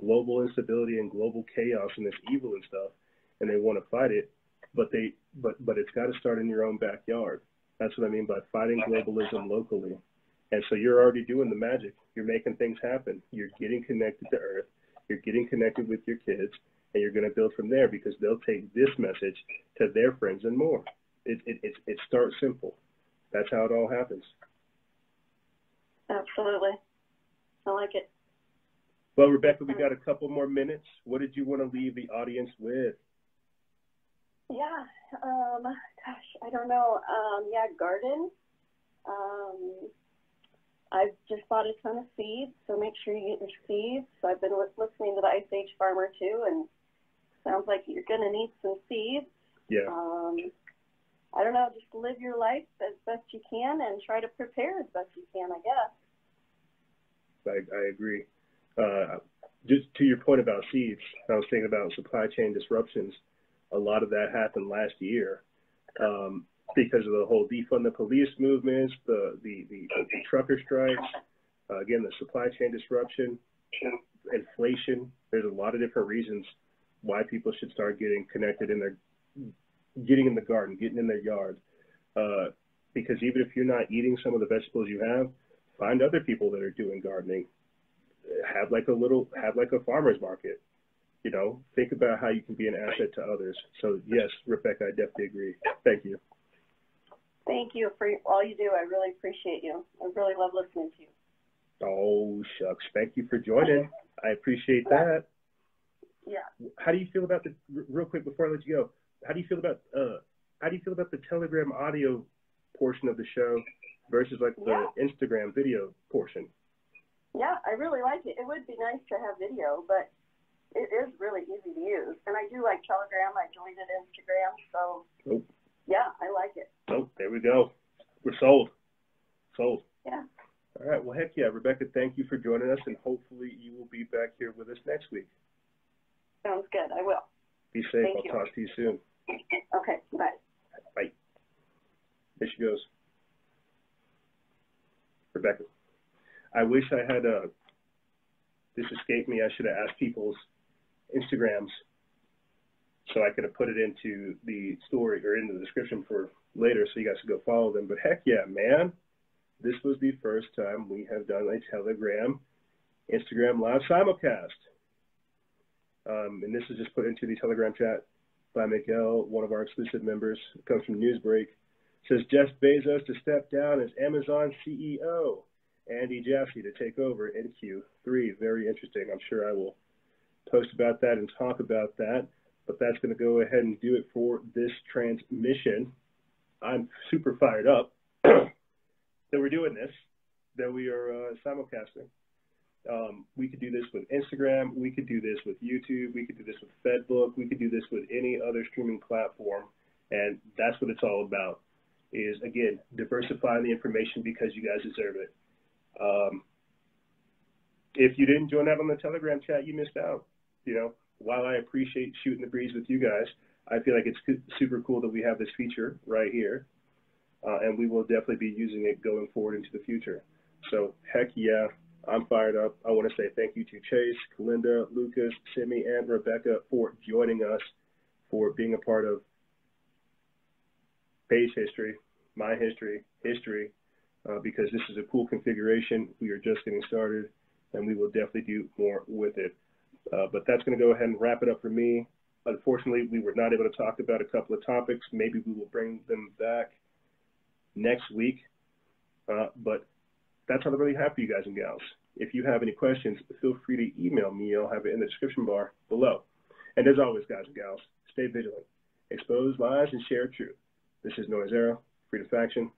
global instability and global chaos and this evil and stuff, and they want to fight it, but it's got to start in your own backyard. That's what I mean by fighting globalism locally. And so you're already doing the magic. You're making things happen. You're getting connected to Earth. You're getting connected with your kids, and you're going to build from there, because they'll take this message to their friends and more. It starts simple. That's how it all happens. Absolutely. I like it. Well, Rebecca, we got a couple more minutes. What did you want to leave the audience with? Yeah, gosh, I don't know. Yeah, garden. I've just bought a ton of seeds, so make sure you get your seeds. So I've been listening to the Ice Age Farmer too, and sounds like you're going to need some seeds. Yeah. I don't know, just live your life as best you can and try to prepare as best you can, I guess. I agree. Just to your point about seeds, I was thinking about supply chain disruptions. A lot of that happened last year because of the whole defund the police movements, the trucker strikes, again, the supply chain disruption, inflation. There's a lot of different reasons why people should start getting connected getting in the garden, getting in their yard. Because even if you're not eating some of the vegetables you have, find other people that are doing gardening. Have like a farmer's market. You know, think about how you can be an asset to others. So yes, Rebecca, I definitely agree. Thank you. Thank you for all you do. I really appreciate you. I really love listening to you. Oh, shucks. Thank you for joining. I appreciate that. Yeah. How do you feel about real quick before I let you go, how do you feel about the Telegram audio portion of the show versus like the Instagram video portion? Yeah, I really like it. It would be nice to have video, but it is really easy to use. And I do like Telegram. I joined it Instagram, so yeah, I like it. Oh, there we go. We're sold. Sold. Yeah. All right. Well, heck yeah, Rebecca, thank you for joining us, and hopefully you will be back here with us next week. Sounds good. I will. Be safe. Thank you. I'll talk to you soon. Okay. Bye. Bye. There she goes. Rebecca. I wish I had this escaped me. I should have asked people's Instagrams so I could have put it into the story or into the description for later so you guys could go follow them. But heck yeah, man. This was the first time we have done a Telegram Instagram live simulcast. And this is just put into the Telegram chat by Miguel, one of our exclusive members. It comes from Newsbreak. It says Jeff Bezos to step down as Amazon CEO. Andy Jassy to take over in Q3. Very interesting. I'm sure I will post about that and talk about that. But that's going to go ahead and do it for this transmission. I'm super fired up that we're doing this, that we are simulcasting. We could do this with Instagram. We could do this with YouTube. We could do this with FedBook. We could do this with any other streaming platform. And that's what it's all about, is, again, diversifying the information because you guys deserve it. If you didn't join out on the Telegram chat, you missed out. You know, while I appreciate shooting the breeze with you guys, I feel like it's super cool that we have this feature right here. And we will definitely be using it going forward into the future. So, heck yeah, I'm fired up. I want to say thank you to Chase, Kalinda, Lucas, Simi, and Rebecca for joining us, for being a part of Base History, my history, because this is a cool configuration. We are just getting started, and we will definitely do more with it. But that's going to go ahead and wrap it up for me. Unfortunately, we were not able to talk about a couple of topics. Maybe we will bring them back next week. But that's all I really have for you guys and gals. If you have any questions, feel free to email me. I'll have it in the description bar below. And as always, guys and gals, stay vigilant, expose lies, and share truth. This is Noise Era, Freedom Faction.